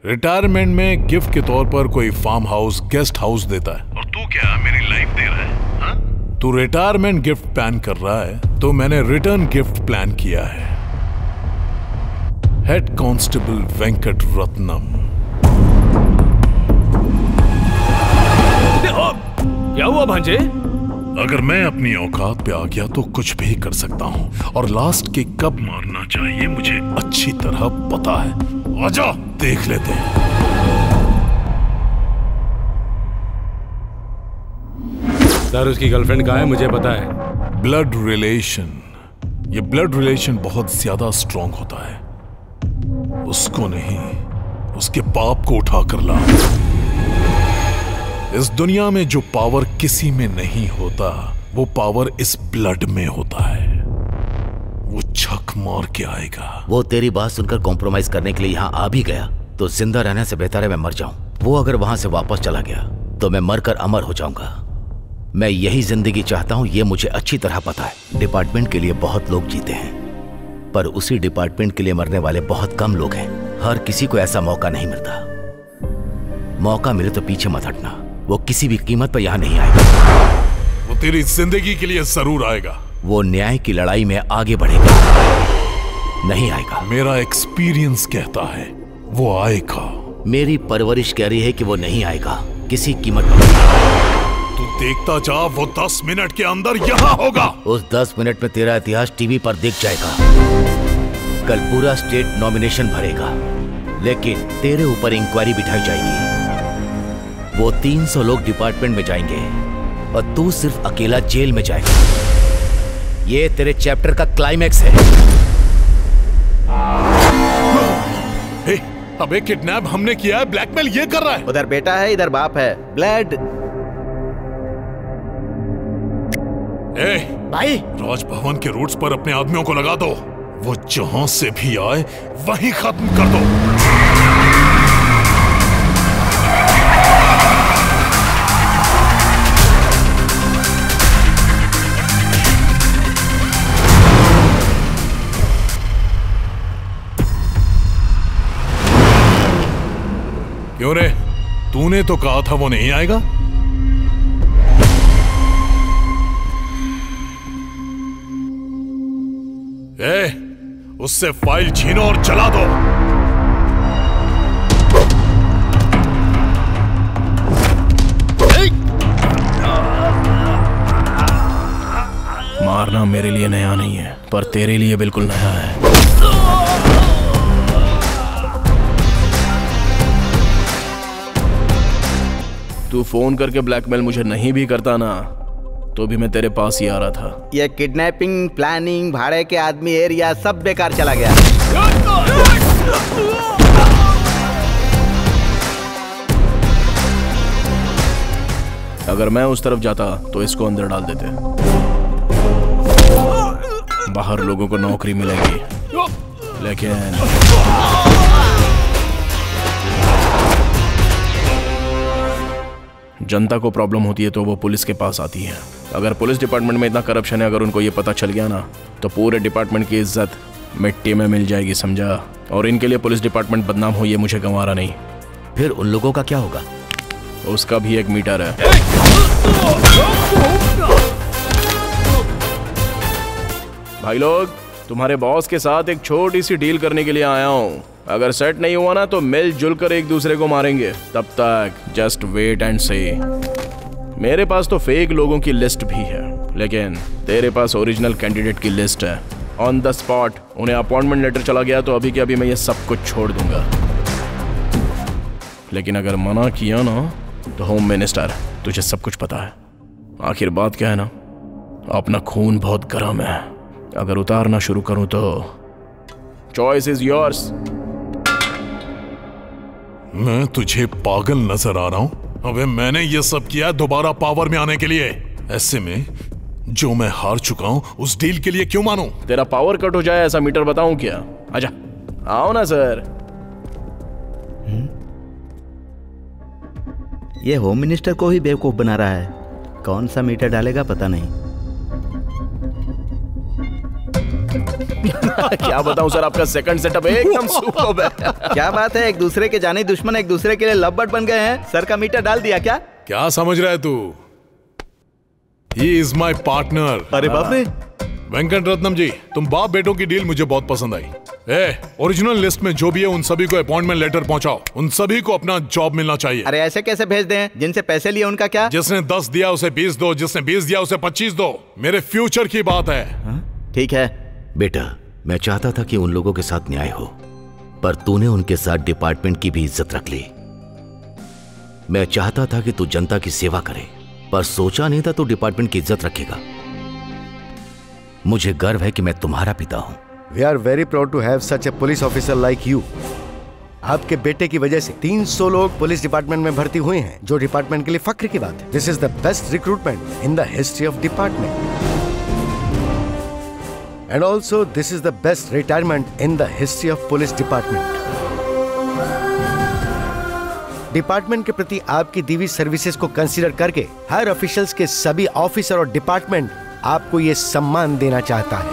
रिटायरमेंट में गिफ्ट के तौर पर कोई फार्म हाउस, गेस्ट हाउस देता है और तू क्या मेरी लाइफ दे रहा है? हा? तू रिटायरमेंट गिफ्ट प्लान कर रहा है तो मैंने रिटर्न गिफ्ट प्लान किया है। Head constable Venkat Ratnam. क्या हुआ भांजे? अगर मैं अपनी औकात पे आ गया तो कुछ भी कर सकता हूँ और लास्ट के कब मारना चाहिए मुझे अच्छी तरह पता है। आजा देख लेते हैं। सर उसकी गर्लफ्रेंड कहाँ है मुझे पता है। ब्लड रिलेशन, ये ब्लड रिलेशन बहुत ज्यादा स्ट्रॉन्ग होता है। उसको नहीं, उसके पाप को उठा कर ला। इस दुनिया में जो पावर किसी में नहीं होता वो पावर इस ब्लड में होता है। वो छक मार के आएगा। वो तेरी बात सुनकर कॉम्प्रोमाइज करने के लिए यहाँ आ भी गया तो जिंदा रहने से बेहतर है मैं मर जाऊं। वो अगर वहां से वापस चला गया तो मैं मरकर अमर हो जाऊंगा। मैं यही जिंदगी चाहता हूं, ये मुझे अच्छी तरह पता है। डिपार्टमेंट के लिए बहुत लोग जीते हैं पर उसी डिपार्टमेंट के लिए मरने वाले बहुत कम लोग हैं। हर किसी को ऐसा मौका नहीं मिलता। मौका मिले तो पीछे मत हटना, वो किसी भी कीमत पर यहाँ नहीं आएगा। वो तेरी जिंदगी के लिए जरूर आएगा। वो न्याय की लड़ाई में आगे बढ़ेगा, नहीं आएगा। मेरा एक्सपीरियंस कहता है वो आएगा। मेरी परवरिश कह रही है कि वो नहीं आएगा किसी कीमत पर। तू देखता जा, वो 10 मिनट के अंदर यहाँ होगा। उस 10 मिनट में तेरा इतिहास टीवी पर दिख जाएगा। कल पूरा स्टेट नॉमिनेशन भरेगा, लेकिन तेरे ऊपर इंक्वायरी बिठाई जाएगी। वो 300 लोग डिपार्टमेंट में जाएंगे और तू सिर्फ अकेला जेल में जाएगा। ये तेरे चैप्टर का क्लाइमैक्स है। अबे किडनैप हमने किया है, ब्लैकमेल ये कर रहा है। उधर बेटा है, इधर बाप है। ब्लड भाई, राजभवन के रूट्स पर अपने आदमियों को लगा दो। वो जहां से भी आए वहीं खत्म कर दो। क्यों रे, तूने तो कहा था वो नहीं आएगा। उससे फाइल छीनो और जला दो। मारना मेरे लिए नया नहीं है, पर तेरे लिए बिल्कुल नया है। तू फोन करके ब्लैकमेल मुझे नहीं भी करता ना, तो भी मैं तेरे पास ही आ रहा था। ये किडनैपिंग, प्लानिंग, भाड़े के आदमी, एरिया सब बेकार चला गया। अगर मैं उस तरफ जाता तो इसको अंदर डाल देते। बाहर लोगों को नौकरी मिलेगी, लेकिन जनता को प्रॉब्लम होती है तो वो पुलिस के पास आती है। अगर पुलिस डिपार्टमेंट में इतना करप्शन है, अगर उनको ये पता चल गया ना, तो पूरे डिपार्टमेंट की इज्जत मिट्टी में मिल जाएगी, समझा। और इनके लिए पुलिस डिपार्टमेंट बदनाम हो, ये मुझे गंवारा नहीं। फिर उन लोगों का क्या होगा? उसका भी एक मीटर है। भाई लोग, तुम्हारे बॉस के साथ एक छोटी सी डील करने के लिए आया हूँ। अगर सेट नहीं हुआ ना तो मिलजुल कर एक दूसरे को मारेंगे। तब तक जस्ट वेट एंड सी। मेरे पास तो फेक लोगों की लिस्ट भी है, लेकिन तेरे पास ओरिजिनल कैंडिडेट की लिस्ट है। ऑन द स्पॉट उन्हें अपॉइंटमेंट लेटर चला गया तो अभी के अभी मैं ये सब कुछ छोड़ दूंगा। लेकिन अगर मना किया ना तो होम मिनिस्टर, तुझे सब कुछ पता है। आखिर बात क्या है ना, अपना खून बहुत गर्म है। अगर उतारना शुरू करूं तो चॉइस इज योर्स। मैं तुझे पागल नजर आ रहा हूं? अबे मैंने ये सब किया दोबारा पावर में आने के लिए। ऐसे में जो मैं हार चुका हूं उस डील के लिए क्यों मानूं? तेरा पावर कट हो जाए ऐसा मीटर बताऊं क्या? आजा, आओ ना सर। ये होम मिनिस्टर को ही बेवकूफ बना रहा है। कौन सा मीटर डालेगा पता नहीं। क्या बताऊं सर, आपका सेकंड सेटअप एकदम सुपर्ब है। क्या बात है, एक दूसरे के जाने दुश्मन एक दूसरे के लिए लव्ड बन गए हैं। सर का मीटर डाल दिया क्या? क्या समझ रहा है तू? He is my partner। अरे बाप रे। वेंकट रत्नम जी, तुम बाप बेटों की डील मुझे बहुत पसंद आई। ओरिजिनल लिस्ट में जो भी है उन सभी को अपॉइंटमेंट लेटर पहुंचाओ। उन सभी को अपना जॉब मिलना चाहिए। अरे ऐसे कैसे भेज दें? जिनसे पैसे लिए उनका क्या? जिसने 10 दिया उसे 20 दो, जिसने 20 दिया उसे 25 दो। मेरे फ्यूचर की बात है। ठीक है बेटा, मैं चाहता था कि उन लोगों के साथ न्याय हो, पर तूने उनके साथ डिपार्टमेंट की भी इज्जत रख ली। मैं चाहता था कि तू जनता की सेवा करे, पर सोचा नहीं था तू डिपार्टमेंट की इज्जत रखेगा। मुझे गर्व है कि मैं तुम्हारा पिता हूं। We are very proud to have such a police officer like you। आपके बेटे की वजह से 300 लोग पुलिस डिपार्टमेंट में भर्ती हुए हैं, जो डिपार्टमेंट के लिए फख्र की बात है। This is the best recruitment in the history of department। And also this is the best retirement in the history of police department। Department के प्रति आपकी दी हुई सर्विसेज को कंसीडर करके हर ऑफिशियल्स के सभी ऑफिसर और डिपार्टमेंट आपको ये सम्मान देना चाहता है।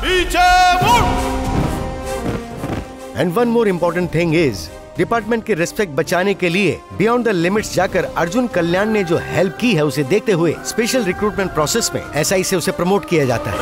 पीछे मुड़। And one more important thing is department की रिस्पेक्ट बचाने के लिए बियॉन्ड द लिमिट्स जाकर अर्जुन कल्याण ने जो हेल्प की है उसे देखते हुए स्पेशल रिक्रूटमेंट प्रोसेस में SI से उसे प्रमोट किया जाता है।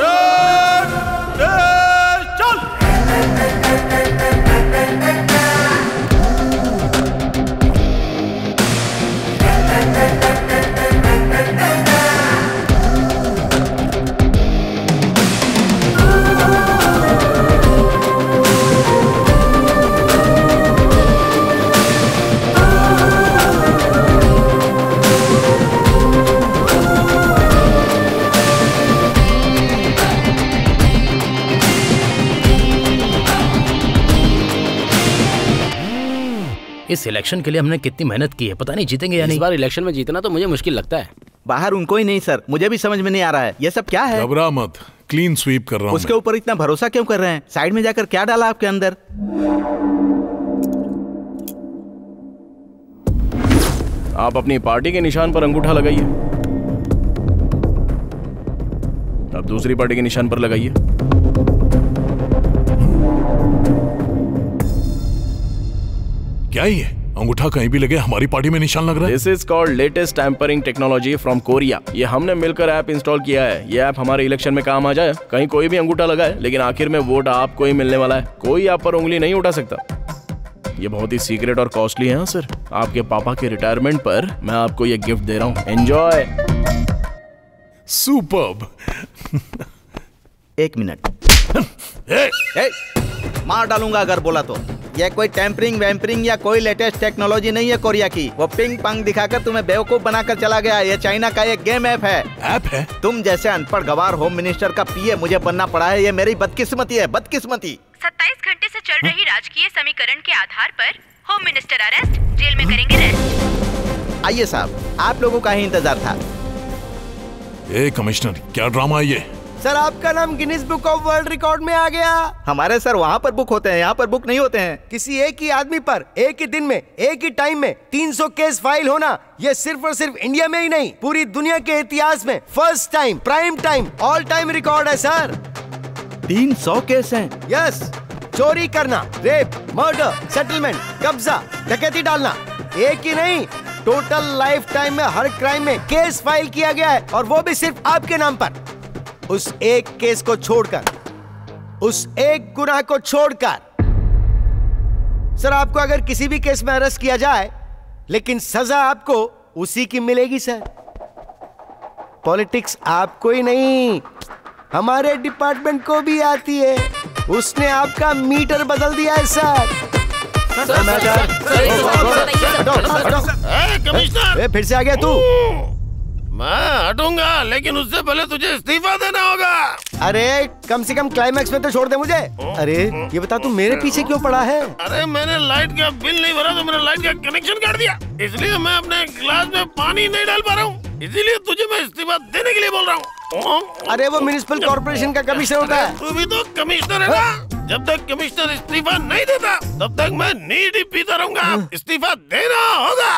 इस इलेक्शन के लिए हमने कितनी मेहनत की है, पता नहीं जीतेंगे या नहीं। इस बार इलेक्शन में जीतना तो मुझे मुश्किल लगता है। बाहर उनको ही नहीं सर, मुझे भी समझ में नहीं आ रहा है ये सब क्या है। घबरा मत, क्लीन स्वीप कर रहा हूँ। उसके ऊपर इतना भरोसा क्यों कर रहे हैं? साइड में जाकर क्या डाला आपके अंदर? आप अपनी पार्टी के निशान पर अंगूठा लगाइए, अब दूसरी पार्टी के निशान पर लगाइए। क्या ये अंगूठा कहीं भी लगे हमारी पार्टी में निशान लग रहा है? This is called latest tampering technology from Korea. ये हमने मिलकर ऐप इंस्टॉल किया है। ये ऐप हमारे इलेक्शन में काम आ जाए। कहीं कोई भी अंगूठा लगाए लेकिन आखिर में वोट आपको ही मिलने वाला है। कोई आप पर उंगली नहीं उठा सकता। ये बहुत ही सीक्रेट और कॉस्टली है सर। आपके पापा के रिटायरमेंट पर मैं आपको ये गिफ्ट दे रहा हूँ, एंजॉय। सुपर्ब। एक मिनट, मार डालूंगा अगर बोला तो। ये कोई टेम्परिंग वैम्परिंग या कोई लेटेस्ट टेक्नोलॉजी नहीं है कोरिया की। वो पिंग पंग दिखाकर तुम्हें बेवकूफ बनाकर चला गया। ये चाइना का एक गेम ऐप है। ऐप है? तुम जैसे अनपढ़ गवार होम मिनिस्टर का पीए मुझे बनना पड़ा है। ये मेरी बदकिस्मती है, बदकिस्मती। 27 घंटे से चल रही राजकीय समीकरण के आधार पर होम मिनिस्टर अरेस्ट, जेल में करेंगे रेस्ट। आइए साहब, आप लोगों का ही इंतजार था। ए कमिश्नर, क्या ड्रामा है ये? सर आपका नाम Guinness book of world record में आ गया। हमारे सर वहाँ पर बुक होते हैं, यहाँ पर बुक नहीं होते हैं। किसी एक ही आदमी पर एक ही दिन में एक ही टाइम में 300 केस फाइल होना, ये सिर्फ और सिर्फ इंडिया में ही नहीं पूरी दुनिया के इतिहास में first time, prime time, all time record है सर। 300 केस हैं? यस। चोरी करना, रेप, मर्डर, सेटलमेंट, कब्जा, डकैती डालना, एक ही नहीं टोटल लाइफ टाइम में हर क्राइम में केस फाइल किया गया है, और वो भी सिर्फ आपके नाम पर। उस एक केस को छोड़कर, उस एक गुनाह को छोड़कर। सर आपको अगर किसी भी केस में अरेस्ट किया जाए लेकिन सजा आपको उसी की मिलेगी सर। पॉलिटिक्स आपको ही नहीं हमारे डिपार्टमेंट को भी आती है। उसने आपका मीटर बदल दिया है सर। कमिश्नर, फिर से आ गया तू? मैं हटूंगा लेकिन उससे पहले तुझे इस्तीफा देना होगा। अरे कम से कम क्लाइमैक्स में तो छोड़ दे मुझे। अरे ये बता तू मेरे पीछे क्यों पड़ा है? अरे मैंने लाइट का बिल नहीं भरा तो मैंने लाइट का कनेक्शन काट दिया, इसलिए मैं अपने गिलास में पानी नहीं डाल पा रहा हूँ। इसीलिए तुझे मैं इस्तीफा देने के लिए बोल रहा हूँ। अरे वो म्युनिसिपल कॉर्पोरेशन का कमिश्नर होता है। तू भी तो कमिश्नर है ना। जब तक कमिश्नर इस्तीफा नहीं देता तब तक मैं नीड ही पीता रहूंगा। इस्तीफा देना होगा।